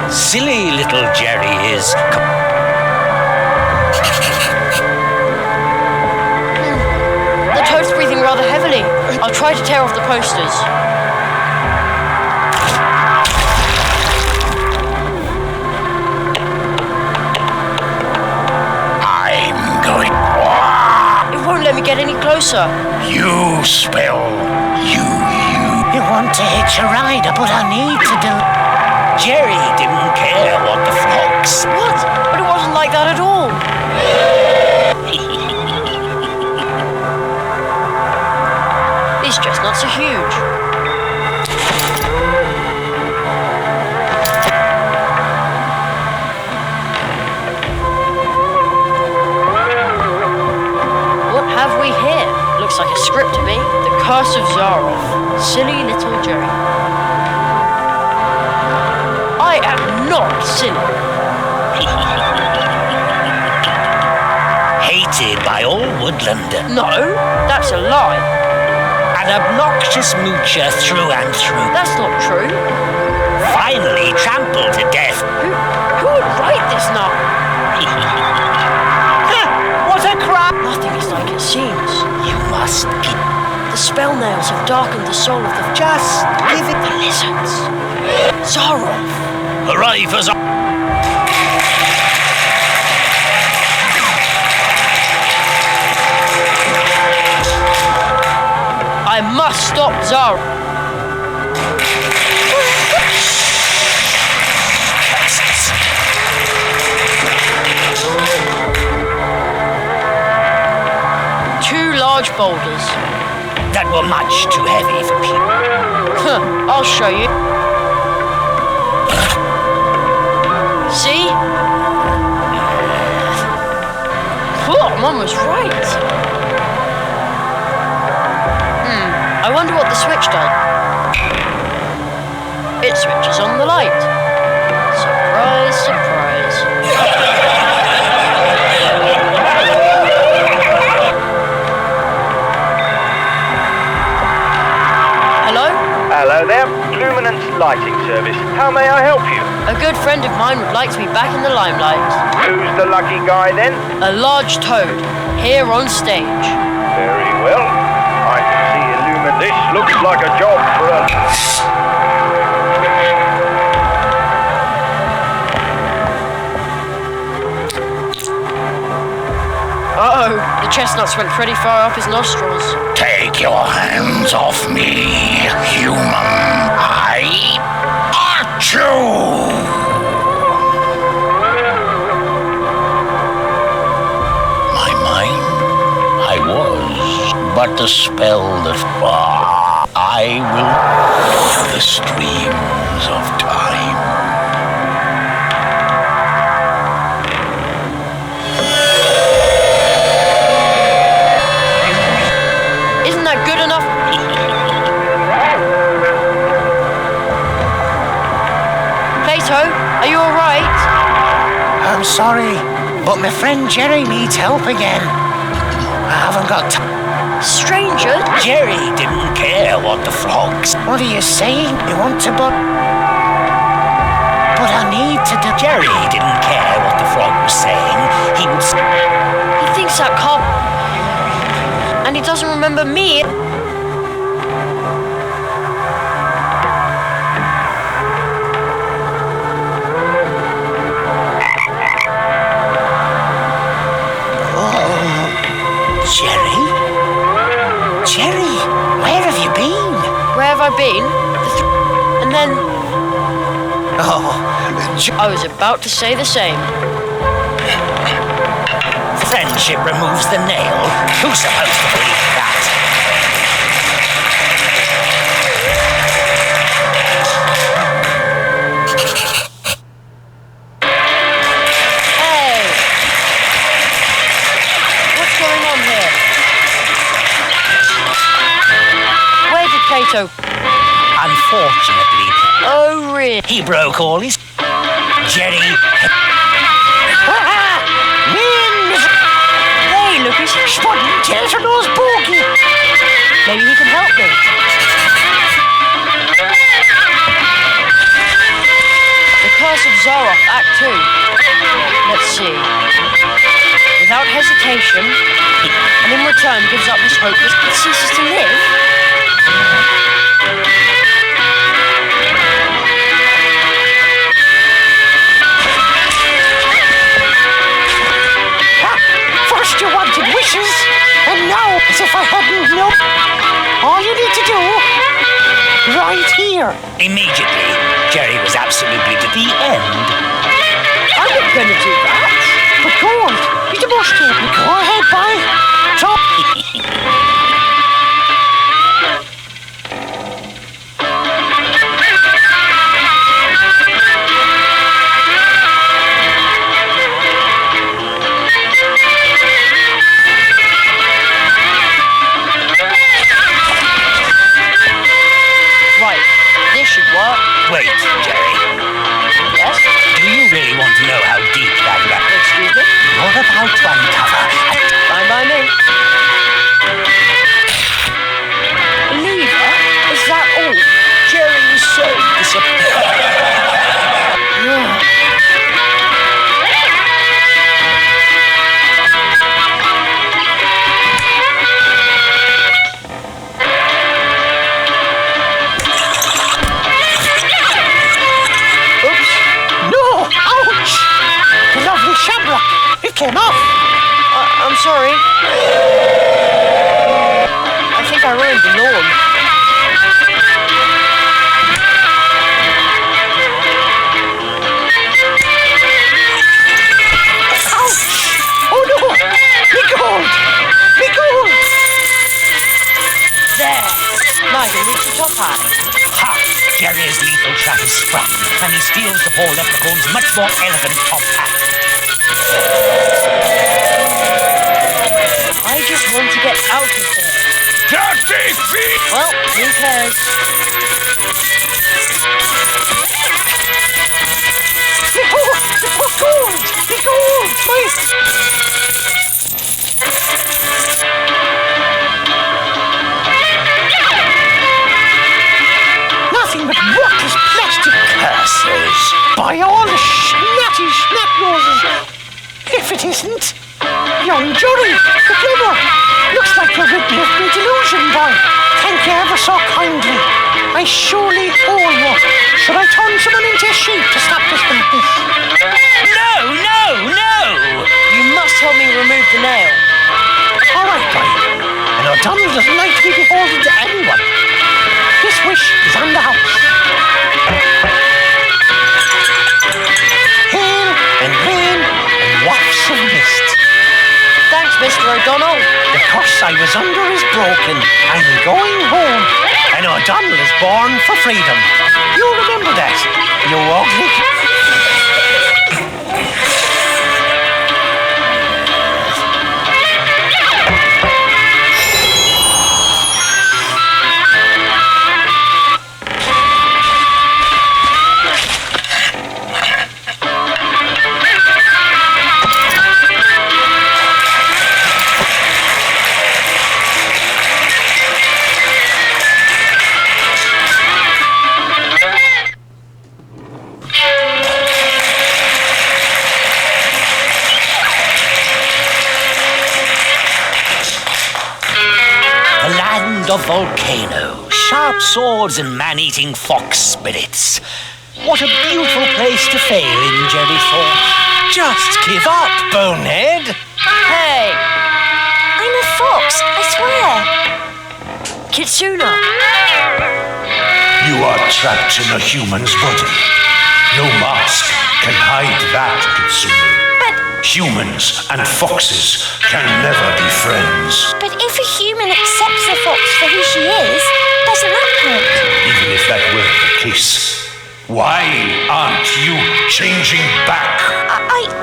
Silly little Jerry is... The toad's breathing rather heavily. I'll try to tear off the posters. I'm going... It won't let me get any closer. You spell. You. You want to hitch a ride, but I need to do... Jerry didn't care what the fox... What? But it wasn't like that at all. These chestnuts are huge. What have we here? Looks like a script to me. The Curse of Zarov. Silly little Jerry. I am not silly. Hated by all Woodlanders. No, that's a lie. An obnoxious moocher through and through. That's not true. Finally trampled to death. Who would write this now? What a crap! Nothing is like it seems. You must keep... The spell nails have darkened the soul of the... Just give it... The lizards. Zarov. Hooray for Zarov! I must stop Zarov. Two large boulders. That were much too heavy for people. I'll show you. See? Oh, Mum was right. I wonder what the switch does. It switches on the light. Surprise, surprise. Hello? Hello there, Luminance Lighting Service. How may I help you? A good friend of mine would like to be back in the limelight. Who's the lucky guy then? A large toad, here on stage. Very well. I can see Illumin. This looks like a job for a... Uh-oh, the chestnuts went pretty far up his nostrils. Take your hands off me, human. I ought you. My mind, I was, but the spell that I will the streams of time. sorry, but my friend Jerry needs help again. I haven't got time. Stranger? Jerry didn't care what the frogs... What are you saying? You want to but I need to do... Jerry didn't care what the frog was saying. He was... He thinks that cop... And he doesn't remember me. Jerry? Jerry, where have you been? Where have I been? And then... I was about to say the same. Friendship removes the nail. Who's supposed to believe that? Hey! What's going on here? Where did Kato? Unfortunately. Oh, really? He broke all his... Jerry... Hey, Lucas. Spotting Tater-Nose Bogey. Maybe he can help me. The Curse of Zaroff, Act 2. Let's see. Without hesitation, and in return gives up his hope that ceases to live. First you wanted wishes, and now, as if I hadn't known. All you need to do, right here. Immediately, Jerry was absolutely to the end. I'm not going to do that. But Gold, you must do it. Go ahead, bye. Right, this should work. Wait, Jerry. Yes? Do you really want to know how deep that rat... Excuse me? You're about to uncover... Fine by me. Lever? Is that all? Jerry was so disappointed. Oops. No! Ouch! The lovely shamrock. It came off. I'm sorry. I think I ruined the lawn. Ouch! Oh no! Be gold! Be gold! There. Now I can reach the top high. Ha! Jerry's lethal trap is sprung, and he steals the poor leprechaun's much more elegant top hat. I just want to get out of there. Dirty thief! Well, who cares? Gold! Be gold! Nothing but worthless plastic curses. By all the snatty snap-noses. If it isn't, young Johnny, the plumber. Looks like you're rid me of my delusion, boy. Thank you ever so kindly. I surely owe you. Should I turn someone into a sheep to stop this madness? No! You must help me remove the nail. All right, boy. And O'Donnell doesn't like to be beholden to anyone. This wish is on the house. Hail and rain and wafts of mist. Thanks, Mr. O'Donnell. The curse I was under is broken. I'm going home. And O'Donnell is born for freedom. You remember that, you ugly... land of volcanoes, sharp swords, and man-eating fox spirits. What a beautiful place to fail in, Jerry thought. Just give up, bonehead. Hey! I'm a fox, I swear. Kitsuna! You are trapped in a human's body. No mask can hide that, Kitsune. Humans and foxes can never be friends. But if a human accepts the fox for who she is, doesn't that count? Even if that were the case, why aren't you changing back?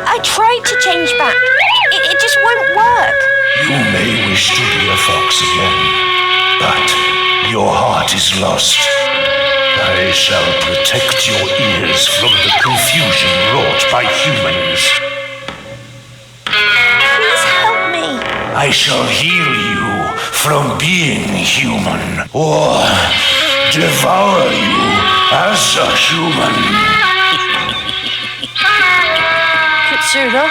I tried to change back. It just won't work. You may wish to be a fox again, but your heart is lost. I shall protect your ears from the confusion wrought by humans. Please help me. I shall heal you from being human, or devour you as a human. Kitsuna?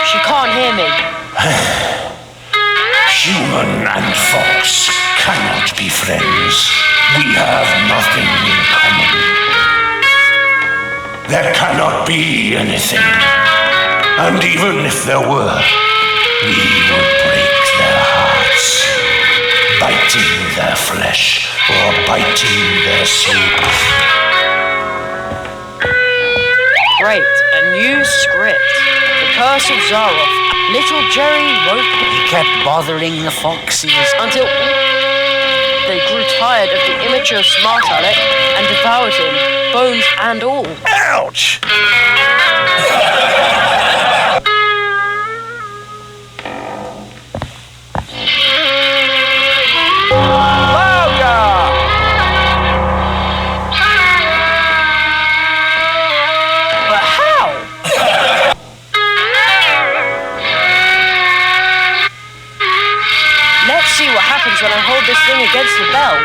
She can't hear me. Human and fox cannot be friends. We have nothing in common. There cannot be anything. And even if there were, we would break their hearts, biting their flesh or biting their souls. Great, a new script. The Curse of Zaroff. Little Jerry woke. He kept bothering the foxes until they grew tired of the immature smart aleck and devoured him, bones and all. Ouch! when I hold this thing against the bell.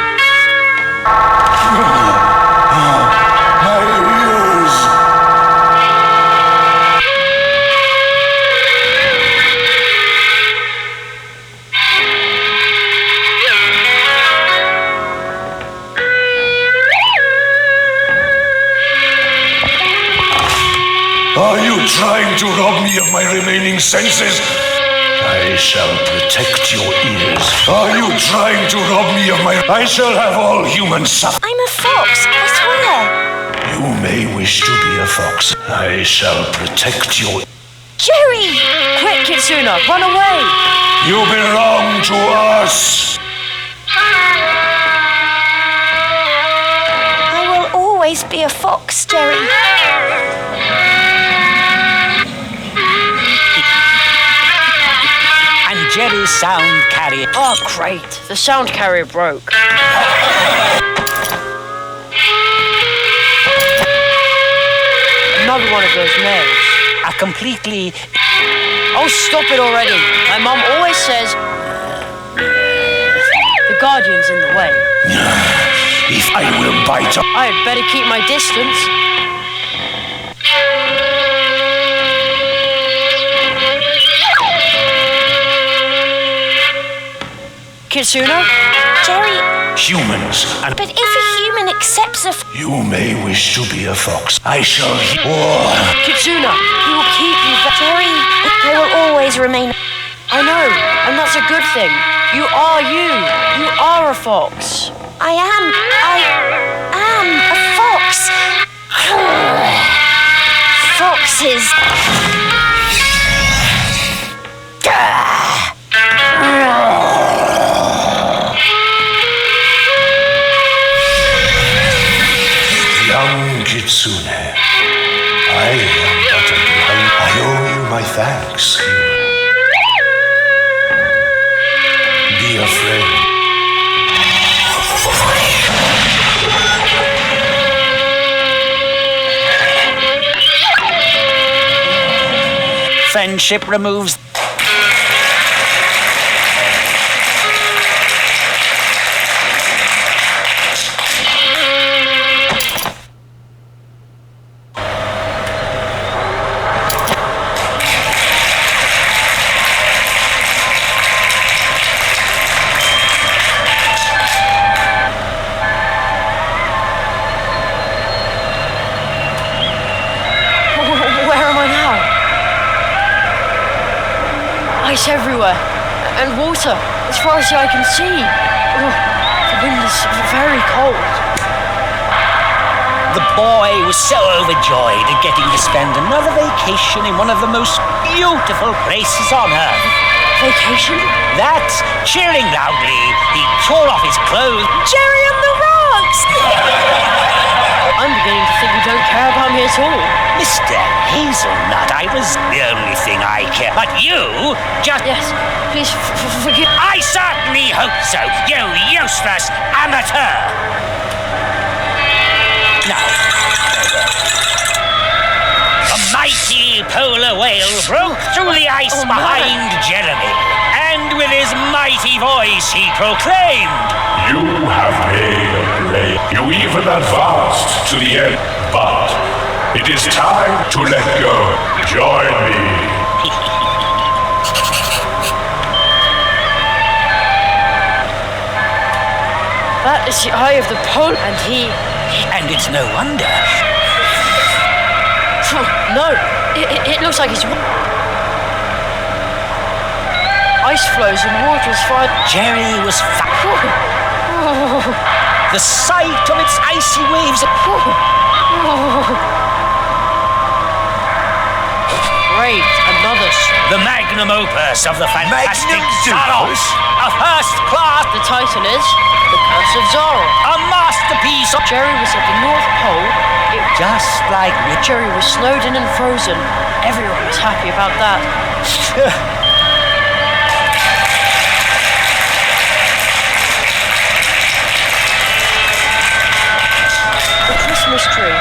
My ears! Are you trying to rob me of my remaining senses? I shall protect your ears. Are you trying to rob me of my... I shall have all humans suffer. I'm a fox, I swear. You may wish to be a fox. I shall protect your... Jerry! Quick, Kitsuna, run away! You belong to us! I will always be a fox, Jerry. And Jerry's sound carrier. Oh, great. The sound carrier broke. Another one of those nails. A completely... Oh, stop it already. My mum always says... The Guardian's in the way. If I will bite up... I'd better keep my distance. Kitsuna? Jerry, Humans, and... but if a human accepts a... You may wish to be a fox. I shall... Kitsuna, he will keep you... Jerry, I will always remain... I know, and that's a good thing. You are you. You are a fox. I am a fox. Foxes. Young Kitsune, I am but a blind. I owe you my thanks. Be a friend. Friendship removes... Where am I now? Ice everywhere. And water, as far as the eye can see. Oh, the wind is very cold. The boy was so overjoyed at getting to spend another vacation in one of the most beautiful places on Earth. Vacation? That, cheering loudly, he tore off his clothes. Jerry on the rocks! I'm beginning to think you don't care about me at all. Mr. Hazelnut, I was the only thing I care. But you just... Yes, please forgive... I certainly hope so, you useless amateur! Now, the mighty polar whale broke through the ice behind Jeremy, and with his mighty voice he proclaimed, You have made a play. You even advanced to the end, but it is time to let go. Join me. That is the eye of the pole, and he... And it's no wonder. No, it looks like it's... Ice flows and water is fine. Jerry was the sight of its icy waves... Great, another... The magnum opus of the fantastic Saros. A first class... The Titan is The Curse of Zara. A masterpiece of... Jerry was at the North Pole. Just like... Jerry was snowed in and frozen. Everyone was happy about that. The Christmas tree.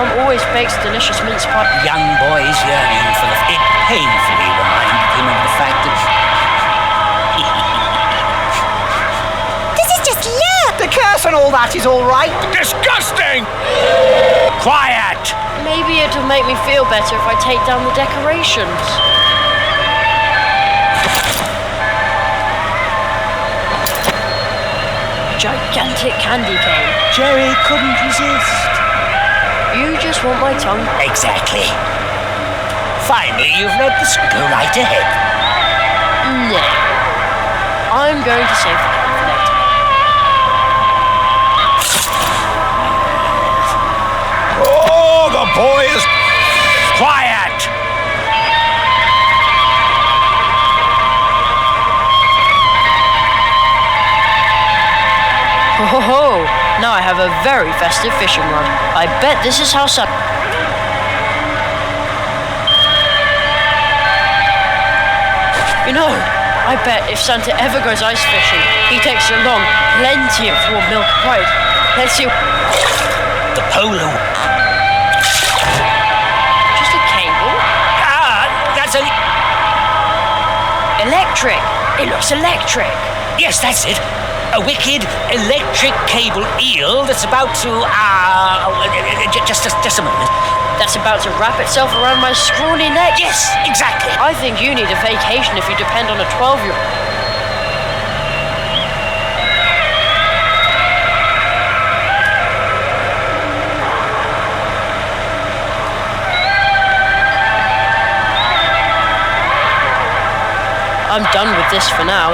Mum always bakes delicious mince pie. Young boys yearning for it painfully reminded him of the fact that off and all that is all right. Disgusting! Quiet! Maybe it'll make me feel better if I take down the decorations. Gigantic candy cane. Jerry couldn't resist. You just want my tongue. Exactly. Finally, you've let this go right ahead. No. I'm going to save the can for later. Oh, the boy is... Quiet! Ho ho ho! Now I have a very festive fishing rod. I bet this is how You know, I bet if Santa ever goes ice fishing, he takes along plenty of warm milk pride. Let's see. The polo. Just a cable? That's a... Electric! It looks electric! Yes, that's it. A wicked electric cable eel that's about to... just a moment. That's about to wrap itself around my scrawny neck? Yes, exactly. I think you need a vacation if you depend on a 12-year-old. I'm done with this for now.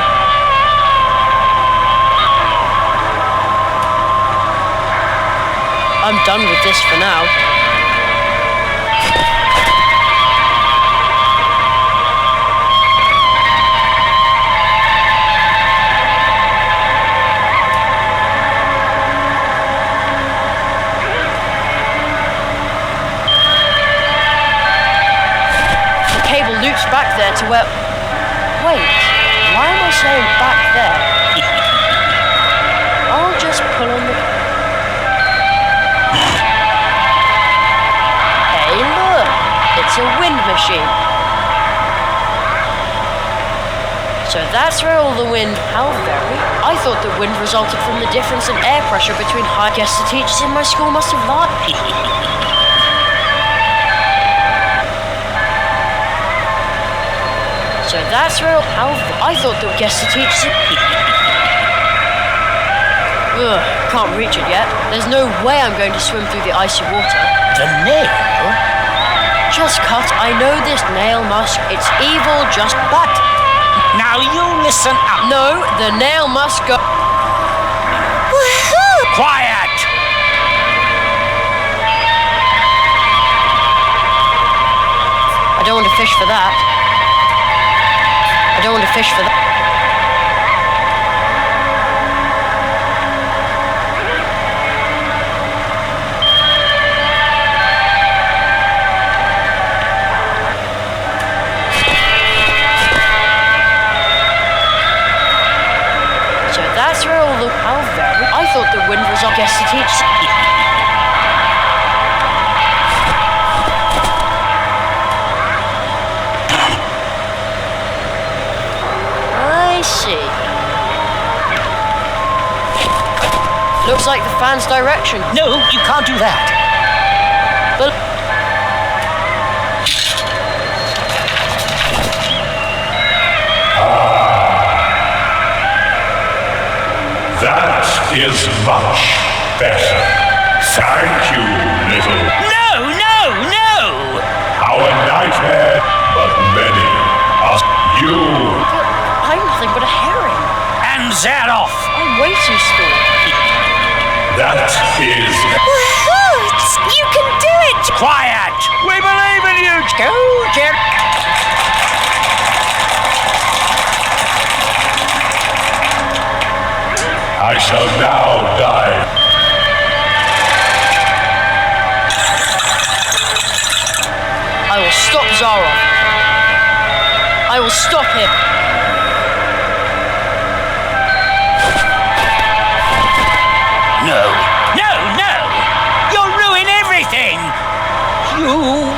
I'm done with this for now. The cable loops back there to where... Wait, why am I saying back there? I'll just pull on the... Hey, look! It's a wind machine. So that's where all the wind... How very? I thought the wind resulted from the difference in air pressure between high... Guess the teachers in my school must have lied. So that's where... How... I thought that... Guess the teachers... Ugh, can't reach it yet. There's no way I'm going to swim through the icy water. The nail? Just cut. I know this nail must... It's evil, just... But... Now you listen up. No, the nail must go... Woohoo! Quiet! I don't want to fish for that. I don't want to fish for that. So that's where all the... How very... I thought the wind was up. Guess to teach... I see. Looks like the fan's direction. No, you can't do that. But... That is much better. Thank you, little... No, no, no! Our nightmare, but many are you. I'm nothing but a herring. And that off. I'm way too small. That is... Woohoo! You can do it! Quiet! We believe in you! Go, Jerry! I shall now die. I will stop Zarov. I will stop him. No. No, no! You'll ruin everything! You...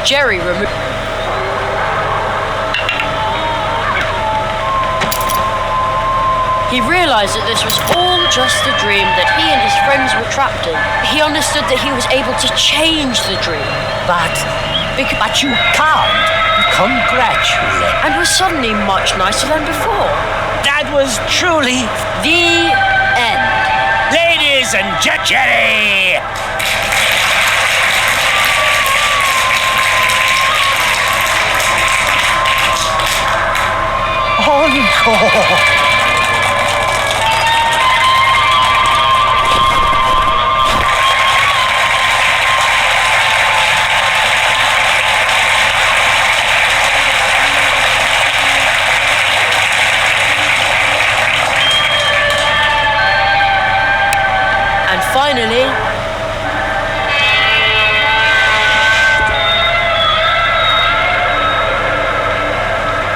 Jerry removed... He realized that this was all just a dream that he and his friends were trapped in. He understood that he was able to change the dream. But you can't. Congratulate. And was suddenly much nicer than before. That was truly The end. Ladies and Jerry! Encore! And finally,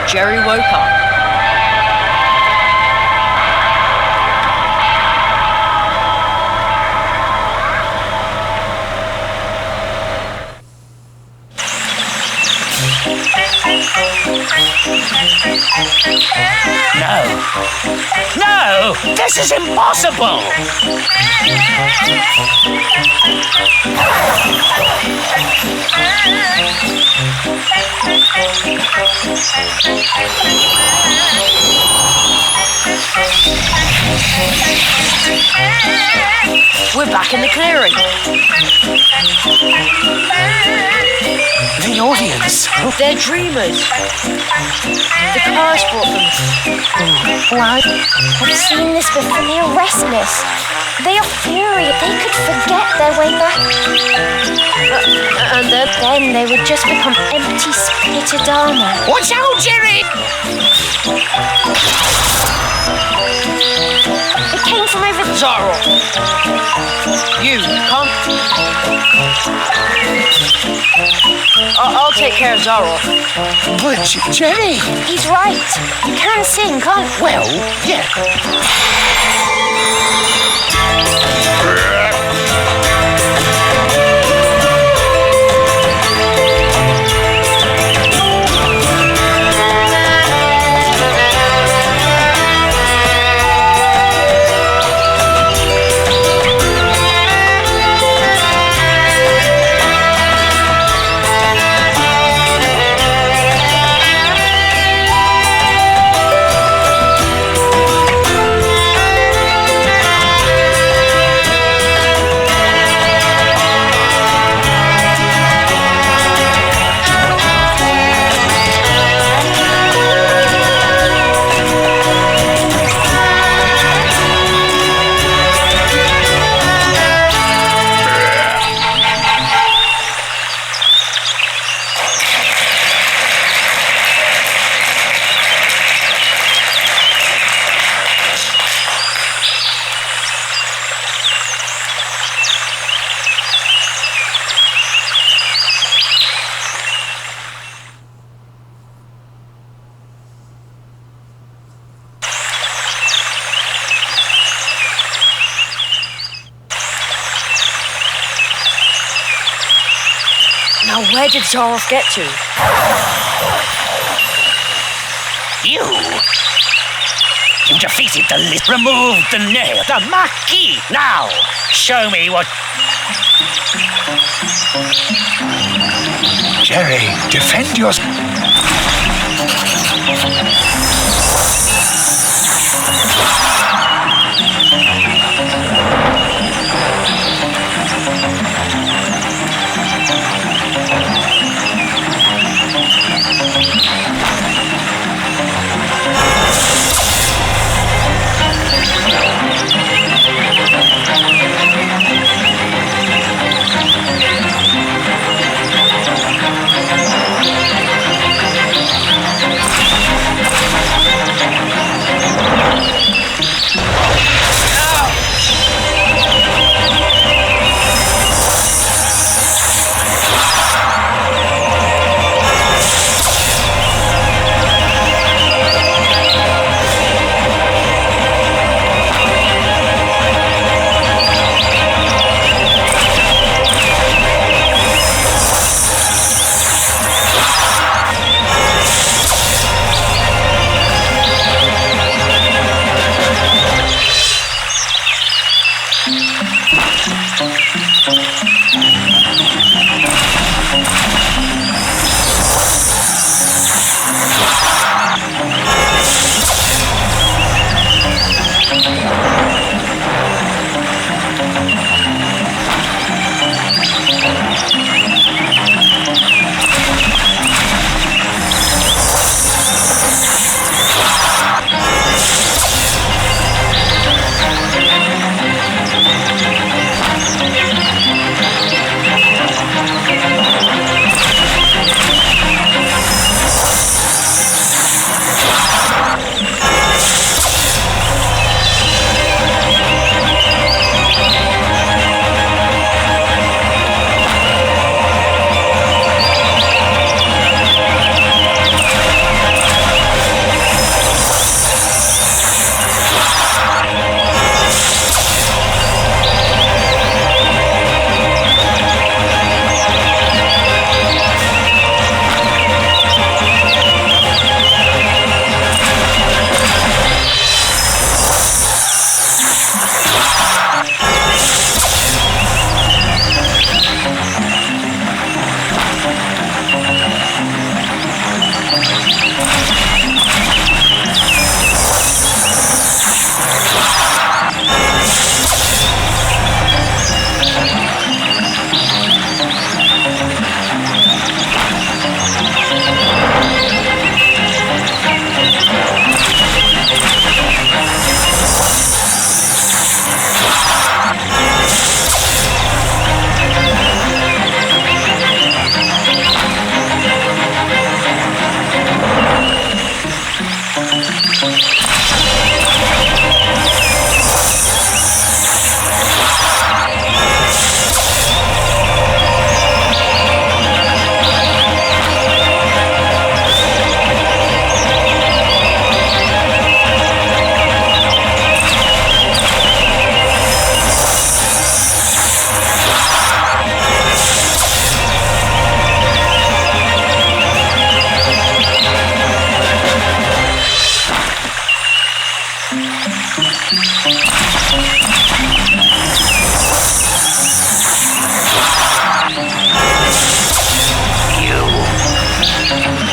Jerry woke up. No, this is impossible. We're back in the clearing. The audience. They're dreamers. The curse brought them. Why? I've seen this before. They are restless. They are furious. They could forget their way back. And then they would just become empty spirited armor. Watch out, Jerry! It came from over there. Zara! You can't. I'll take care of Zara. But Jerry! He's right. You can sing, can't you? Well, yeah. Now where did Zaroff get to? You defeated the list. Removed the nail. The marquee. Now, show me what... Jerry, defend your...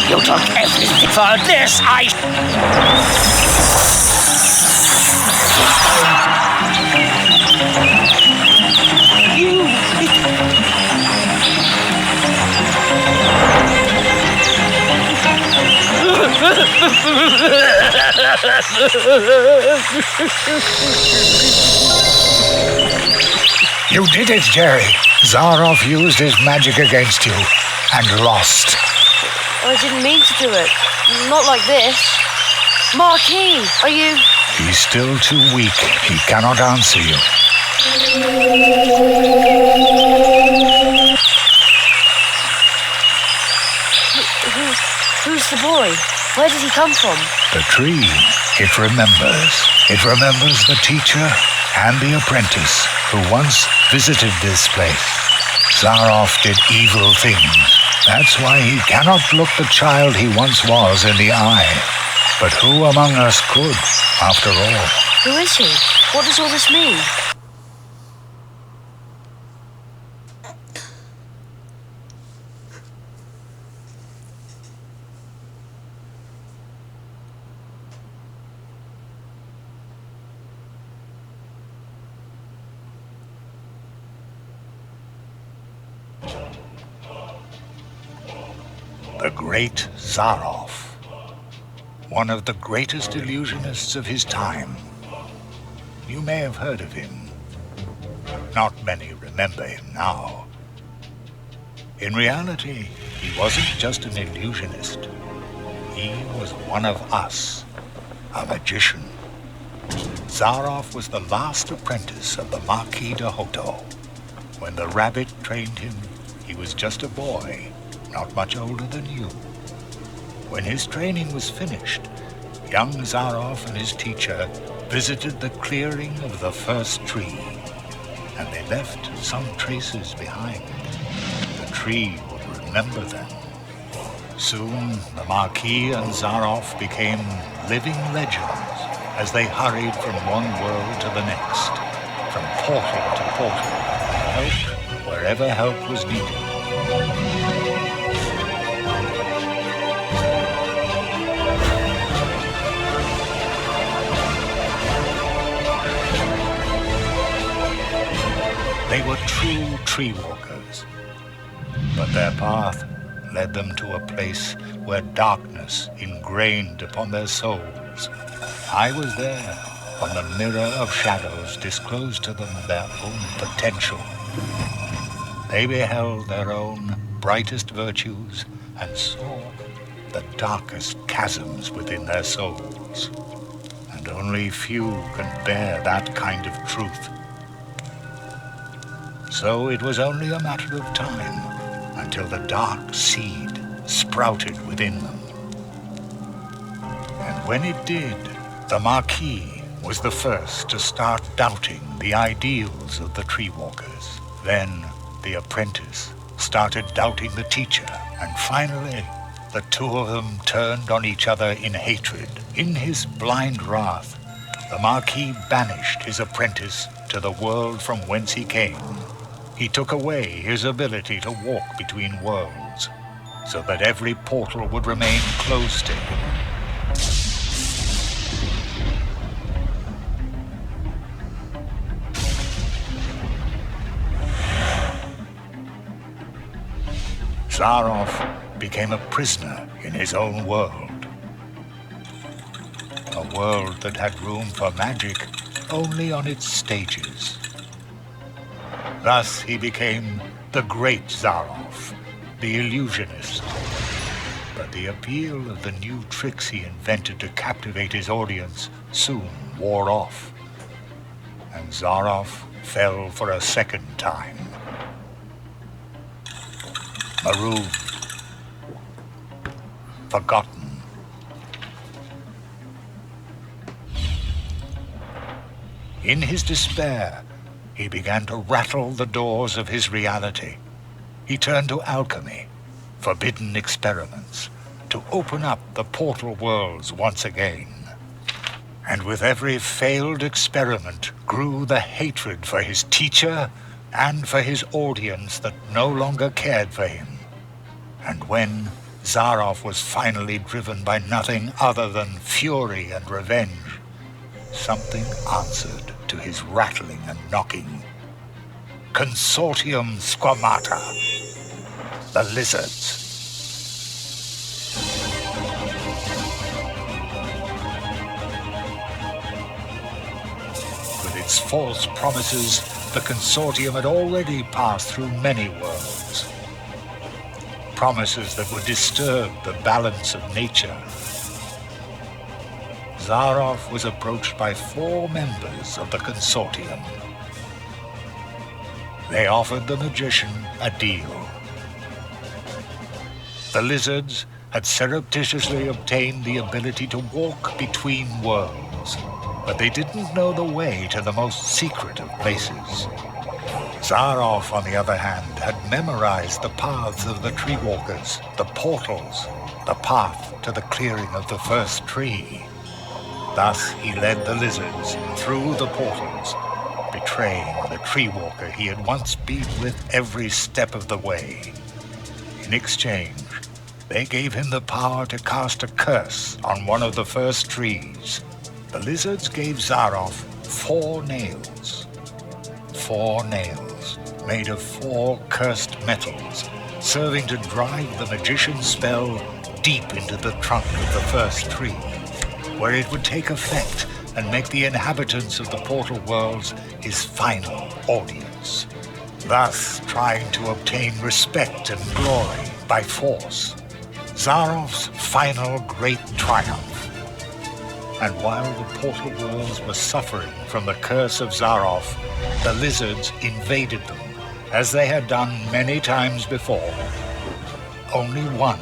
You took everything for this, You did it, Jerry. Zaroff used his magic against you and lost. I didn't mean to do it. Not like this. Marquis, are you... He's still too weak. He cannot answer you. Who's the boy? Where did he come from? The tree. It remembers. It remembers the teacher and the apprentice who once visited this place. Zaroff did evil things. That's why he cannot look the child he once was in the eye. But who among us could, after all? Who is he? What does all this mean? The great Zaroff, one of the greatest illusionists of his time. You may have heard of him. Not many remember him now. In reality, he wasn't just an illusionist. He was one of us, a magician. Zaroff was the last apprentice of the Marquis de Hoto. When the rabbit trained him, he was just a boy, not much older than you. When his training was finished, young Zaroff and his teacher visited the clearing of the first tree, and they left some traces behind. The tree would remember them. Soon, the Marquis and Zaroff became living legends as they hurried from one world to the next, from portal to portal, and helped wherever help was needed. They were true tree walkers, but their path led them to a place where darkness ingrained upon their souls. I was there when the mirror of shadows disclosed to them their own potential. They beheld their own brightest virtues and saw the darkest chasms within their souls. And only few can bear that kind of truth. So it was only a matter of time until the dark seed sprouted within them. And when it did, the Marquis was the first to start doubting the ideals of the tree walkers. Then the apprentice started doubting the teacher, and finally the two of them turned on each other in hatred. In his blind wrath, the Marquis banished his apprentice to the world from whence he came. He took away his ability to walk between worlds. so that every portal would remain closed to him. Zaroff became a prisoner in his own world. A world that had room for magic only on its stages. Thus he became the Great Zaroff, the illusionist. But the appeal of the new tricks he invented to captivate his audience soon wore off, and Zaroff fell for a second time. Marooned, forgotten. In his despair, he began to rattle the doors of his reality. He turned to alchemy, forbidden experiments, to open up the portal worlds once again. And with every failed experiment grew the hatred for his teacher and for his audience that no longer cared for him. And when Zaroff was finally driven by nothing other than fury and revenge, something answered to his rattling and knocking. Consortium Squamata, the lizards. With its false promises, the Consortium had already passed through many worlds. Promises that would disturb the balance of nature. Zaroff was approached by 4 members of the Consortium. They offered the magician a deal. The lizards had surreptitiously obtained the ability to walk between worlds, but they didn't know the way to the most secret of places. Zaroff, on the other hand, had memorized the paths of the tree walkers, the portals, the path to the clearing of the first tree. Thus he led the lizards through the portals, betraying the tree walker he had once been with every step of the way. In exchange, they gave him the power to cast a curse on one of the first trees. The lizards gave Zaroff 4 nails. 4 nails made of 4 cursed metals, serving to drive the magician's spell deep into the trunk of the first tree, where it would take effect and make the inhabitants of the portal worlds his final audience, thus trying to obtain respect and glory by force. Zaroff's final great triumph. And while the portal worlds were suffering from the curse of Zaroff, the lizards invaded them, as they had done many times before. Only one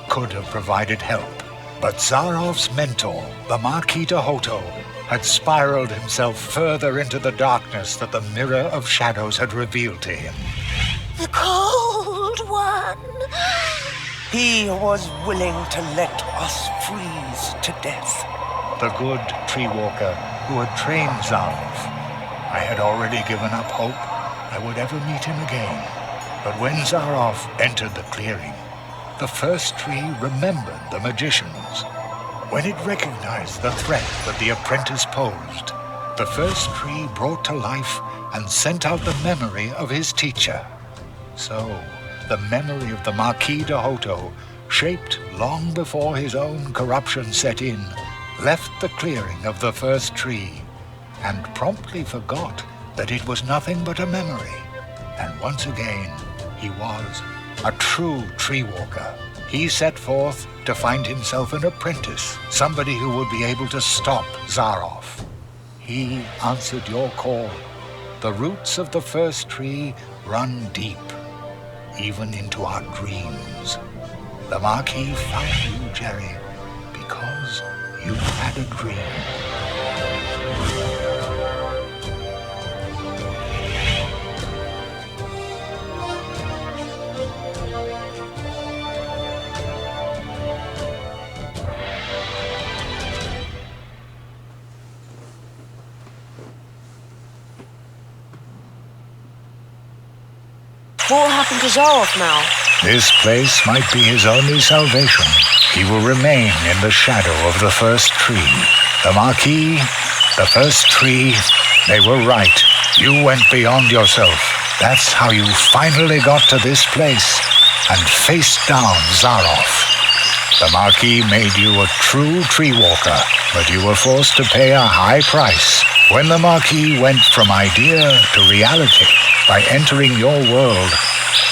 could have provided help, but Zaroff's mentor, the Marquis de Hoto, had spiraled himself further into the darkness that the Mirror of Shadows had revealed to him. The Cold One! He was willing to let us freeze to death. The good tree walker who had trained Zaroff. I had already given up hope I would ever meet him again. But when Zaroff entered the clearing, the first tree remembered the magicians. When it recognized the threat that the apprentice posed, the first tree brought to life and sent out the memory of his teacher. So, the memory of the Marquis de Hoto, shaped long before his own corruption set in, left the clearing of the first tree, and promptly forgot that it was nothing but a memory. And once again, he was a true tree walker. He set forth to find himself an apprentice, somebody who would be able to stop Zaroff. He answered your call. The roots of the first tree run deep, even into our dreams. The Marquis found you, Jerry, because you had a dream. What happened to Zaroff now? This place might be his only salvation. He will remain in the shadow of the first tree. The Marquis, the first tree, they were right. You went beyond yourself. That's how you finally got to this place and faced down Zaroff. The Marquis made you a true tree walker, but you were forced to pay a high price. When the Marquis went from idea to reality by entering your world,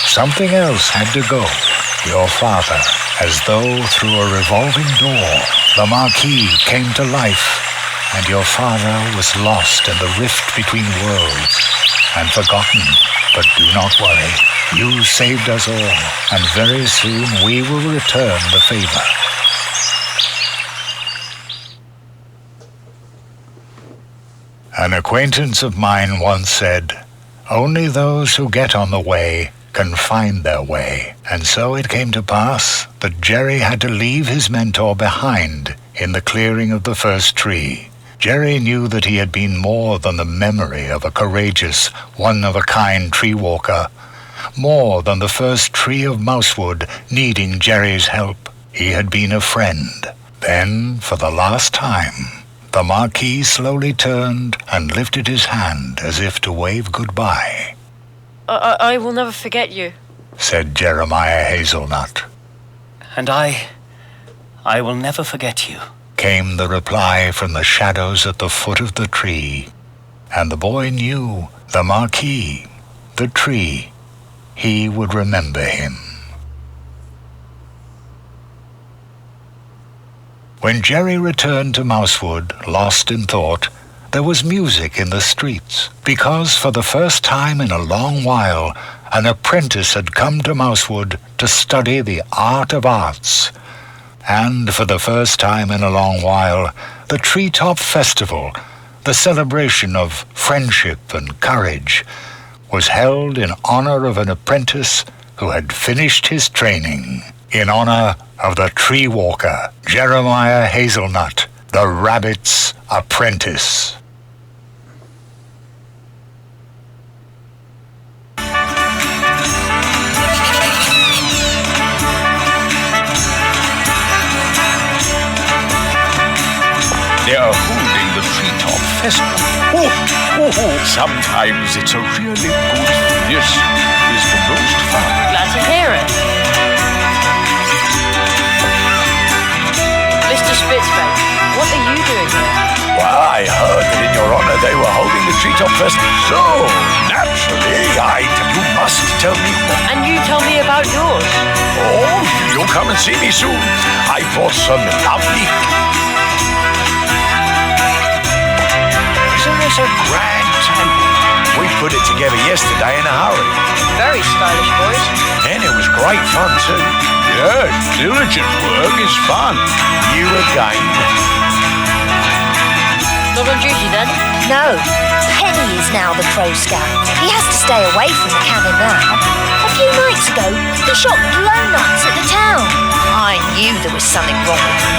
something else had to go. Your father, as though through a revolving door, the Marquis came to life, and your father was lost in the rift between worlds and forgotten. But do not worry. You saved us all, and very soon we will return the favor. An acquaintance of mine once said, "Only those who get on the way can find their way." And so it came to pass that Jerry had to leave his mentor behind in the clearing of the first tree. Jerry knew that he had been more than the memory of a courageous, one-of-a-kind tree walker, more than the first tree of Mousewood needing Jerry's help. He had been a friend. Then, for the last time, the Marquis slowly turned and lifted his hand as if to wave goodbye. I will never forget you, said Jeremiah Hazelnut. And I will never forget you, came the reply from the shadows at the foot of the tree. And the boy knew the Marquis, the tree, he would remember him. When Jerry returned to Mousewood, lost in thought, there was music in the streets, because for the first time in a long while, an apprentice had come to Mousewood to study the art of arts. And for the first time in a long while, the Treetop Festival, the celebration of friendship and courage, was held in honor of an apprentice who had finished his training, in honor of the tree walker, Jeremiah Hazelnut, the rabbit's apprentice. They are holding the Treetop Festival. Sometimes it's a really good fun. This is the most fun. Glad to hear it. Mr. Spitzbane, what are you doing here? Well, I heard that in your honor they were holding the Treetop Festival. So, naturally, you must tell me what. And you tell me about yours. Oh, you'll come and see me soon. I brought some lovely... Isn't this a grand temple? We put it together yesterday in a hurry. Very stylish, boys. And it was great fun, too. Yes, diligent work is fun. You again. Not on duty, then? No. Penny is now the Crow Scout. He has to stay away from the cannon now. A few nights ago, he shot blownuts at the town. I knew there was something wrong with him.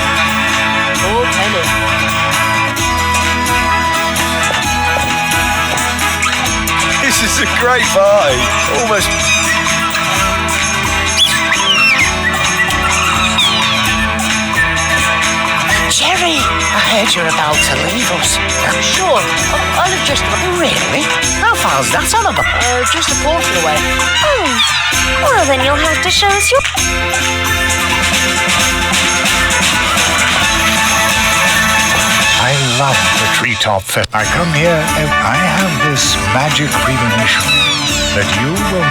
Poor Penny. This is a great party. Almost... Jerry, I heard you're about to leave us. Sure, I'll have just... Really? How far's that on about? Just a portion away. Oh, well then you'll have to show us your... I love the Treetop Fest. I come here and I have this magic premonition that you will...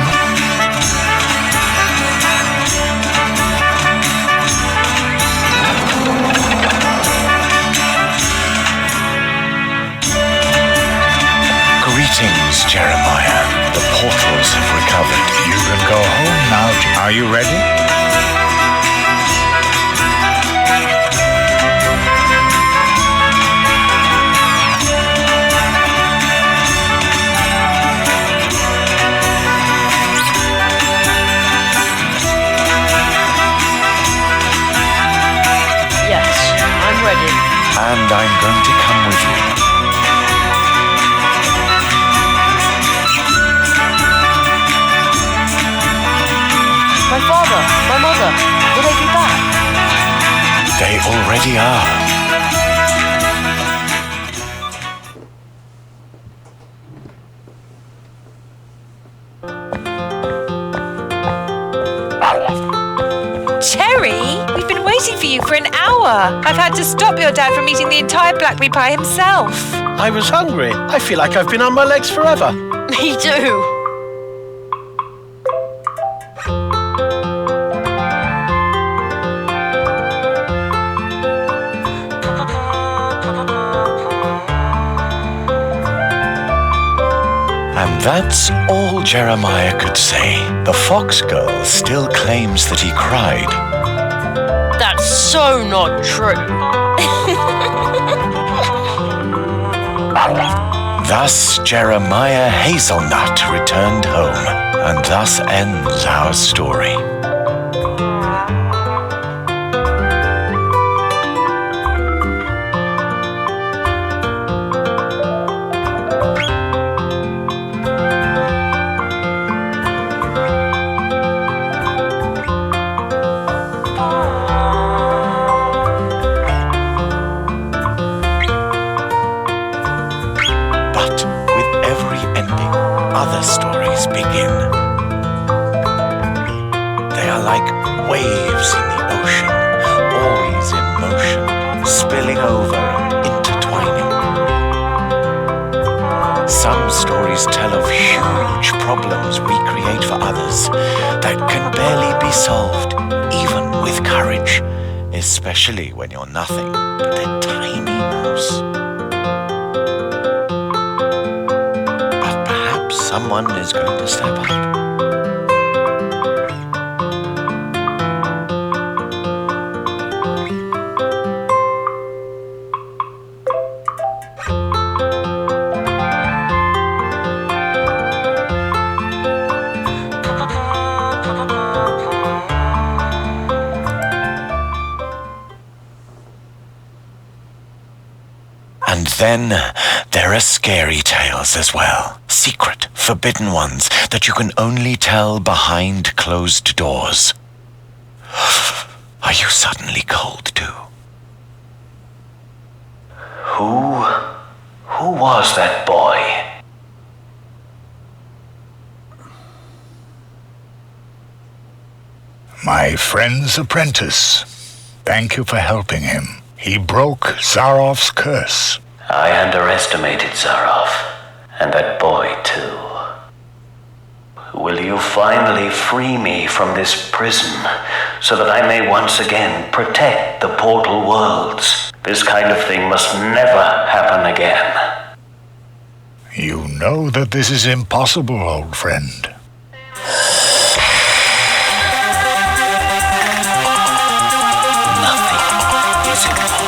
Greetings, Jeremiah. The portals have recovered. You can go home now. Are you ready? And I'm going to come with you. My father mother? Will they be back? They already are. Cherry, we've been waiting for you for an hour. I've had to stop your dad from eating the entire blackberry pie himself. I was hungry. I feel like I've been on my legs forever. Me too. And that's all Jeremiah could say. The fox girl still claims that he cried. That's so not true. Thus Jeremiah Hazelnut returned home, and thus ends our story. Other stories begin. They are like waves in the ocean, always in motion, spilling over and intertwining. Some stories tell of huge problems we create for others that can barely be solved, even with courage, especially when you're nothing but a tiny mouse. Someone is going to step up. And then there are scary tales as well. Secret, forbidden ones that you can only tell behind closed doors. Are you suddenly cold too? Who was that boy? My friend's apprentice. Thank you for helping him. He broke Zarov's curse. I underestimated Zarov, and that boy too. Will you finally free me from this prison, so that I may once again protect the portal worlds? This kind of thing must never happen again. You know that this is impossible, old friend. Nothing is impossible.